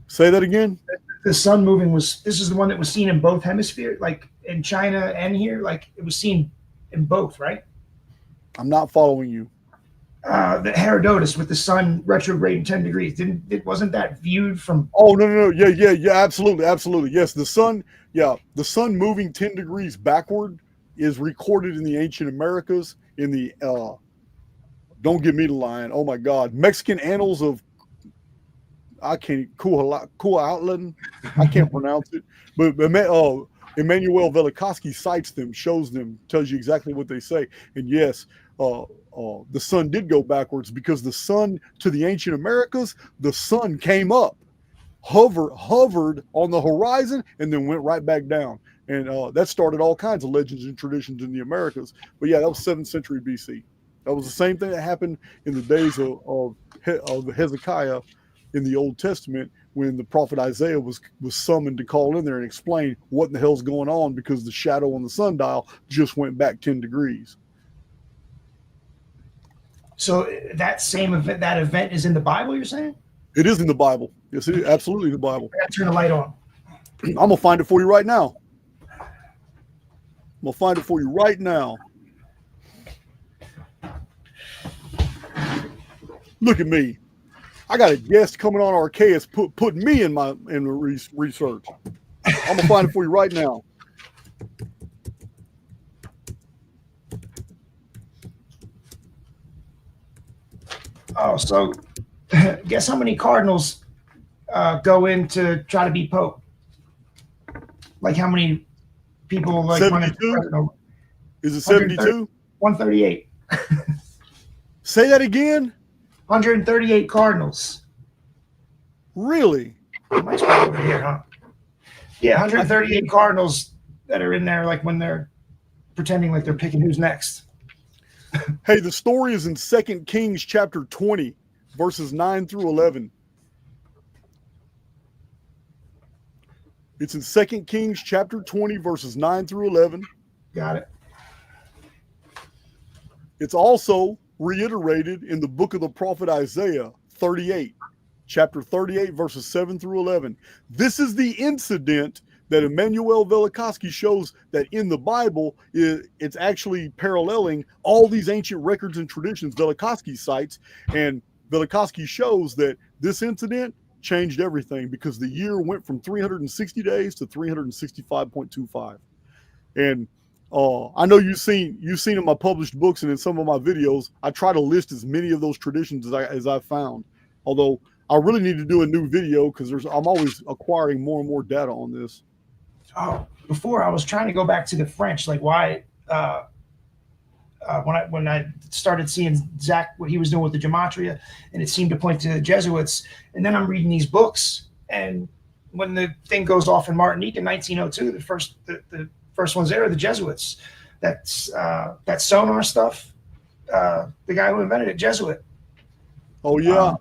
Say that again. The sun moving this is the one that was seen in both hemispheres, like in China and here, like it was seen in both, right? I'm not following you. The Herodotus with the sun retrograding 10 degrees. Wasn't that viewed from? Oh, no. Yeah, absolutely. Yes, the sun moving 10 degrees backward is recorded in the ancient Americas in the, don't get me to lying. Oh my God. Mexican Annals of, Cuautlan. I can't pronounce it, but Emmanuel Velikovsky cites them, shows them, tells you exactly what they say. And yes, the sun did go backwards because the sun, to the ancient Americas, the sun came up, hovered on the horizon, and then went right back down. And that started all kinds of legends and traditions in the Americas. But yeah, that was 7th century BC. That was the same thing that happened in the days of Hezekiah in the Old Testament, when the prophet Isaiah was summoned to call in there and explain what in the hell's going on, because the shadow on the sundial just went back 10 degrees. So that same event, that event is in the Bible, you're saying? It is in the Bible. Yes, it is absolutely in the Bible. I gotta turn the light on. I'm gonna find it for you right now. Look at me. I got a guest coming on Archaix, putting me in the research. I'm gonna find it for you right now. Oh, so guess how many cardinals go in to try to be Pope? Like how many people like 72? Is it 72? 138. Say that again. 138 cardinals. Really? My spot over here, huh? Yeah, 138 cardinals that are in there, like when they're pretending like they're picking who's next. Hey, the story is in 2 Kings chapter 20, verses 9 through 11. It's in 2 Kings chapter 20, verses 9 through 11. Got it. It's also reiterated in the book of the prophet Isaiah 38, chapter 38, verses 7 through 11. This is the incident that Emmanuel Velikovsky shows that in the Bible, it's actually paralleling all these ancient records and traditions Velikovsky cites. And Velikovsky shows that this incident changed everything, because the year went from 360 days to 365.25. And I know you've seen in my published books and in some of my videos, I try to list as many of those traditions as I found. Although I really need to do a new video, because I'm always acquiring more and more data on this. Oh, before I was trying to go back to the French, like why when I started seeing Zach, what he was doing with the gematria, and it seemed to point to the Jesuits, and then I'm reading these books, and when the thing goes off in Martinique in 1902, the first ones there are the Jesuits. That's that sonar stuff. The guy who invented it, Jesuit. Oh yeah.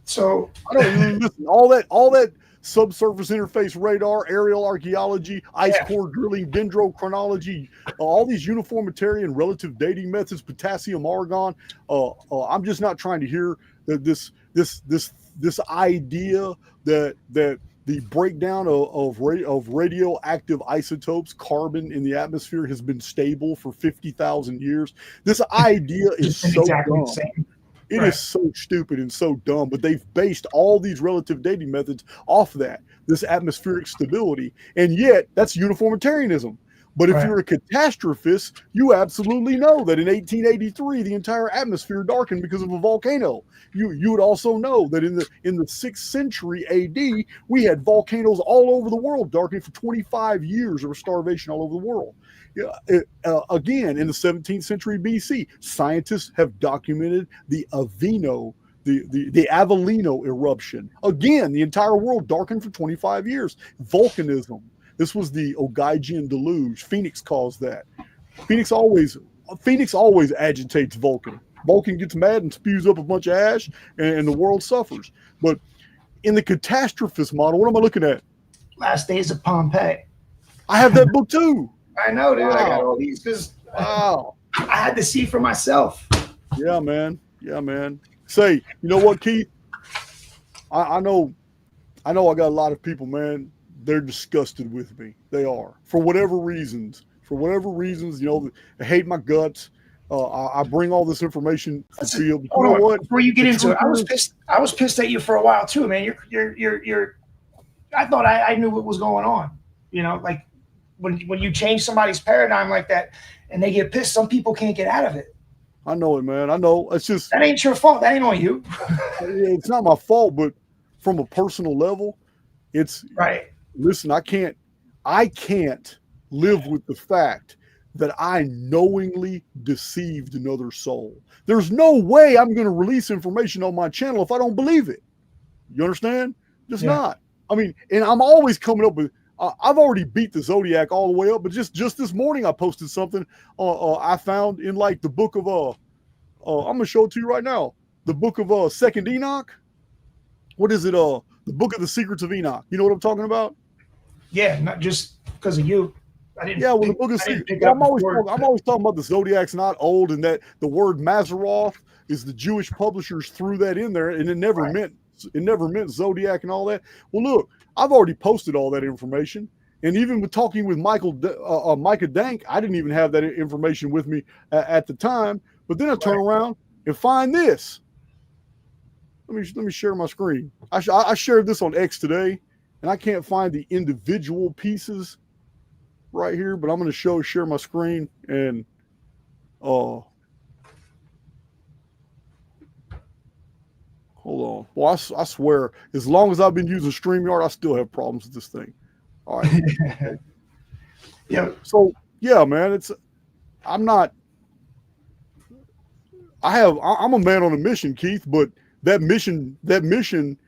So I don't listen. All that subsurface interface radar, aerial archaeology, ice core drilling, dendrochronology, all these uniformitarian relative dating methods, potassium argon. I'm just not trying to hear that this idea that the breakdown of radioactive isotopes, carbon in the atmosphere, has been stable for 50,000 years. This idea is so dumb. It is so stupid and so dumb, but they've based all these relative dating methods off this atmospheric stability, and yet that's uniformitarianism. But if you're a catastrophist, you absolutely know that in 1883 the entire atmosphere darkened because of a volcano. You would also know that in the 6th century AD we had volcanoes all over the world darkening for 25 years. There was starvation all over the world. Again, in the 17th century BC, scientists have documented the Avino, the Avellino eruption. Again, the entire world darkened for 25 years. Volcanism. This was the Ogygian deluge. Phoenix caused that. Phoenix always agitates Vulcan. Vulcan gets mad and spews up a bunch of ash, and the world suffers. But in the catastrophist model, what am I looking at? Last Days of Pompeii. I have that book too. I know, dude. Wow. I got all these because Wow. I had to see for myself. Yeah, man. Yeah, man. Say, you know what, Keith? I know I got a lot of people, man. They're disgusted with me. They are, for whatever reasons. For whatever reasons, they hate my guts. I bring all this information to the field. But you know what? Before you get The into it, truth is- I was pissed at you for a while too, man. You're. I thought I knew what was going on. Like when you change somebody's paradigm like that, and they get pissed, some people can't get out of it. I know it, man. I know. It's just that ain't your fault. That ain't on you. It's not my fault, but from a personal level, it's right. Listen, I can't live with the fact that I knowingly deceived another soul. There's no way I'm going to release information on my channel if I don't believe it. You understand? Just not. I mean, and I'm always coming up with. I've already beat the Zodiac all the way up, but just this morning I posted something I found in like the book of I'm gonna show it to you right now. The book of Second Enoch. What is it? The book of the Secrets of Enoch. You know what I'm talking about? Yeah, not just because of you. I didn't. Yeah, well, the book of Secrets. Well, I'm always talking about the Zodiac's not old, and that the word Mazaroth is the Jewish publishers threw that in there, and it never meant Zodiac and all that. Well, look, I've already posted all that information, and even with talking with Micah Dank, I didn't even have that information with me at the time. But then I turn around and find this. Let me share my screen. I shared this on X today, and I can't find the individual pieces right here, but I'm going to share my screen and hold on. Well, I swear, as long as I've been using StreamYard, I still have problems with this thing. All right. Yeah. So yeah, man, I'm a man on a mission, Keith, but that mission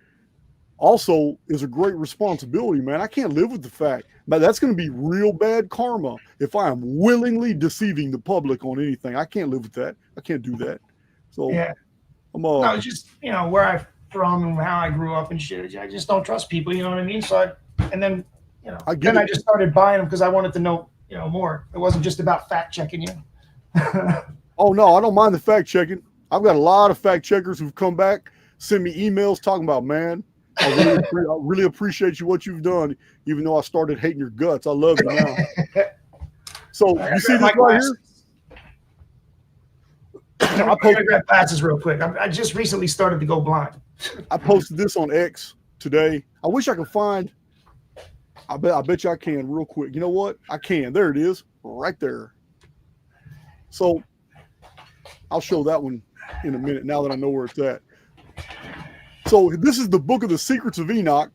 also is a great responsibility, man. I can't live with the fact, man, that's going to be real bad karma if I am willingly deceiving the public on anything. I can't live with that. I can't do that. So yeah, no, it's just where I'm from and how I grew up and shit. I just don't trust people. You know what I mean? So I just started buying them because I wanted to know more. It wasn't just about fact checking you. Oh no, I don't mind the fact checking. I've got a lot of fact checkers who've come back, send me emails talking about, man, I really appreciate what you've done, even though I started hating your guts. I love you now. So you see this right here? I grab glasses real quick. I just recently started to go blind. I posted this on X today. I wish I could find. I bet you I can real quick. You know what? I can. There it is, right there. So I'll show that one in a minute now that I know where it's at. So this is the Book of the Secrets of Enoch.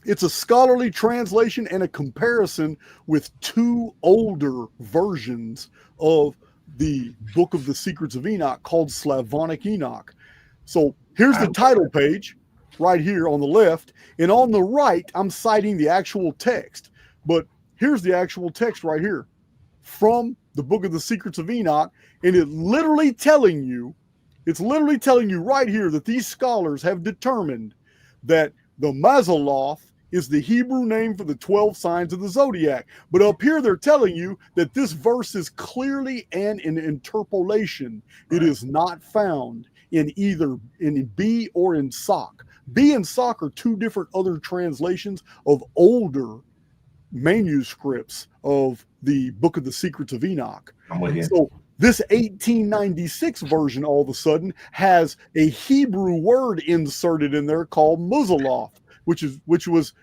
It's a scholarly translation and a comparison with two older versions of the Book of the Secrets of Enoch called Slavonic Enoch. So here's the title page right here on the left, and on the right, I'm citing the actual text. But here's the actual text right here from the Book of the Secrets of Enoch, and it's literally telling you right here that these scholars have determined that the Mazaloth is the Hebrew name for the 12 signs of the zodiac. But up here, they're telling you that this verse is clearly an interpolation. It is not found in either in B or in Sock. B and Sock are two different other translations of older manuscripts of the Book of the Secrets of Enoch. I'm with you. So this 1896 version all of a sudden has a Hebrew word inserted in there called Muzaloth, which is Muzaloth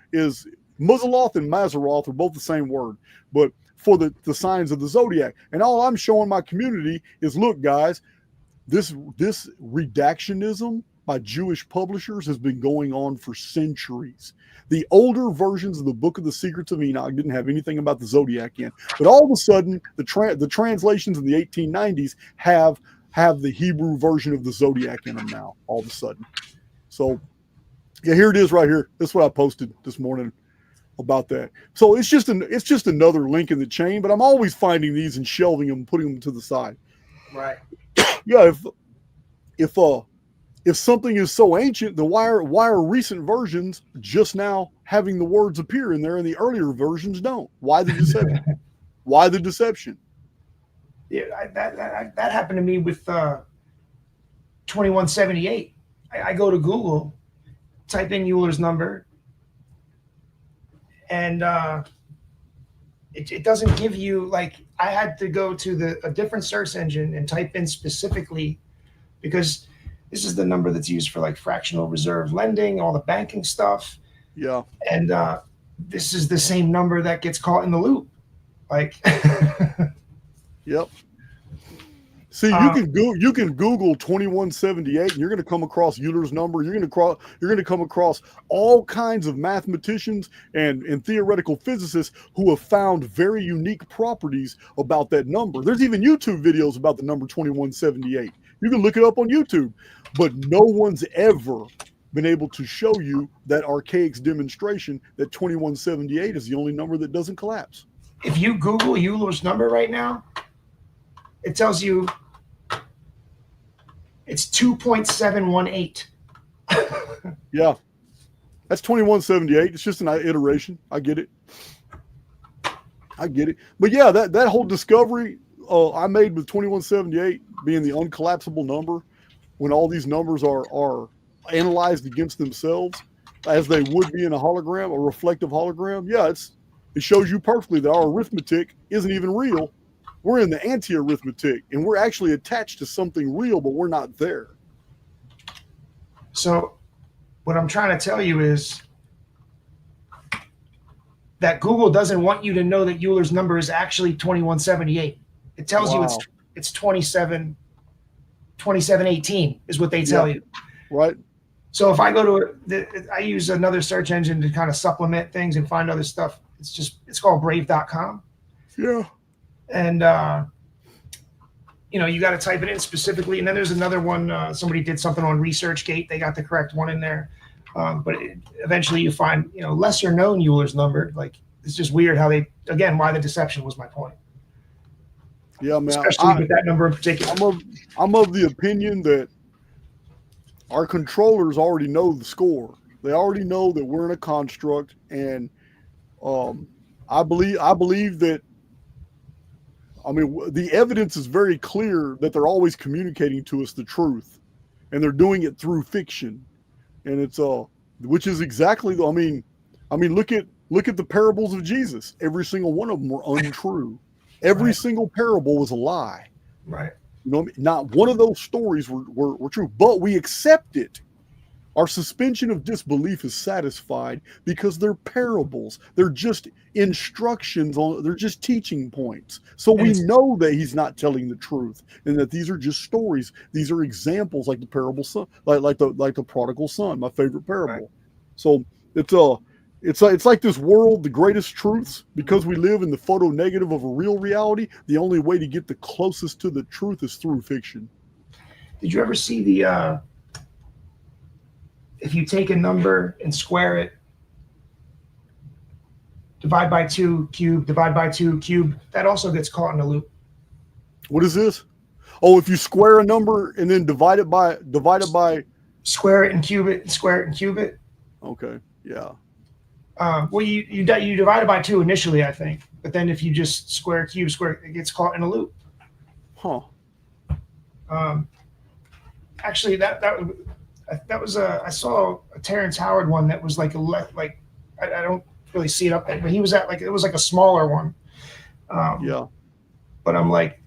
and Mazaroth are both the same word, but for the signs of the zodiac. And all I'm showing my community is, look, guys, this redactionism by Jewish publishers has been going on for centuries. The older versions of the Book of the Secrets of Enoch didn't have anything about the zodiac in, but all of a sudden the translations in the 1890s have the Hebrew version of the zodiac in them now. All of a sudden, so yeah, here it is right here. That's what I posted this morning about that. So it's just another link in the chain, but I'm always finding these and shelving them, putting them to the side. Right. Yeah. If something is so ancient, then why are recent versions just now having the words appear in there and the earlier versions don't? Why the deception? Why the deception? Yeah, that happened to me with 2178. I go to Google, type in Euler's number, and it doesn't give you, like, I had to go to a different search engine and type in specifically, because this is the number that's used for like fractional reserve lending, all the banking stuff. Yeah. And this is the same number that gets caught in the loop. Like, yep. See, you can Google 2178, and you're going to come across Euler's number. You're going to come across all kinds of mathematicians and theoretical physicists who have found very unique properties about that number. There's even YouTube videos about the number 2178. You can look it up on YouTube, but no one's ever been able to show you that Archaix demonstration that 2178 is the only number that doesn't collapse. If you Google Euler's number right now, it tells you it's 2.718. Yeah. That's 2178. It's just an iteration. I get it. But yeah, that whole discovery I made with 2178 being the uncollapsible number, when all these numbers are analyzed against themselves as they would be in a hologram, a reflective hologram. Yeah, it shows you perfectly that our arithmetic isn't even real. We're in the anti-arithmetic, and we're actually attached to something real, but we're not there. So what I'm trying to tell you is that Google doesn't want you to know that Euler's number is actually 2178. It tells you it's 2718 is what they tell you. Right. So if I go to I use another search engine to kind of supplement things and find other stuff. It's called brave.com. Yeah. And you got to type it in specifically. And then there's another one. Somebody did something on ResearchGate. They got the correct one in there. But eventually you find, lesser known Euler's number. Like, it's just weird how why the deception was my point. Yeah, man. Especially with that number in particular. I'm of the opinion that our controllers already know the score. They already know that we're in a construct, and I believe that. I mean, the evidence is very clear that they're always communicating to us the truth, and they're doing it through fiction, and it's which is exactly. I mean, look at the parables of Jesus. Every single one of them were untrue. Every single parable was a lie. Right. Not one of those stories were true, but we accept it. Our suspension of disbelief is satisfied because they're parables. They're just instructions they're just teaching points. So we know that he's not telling the truth, and that these are just stories. These are examples, like the parable son, like the prodigal son, my favorite parable. Right. So it's like this world, the greatest truths, because we live in the photo negative of a real reality. The only way to get the closest to the truth is through fiction. Did you ever see the if you take a number and square it, divide by 2 cube, divide by 2 cube, that also gets caught in a loop. What is this? Oh, if you square a number and then divide it by square it and cube it, square it and cube it. Okay. Yeah. Well, you divide it by 2 initially, I think, but then if you just square, cube, square, it gets caught in a loop. Huh. Actually, that was I saw a Terrence Howard one that was like I don't really see it up there, but he was at it was like a smaller one. Yeah. But I'm like,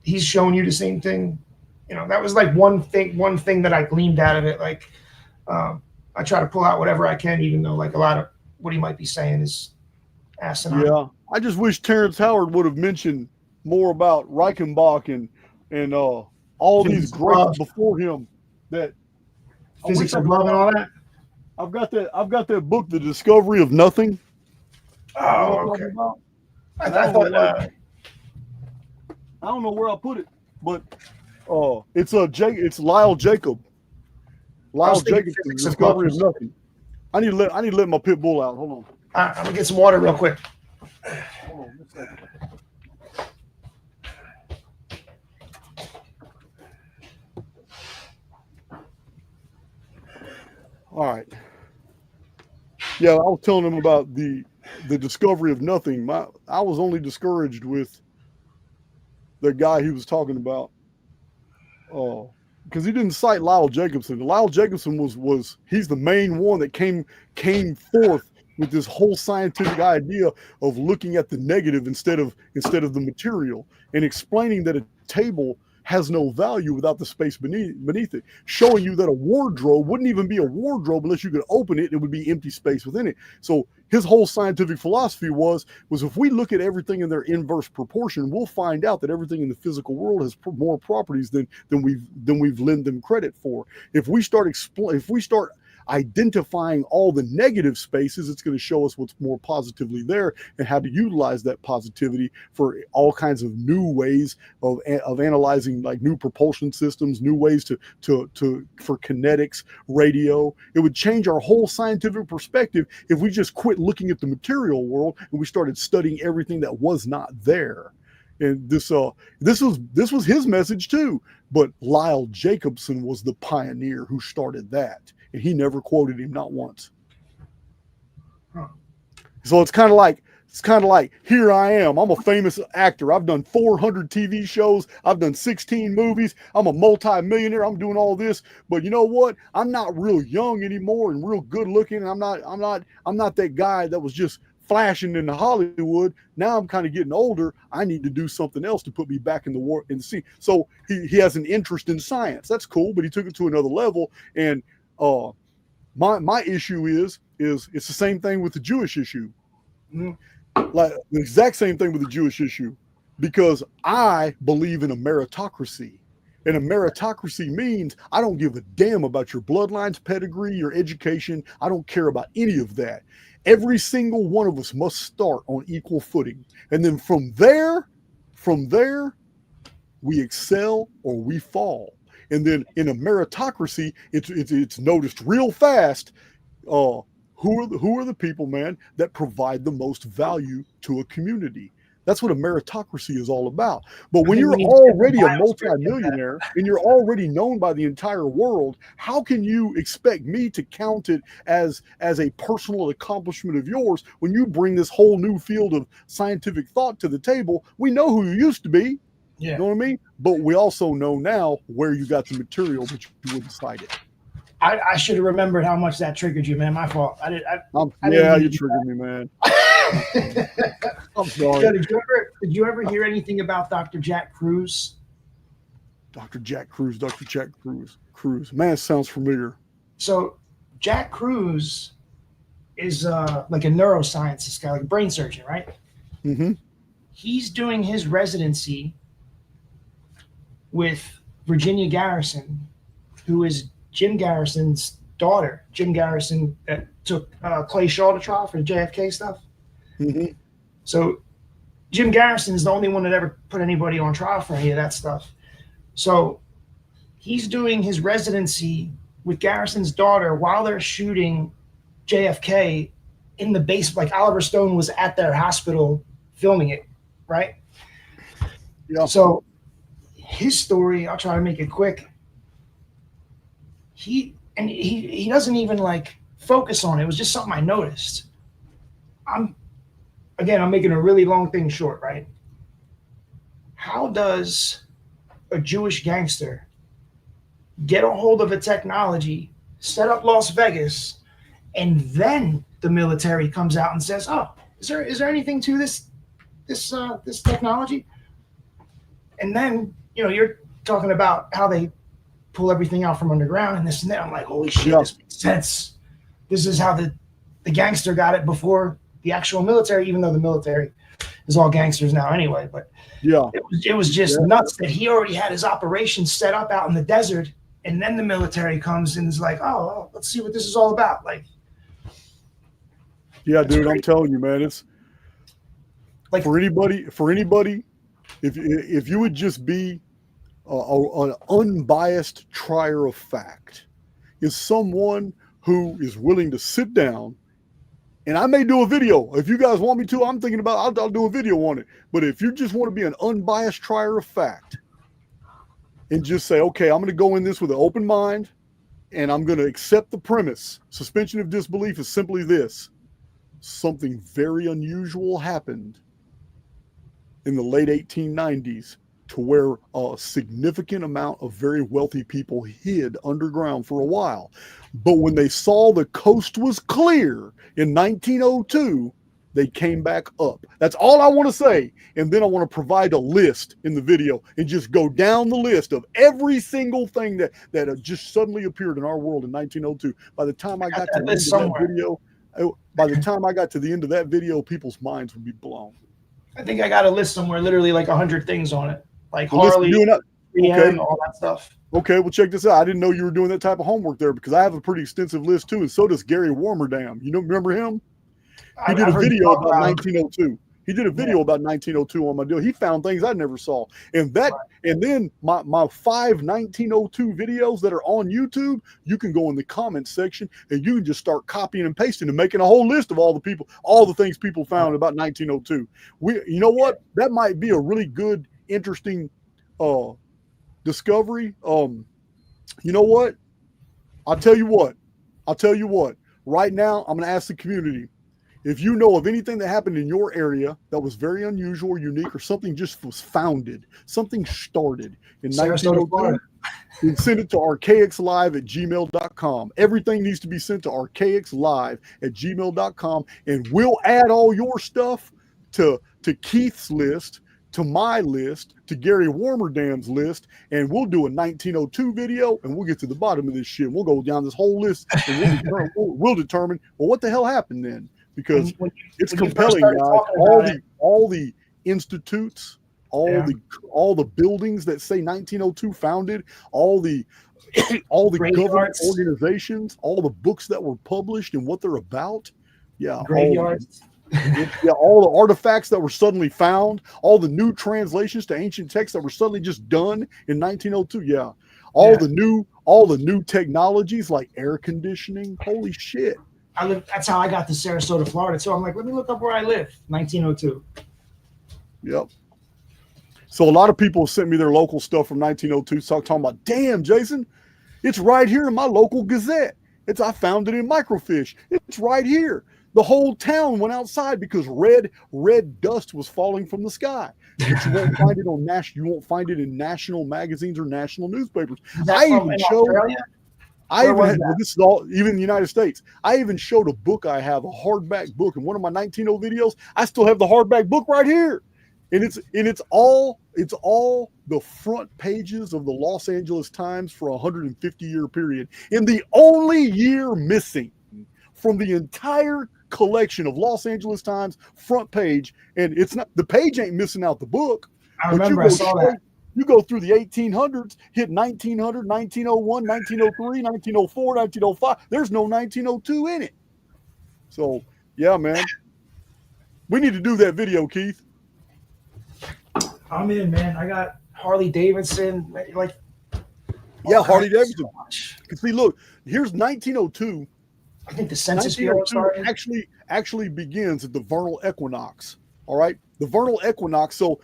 he's showing you the same thing. That was like one thing that I gleaned out of it. Like, I try to pull out whatever I can, even though like a lot of what he might be saying is asinine. Yeah. I just wish Terrence Howard would have mentioned more about Reichenbach and all these greats before him. That Physics of love and all that. I've got that book, The Discovery of Nothing. Oh, okay. I thought I don't know where I put it, but it's Lyle Jacob. Lyle Jacobs, The Discovery of Nothing. I need to let my pit bull out. Hold on. I'm gonna get some water real quick. Hold on a second. All right. Yeah, I was telling him about the discovery of nothing. I was only discouraged with the guy he was talking about. Because he didn't cite Lyle Jacobson. Lyle Jacobson was he's the main one that came forth with this whole scientific idea of looking at the negative instead of the material, and explaining that a table has no value without the space beneath it, showing you that a wardrobe wouldn't even be a wardrobe unless you could open it. It would be empty space within it. So his whole scientific philosophy was if we look at everything in their inverse proportion, we'll find out that everything in the physical world has more properties than we've lent them credit for. If we start identifying all the negative spaces, it's going to show us what's more positively there and how to utilize that positivity for all kinds of new ways of analyzing, like new propulsion systems, new ways for kinetics, radio. It would change our whole scientific perspective if we just quit looking at the material world and we started studying everything that was not there. And this was his message too. But Lyle Jacobson was the pioneer who started that. And he never quoted him, not once. So it's kind of like here I am. I'm a famous actor. I've done 400 TV shows. I've done 16 movies. I'm a multi-millionaire. I'm doing all this. But you know what? I'm not real young anymore and real good looking. I'm not that guy that was just flashing in Hollywood. Now I'm kind of getting older. I need to do something else to put me back in the scene. So he has an interest in science. That's cool, but he took it to another level. And my issue is it's the same thing with the Jewish issue. Like the exact same thing with the Jewish issue, because I believe in a meritocracy. And a meritocracy means I don't give a damn about your bloodlines, pedigree, your education. I don't care about any of that. Every single one of us must start on equal footing. And then from there, we excel or we fall. And then in a meritocracy, it's noticed real fast. Who are the people, man, that provide the most value to a community? That's what a meritocracy is all about. But when you're already a multimillionaire and you're already known by the entire world, how can you expect me to count it as a personal accomplishment of yours when you bring this whole new field of scientific thought to the table? We know who you used to be. Yeah. You know what I mean? But we also know now where you got the material, but you wouldn't cite it. I should have remembered how much that triggered you, man. My fault. You triggered me, man. I'm sorry. Yeah, did you ever hear anything about Dr. Jack Kruse? Dr. Jack Kruse. Man, it sounds familiar. So Jack Kruse is like a neuroscientist guy, like a brain surgeon, right? Mm-hmm. He's doing his residency with Virginia Garrison, who is Jim Garrison's daughter. Jim Garrison took Clay Shaw to trial for the JFK stuff. Mm-hmm. So Jim Garrison is the only one that ever put anybody on trial for any of that stuff. So he's doing his residency with Garrison's daughter while they're shooting JFK in the base. Like Oliver Stone was at their hospital filming it, right? Yeah. So his story, I'll try to make it quick. He doesn't even like focus on it. It was just something I noticed. I'm making a really long thing short, right? How does a Jewish gangster get a hold of a technology, set up Las Vegas, and then the military comes out and says, "Oh, is there anything to this technology?" And then you're talking about how they pull everything out from underground and this and that. I'm like, holy shit, This makes sense. This is how the gangster got it before the actual military, even though the military is all gangsters now anyway. But yeah, it was just nuts that he already had his operations set up out in the desert, and then the military comes and is like, oh, let's see what this is all about. Like, yeah, dude, I'm telling you, man, it's like for anybody, if you would just be an unbiased trier of fact, is someone who is willing to sit down. And I may do a video. If you guys want me to, I'm thinking about I'll do a video on it. But if you just want to be an unbiased trier of fact and just say, okay, I'm going to go in this with an open mind. and I'm going to accept the premise. Suspension of disbelief is simply this. Something very unusual happened in the late 1890s to where a significant amount of very wealthy people hid underground for a while. But when they saw the coast was clear in 1902, they came back up. That's all I want to say. And then I want to provide a list in the video and just go down the list of every single thing that just suddenly appeared in our world in 1902. By the time I got to the end of that video, people's minds would be blown. I think I got a list somewhere, literally like 100 things on it, like Well, Harley, okay. all that stuff. Okay, well, check this out. I didn't know you were doing that type of homework there because I have a pretty extensive list too, and so does Gary Warmerdam. You know, remember him? He did a video about 1902. He did a video about 1902 on my deal. He found things I never saw. And then my 5 1902 videos that are on YouTube, you can go in the comments section and you can just start copying and pasting and making a whole list of all the things people found about 1902. You know what? That might be a really good, interesting discovery. You know what? I'll tell you what. Right now, I'm going to ask the community. If you know of anything that happened in your area that was very unusual or unique, or something just was founded, something started in 1902, then send it to archaixlive@gmail.com. Everything needs to be sent to archaixlive@gmail.com, and we'll add all your stuff to Keith's list, to my list, to Gary Warmerdam's list, and we'll do a 1902 video, and we'll get to the bottom of this shit. We'll go down this whole list, and we'll determine, well, what the hell happened then? Because it's compelling, guys. All the institutes, all the buildings that say 1902 founded, all the government organizations, all the books that were published and what they're about. Yeah, graveyards. All the artifacts that were suddenly found, all the new translations to ancient texts that were suddenly just done in 1902. Yeah, all the new technologies like air conditioning. Holy shit. That's how I got to Sarasota, Florida. So I'm like, let me look up where I live. 1902. Yep. So a lot of people sent me their local stuff from 1902, talking about, damn, Jason, it's right here in my local Gazette. I found it in Microfiche. It's right here. The whole town went outside because red dust was falling from the sky. But you won't find it on you won't find it in national magazines or national newspapers. This is all even in the United States. I even showed a book I have, a hardback book, in one of my 1900 videos. I still have the hardback book right here. And it's all the front pages of the Los Angeles Times for a 150-year period. And the only year missing from the entire collection of Los Angeles Times front page, and it's not, the page ain't missing out the book. I remember I saw that. You go through the 1800s, hit 1900, 1901, 1903, 1904, 1905. There's no 1902 in it. So, yeah, man. We need to do that video, Keith. I'm in, man. I got Harley Davidson. Harley Davidson. See, look, here's 1902. I think the Census Bureau started. Actually begins at the vernal equinox. All right? The vernal equinox. So,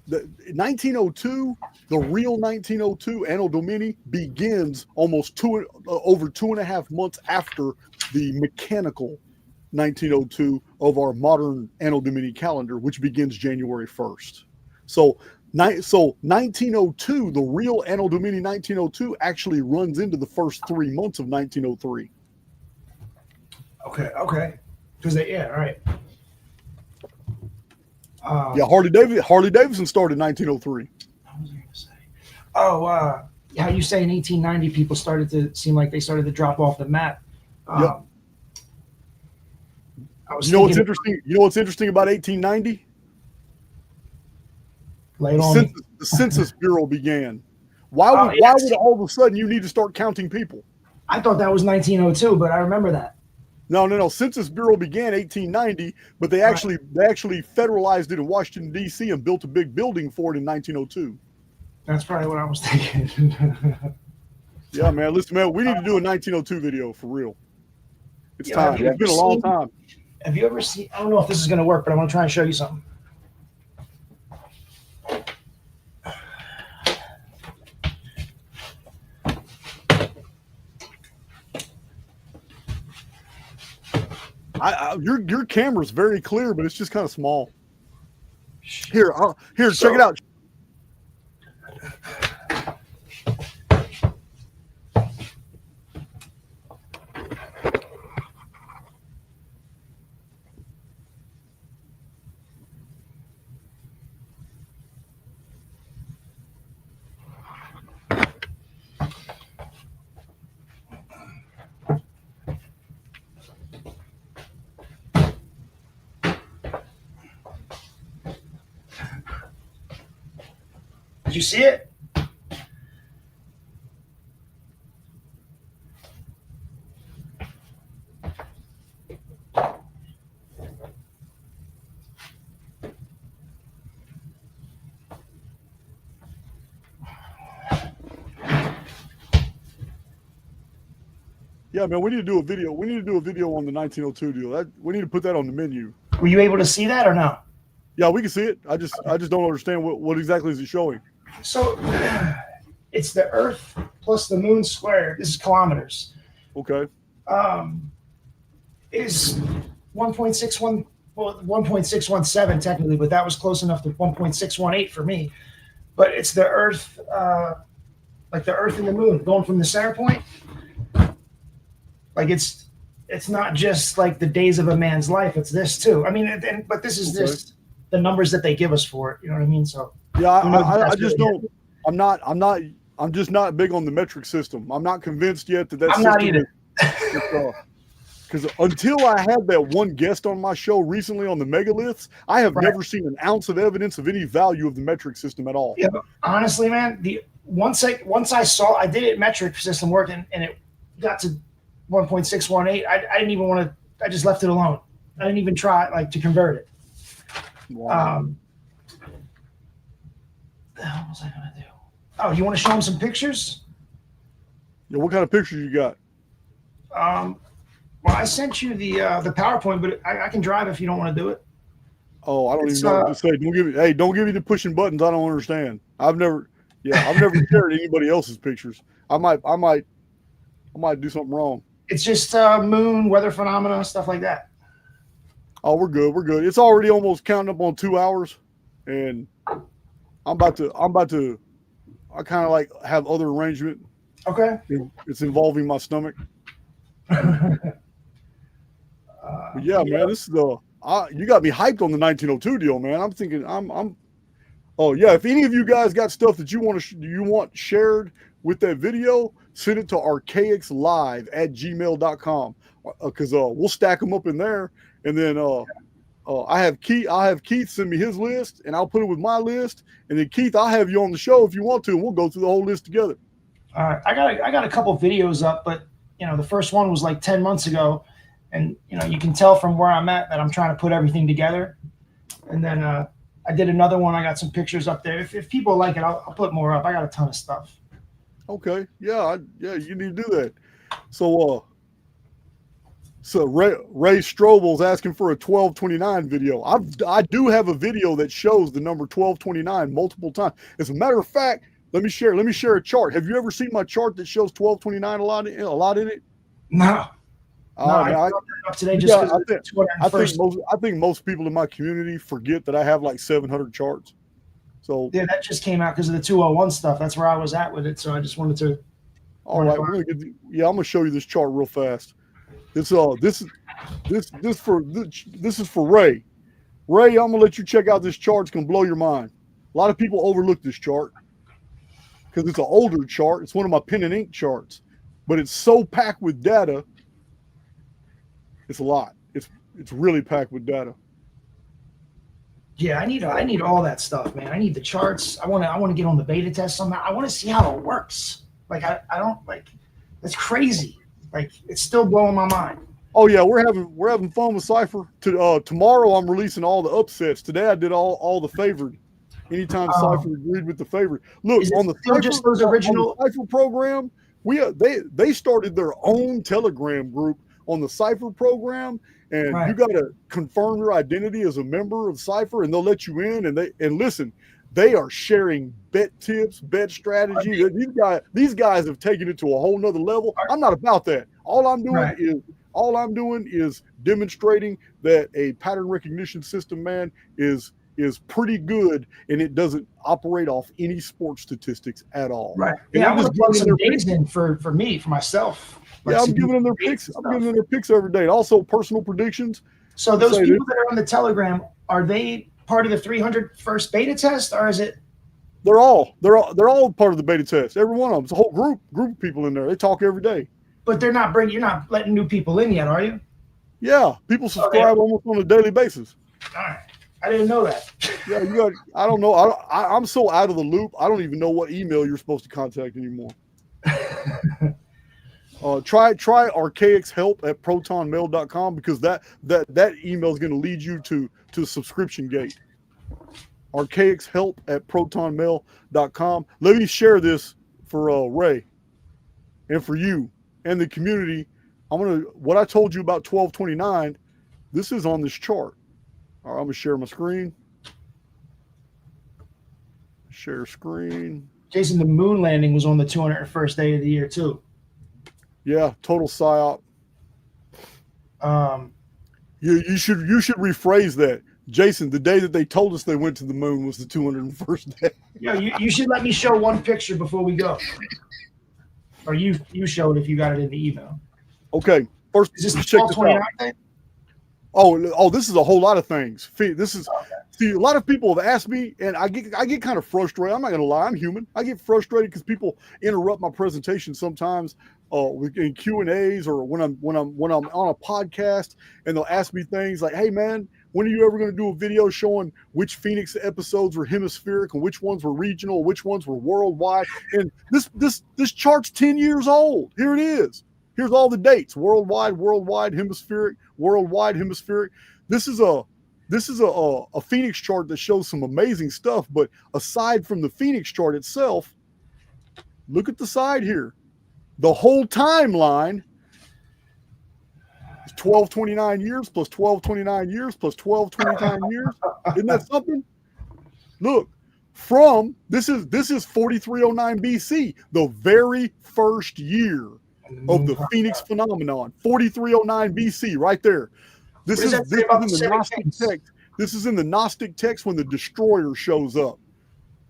the 1902, the real 1902 Anno Domini begins almost over 2.5 months after the mechanical 1902 of our modern Anno Domini calendar, which begins January 1st. So 1902, the real Anno Domini 1902, actually runs into the first 3 months of 1903. Okay. Because all right. Harley Davidson started in 1903. What was I going to say? How you say in 1890 people started to seem like they started to drop off the map. You know what's interesting? You know what's interesting about 1890? The Census Bureau began. Why would all of a sudden you need to start counting people? I thought that was 1902, but I remember that. No. Census Bureau began 1890, but they actually federalized it in Washington, D.C. and built a big building for it in 1902. That's probably what I was thinking. Yeah, man. Listen, man, we need to do a 1902 video for real. It's time. It's been a long time. Have you ever seen, I don't know if this is going to work, but I'm going to try and show you something. Your camera's very clear, but it's just kind of small. Here, check it out. Did you see it? Yeah, man, we need to do a video. We need to do a video on the 1902 deal. We need to put that on the menu. Were you able to see that or no? Yeah, we can see it. I just don't understand what exactly is it showing. So it's the Earth plus the Moon squared. This is kilometers. Okay. Is 1.61, well, 1.617 technically, but that was close enough to 1.618 for me. But it's the Earth, like the Earth and the Moon, going from the center point. Like it's not just like the days of a man's life. It's this too. I mean, but this is just the numbers that they give us for it. You know what I mean? So yeah, I just don't. I'm just not big on the metric system. I'm not convinced yet that I'm not either. Because until I had that one guest on my show recently on the megaliths, I have never seen an ounce of evidence of any value of the metric system at all. Yeah, honestly, man, once I saw, I did it metric system work and it got to 1.618. I didn't even want to. I just left it alone. I didn't even try to convert it. Wow. The hell was I gonna do? Oh, you want to show them some pictures? Yeah, what kind of pictures you got? Well, I sent you the PowerPoint, but I can drive if you don't want to do it. Oh, I don't even know what to say. Don't give me the pushing buttons. I don't understand. I've never shared anybody else's pictures. I might do something wrong. It's just moon, weather phenomena, stuff like that. Oh, we're good. We're good. It's already almost counting up on 2 hours, and I kind of like have other arrangement. Okay. It's involving my stomach. But yeah, man, this is you got me hyped on the 1902 deal, man. I'm thinking oh yeah, if any of you guys got stuff that you want shared with that video, send it to archaixlive@gmail.com because we'll stack them up in there, and then I'll have Keith send me his list, and I'll put it with my list, and then Keith, I'll have you on the show if you want to, and we'll go through the whole list together. All right, I got a couple videos up, but the first one was like 10 months ago, and you can tell from where I'm at that I'm trying to put everything together, and then I did another one. I got some pictures up there. If people like it, I'll put more up. I got a ton of stuff. Okay, yeah, you need to do that. So Ray Strobel's asking for a 1229 video. I do have a video that shows the number 1229 multiple times. As a matter of fact, let me share a chart. Have you ever seen my chart that shows 1229 a lot in it? No. I think most people in my community forget that I have like 700 charts. So yeah, that just came out because of the 201 stuff. That's where I was at with it. So I just wanted to. All right, I'm gonna show you this chart real fast. This is for Ray. Ray, I'm gonna let you check out this chart. It's gonna blow your mind. A lot of people overlook this chart because it's an older chart. It's one of my pen and ink charts, but it's so packed with data. It's a lot. It's really packed with data. Yeah, I need all that stuff, man. I need the charts. I want to get on the beta test somehow. I want to see how it works. Like I don't like. That's crazy. Like it's still blowing my mind. Oh yeah, we're having fun with Cypher. Tomorrow I'm releasing all the upsets. Today I did all the favored. Anytime Cypher agreed with the favorite. Look on the Cypher, just those original Cypher program. They started their own Telegram group on the Cypher program, and you got to confirm your identity as a member of Cypher, and they'll let you in. And listen, they are sharing bet tips, bet strategy. These guys have taken it to a whole nother level. I'm not about that. All I'm doing is All I'm doing is demonstrating that a pattern recognition system, man, is pretty good, and it doesn't operate off any sports statistics at all. Right. And Yeah, I'm I'm gonna just plug giving some them days in for me, for myself. yeah, I'm giving them their picks. I'm giving them their picks every day. And also personal predictions. So I'd those say people that are on the Telegram, are they part of the 300 first beta test, or is it? they're all part of the beta test. Every one of them. It's a whole group of people in there. They talk every day. But they're not you're not letting new people in yet, are you? Yeah, people subscribe almost on a daily basis. All right. I didn't know that. Yeah, you got. I don't know. I'm so out of the loop. I don't even know what email you're supposed to contact anymore. Try archaixhelp at protonmail.com, because that email is going to lead you to subscription gate. Archaixhelp at protonmail.com. Let me share this for Ray and for you and the community. What I told you about 1229. This is on this chart. All right, I'm gonna share my screen. Share screen. Jason, the moon landing was on the 201st day of the year too. Yeah, total psyop. You should rephrase that, Jason. The day that they told us they went to the moon was the 201st day. Yeah, you should let me show one picture before we go, or you show it if you got it in the email. Okay, first is this the check this 1229 out. thing? Oh, this is a whole lot of things. This is see, a lot of people have asked me, and I get kind of frustrated. I'm not gonna lie, I'm human. I get frustrated because people interrupt my presentation sometimes in Q&As, or when I'm on a podcast, and they'll ask me things like, "Hey man, when are you ever gonna do a video showing which Phoenix episodes were hemispheric and which ones were regional, which ones were worldwide?" And this chart's 10 years old. Here it is. Here's all the dates: worldwide, hemispheric, worldwide, hemispheric. This is a Phoenix chart that shows some amazing stuff. But aside from the Phoenix chart itself, look at the side here. The whole timeline is 1229 years plus 1229 years plus 1229 years. Isn't that something? Look, this is 4309 BC, the very first year of the Phoenix phenomenon. 4309 BC, right there. This is in the Gnostic text. This is in the Gnostic text when the destroyer shows up.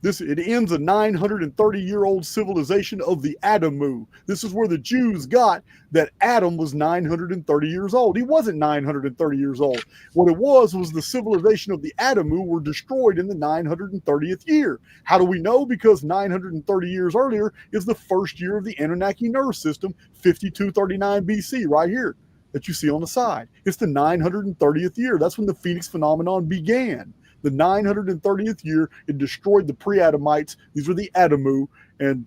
It ends a 930-year-old civilization of the Adamu. This is where the Jews got that Adam was 930 years old. He wasn't 930 years old. What it was the civilization of the Adamu were destroyed in the 930th year. How do we know? Because 930 years earlier is the first year of the Anunnaki nerve system, 5239 BC, right here, that you see on the side. It's the 930th year. That's when the Phoenix phenomenon began. The 930th year, it destroyed the pre-Adamites. These were the Adamu, and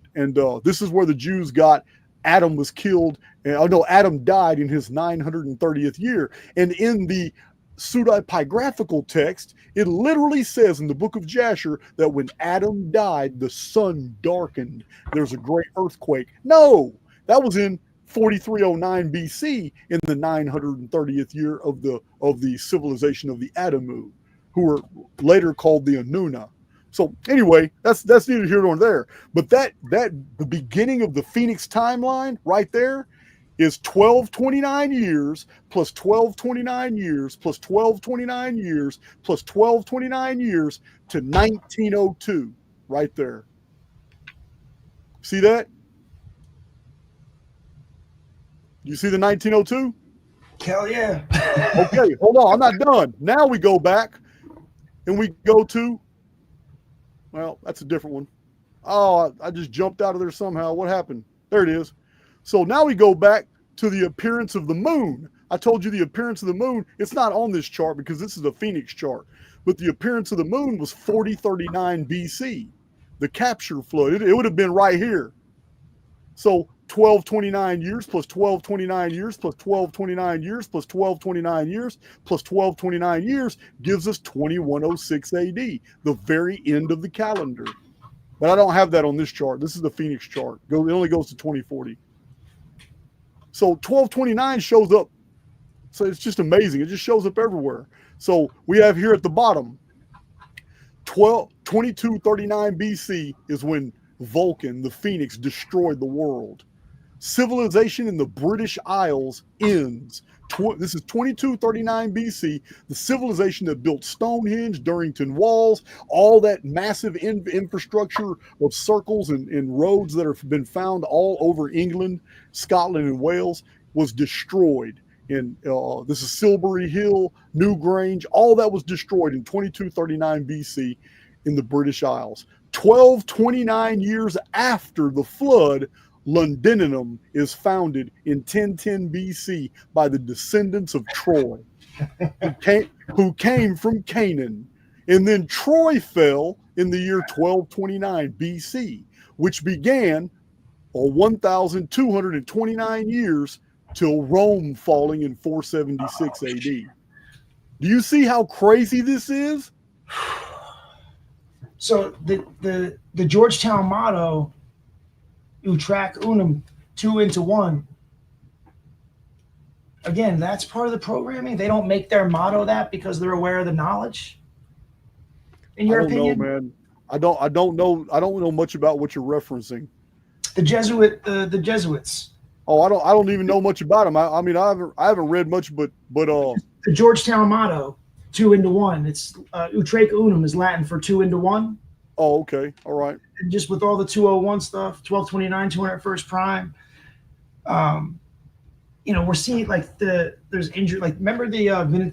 this is where the Jews got Adam was killed. Adam died in his 930th year. And in the pseudepigraphical text, it literally says in the book of Jasher that when Adam died, the sun darkened. There's a great earthquake. No, that was in 4309 BC, in the 930th year of the civilization of the Adamu, who were later called the Anuna. So anyway, that's neither here nor there. But the beginning of the Phoenix timeline right there is 1229 years plus 1229 years plus 1229 years plus 1229 years to 1902, right there. See that? You see the 1902? Hell yeah. Okay, hold on. I'm not done. Now we go back and we go to, well, that's a different one. Oh, I just jumped out of there somehow. What happened? There it is. So now we go back to the appearance of the moon. I told you the appearance of the moon, it's not on this chart because this is a Phoenix chart, but the appearance of the moon was 4039 BC. The capture flood, it would have been right here. So 1229 years plus 1229 years plus 1229 years plus 1229 years plus 1229 years gives us 2106 AD, the very end of the calendar. But I don't have that on this chart. This is the Phoenix chart. It only goes to 2040. So 1229 shows up. So it's just amazing. It just shows up everywhere. So we have here at the bottom, 2239 BC is when Vulcan, the Phoenix, destroyed the world. civilization in the British Isles ends. This is 2239 BC. The civilization that built Stonehenge, Durrington Walls, all that massive infrastructure of circles and roads that have been found all over England, Scotland, and Wales was destroyed. In this is Silbury Hill, Newgrange, all that was destroyed in 2239 BC in the British Isles. 1229 years after the flood, Londinium is founded in 1010 BC by the descendants of Troy, who came from Canaan. And then Troy fell in the year 1229 BC, which began 1,229 years till Rome falling in 476 AD. Do you see how crazy this is? So the Georgetown motto, Utrac unum, 2 into 1. Again, that's part of the programming. They don't make their motto that because they're aware of the knowledge. In your opinion, man. I don't know much about what you're referencing. The Jesuits. Oh, I don't even know much about them. I mean, I haven't read much, but the Georgetown motto, 2 into 1. It's Utrac unum is Latin for 2 into 1. Oh, okay, all right. And just with all the 201 stuff, 1229, 201st prime. We're seeing like there's injury. Like remember the Vinny you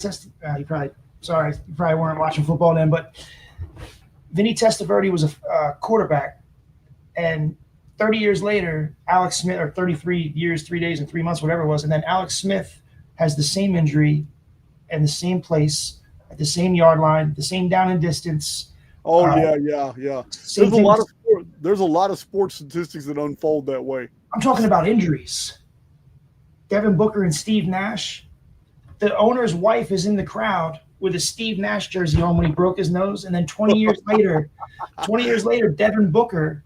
probably weren't watching football then, but Vinny Testaverde was a quarterback, and 30 years later, Alex Smith, or 33 years, 3 days, and 3 months, whatever it was, and then Alex Smith has the same injury in the same place, at the same yard line, the same down and distance. Oh, yeah. There's a lot of sports statistics that unfold that way. I'm talking about injuries. Devin Booker and Steve Nash. The owner's wife is in the crowd with a Steve Nash jersey on when he broke his nose, and then 20 years later, Devin Booker,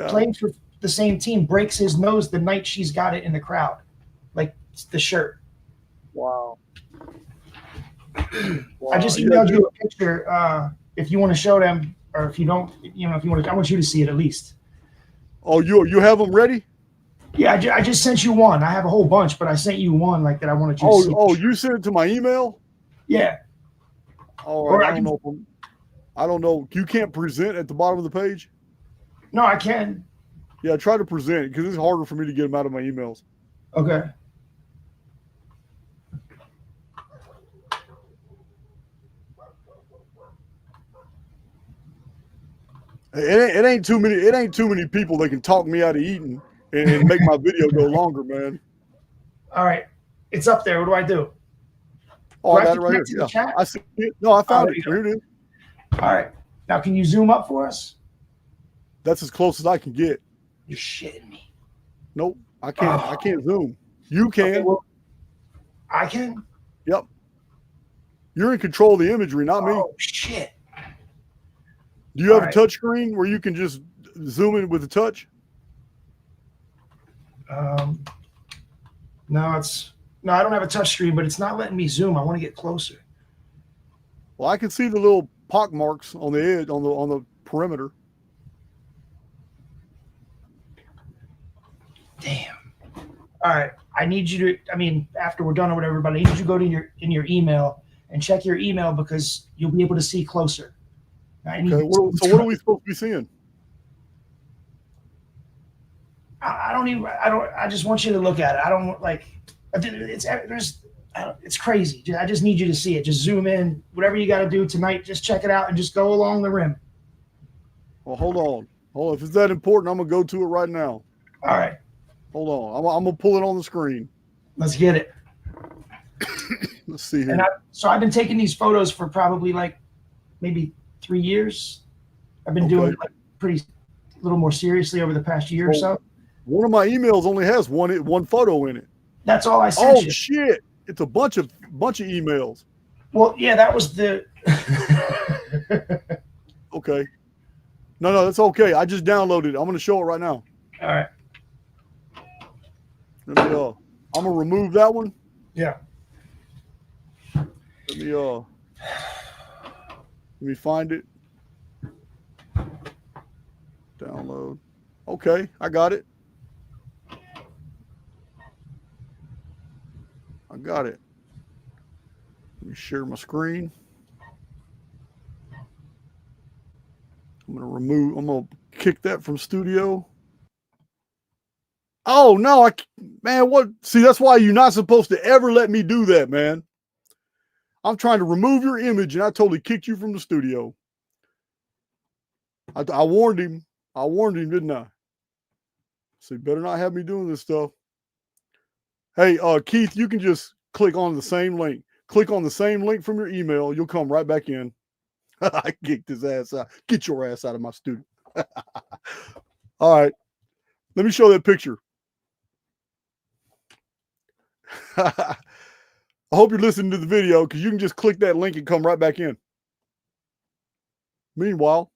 playing for the same team, breaks his nose the night she's got it in the crowd, like the shirt. Wow. I just emailed you a picture. If you want to show them, or if you don't, if you want to, I want you to see it at least. Oh, you have them ready? Yeah, I just sent you one. I have a whole bunch, but I sent you one like that. I wanted you to see. Oh, you sent it to my email? Yeah. All right. I don't know. You can't present at the bottom of the page? No, I can. Yeah, try to present because it's harder for me to get them out of my emails. Okay. It ain't too many people that can talk me out of eating and make my video go longer, man. All right, it's up there. What do I do? Oh, I got it right here. Yeah, I see it. No, I found it. Here it is. All right, now can you zoom up for us? That's as close as I can get. You're shitting me. Nope, I can't. I can't zoom. You can. Okay, well, I can. Yep. You're in control of the imagery, not me. Oh shit. Do you have a touch screen where you can just zoom in with the touch? No, I don't have a touch screen, but it's not letting me zoom. I want to get closer. Well, I can see the little pock marks on the edge, on the perimeter. Damn. All right. I need you to, after we're done or whatever, but I need you to go to your email and check your email because you'll be able to see closer. Okay. So what are we supposed to be seeing? I just want you to look at it. I don't like, it's crazy. I just need you to see it. Just zoom in, whatever you got to do tonight, just check it out and just go along the rim. Well, hold on. If it's that important, I'm going to go to it right now. All right. Hold on. I'm going to pull it on the screen. Let's get it. Let's see here. And so I've been taking these photos for probably like maybe 3 years. I've been doing it like pretty a little more seriously over the past year or so. One of my emails only has one photo in it. That's all I sent you. Oh shit! It's a bunch of emails. Well, yeah, that was the. Okay. No, that's okay. I just downloaded it. I'm going to show it right now. All right. I'm gonna remove that one. Yeah. Let me find it. Download. Okay, I got it. I got it. Let me share my screen. I'm going to kick that from studio. Oh, no, man, what? See, that's why you're not supposed to ever let me do that, man. I'm trying to remove your image, and I totally kicked you from the studio. I warned him. I warned him, didn't I? So you better not have me doing this stuff. Hey, Keith, you can just click on the same link. Click on the same link from your email. You'll come right back in. I kicked his ass out. Get your ass out of my studio. All right. Let me show that picture. I hope you're listening to the video because you can just click that link and come right back in. Meanwhile,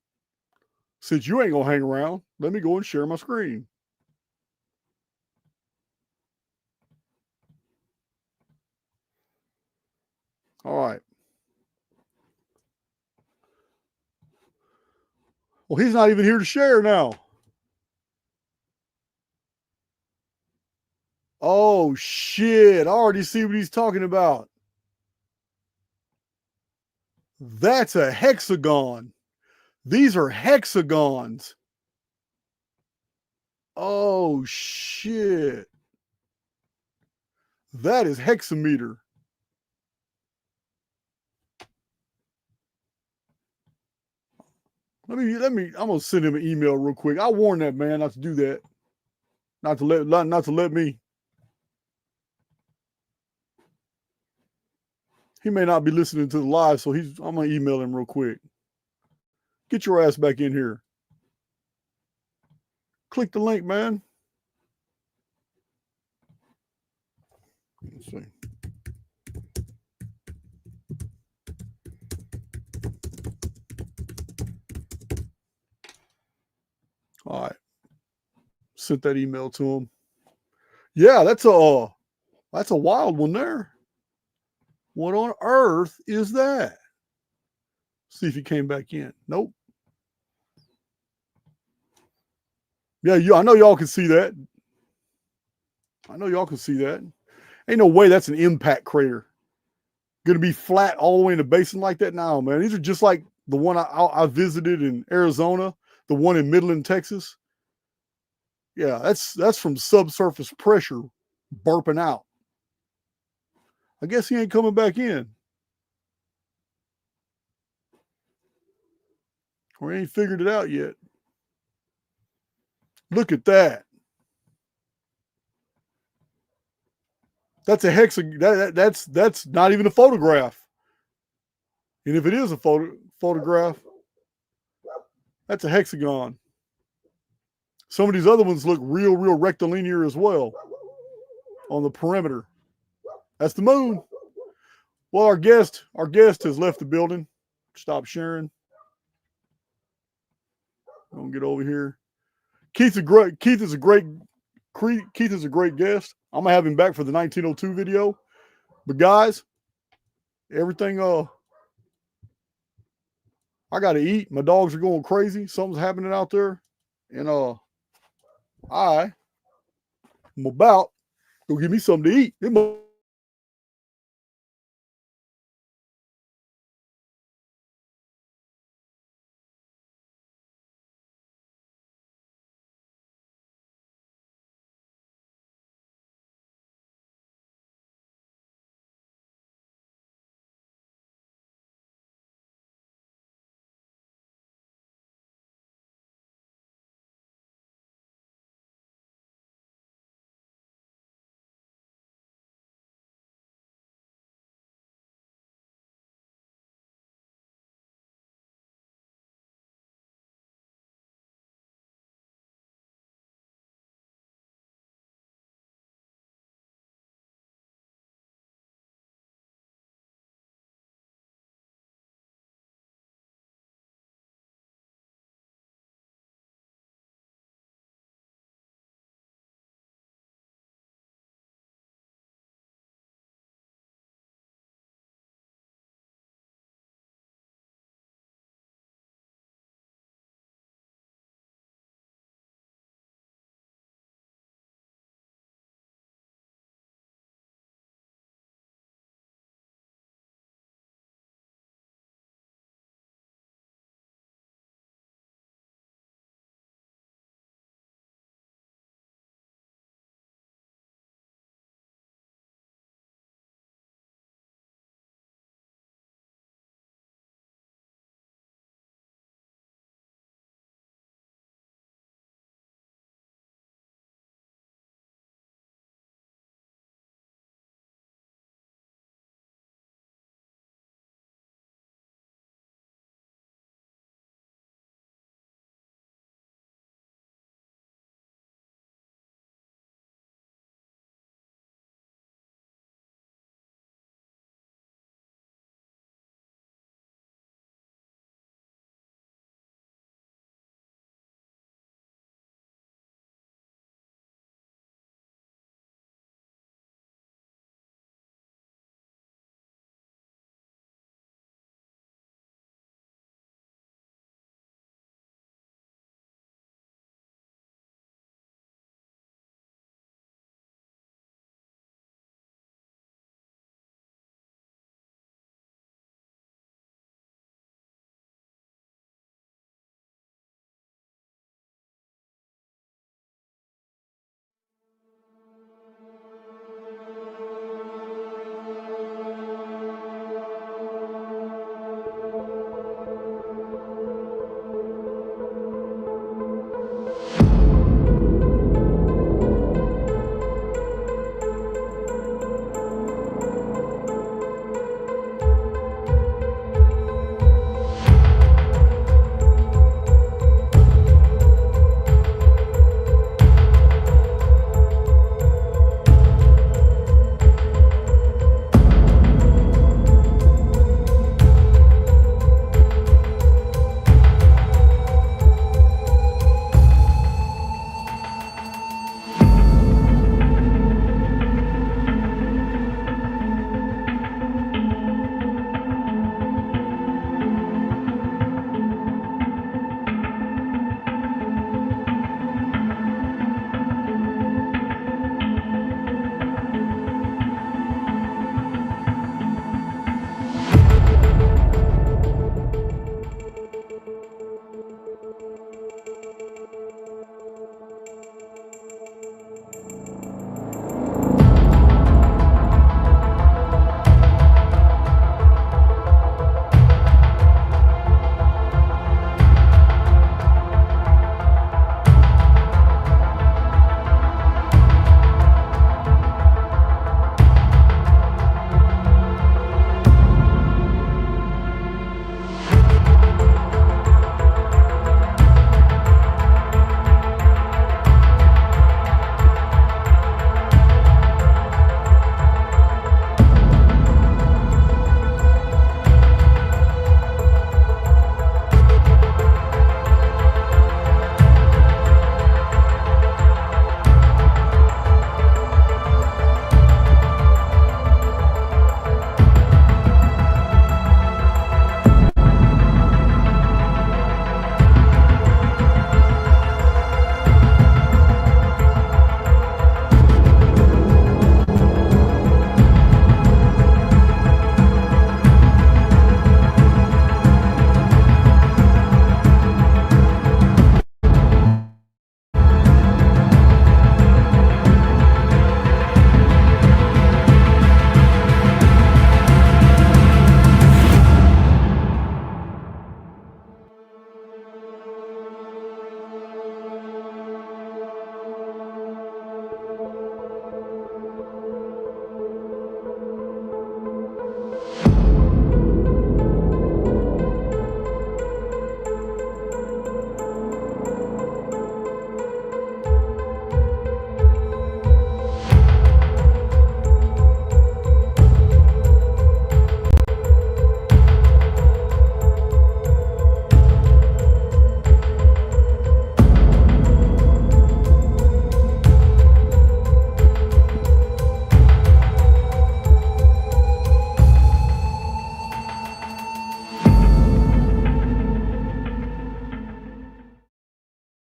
since you ain't going to hang around, let me go and share my screen. All right. Well, he's not even here to share now. Oh, shit. I already see what he's talking about. That's a hexagon. These are hexagons. Oh, shit. That is hexameter. I'm going to send him an email real quick. I warned that man not to do that. Not to let me. He may not be listening to the live, so I'm going to email him real quick. Get your ass back in here. Click the link, man. Let's see. All right. Sent that email to him. Yeah, that's a wild one there. What on earth is that? See if he came back in. Nope. Yeah, I know y'all can see that. I know y'all can see that. Ain't no way that's an impact crater. Going to be flat all the way in the basin like that? No, man. These are just like the one I visited in Arizona, the one in Midland, Texas. Yeah, that's from subsurface pressure burping out. I guess he ain't coming back in. Or he ain't figured it out yet. Look at that. That's a hexagon. That's not even a photograph. And if it is a photograph, that's a hexagon. Some of these other ones look real rectilinear as well on the perimeter. That's the moon. Well, our guest has left the building. Stop sharing. Don't get over here. Keith is a great guest. I'm gonna have him back for the 1902 video. But guys, everything I gotta eat. My dogs are going crazy. Something's happening out there. And I'm about to go get me something to eat.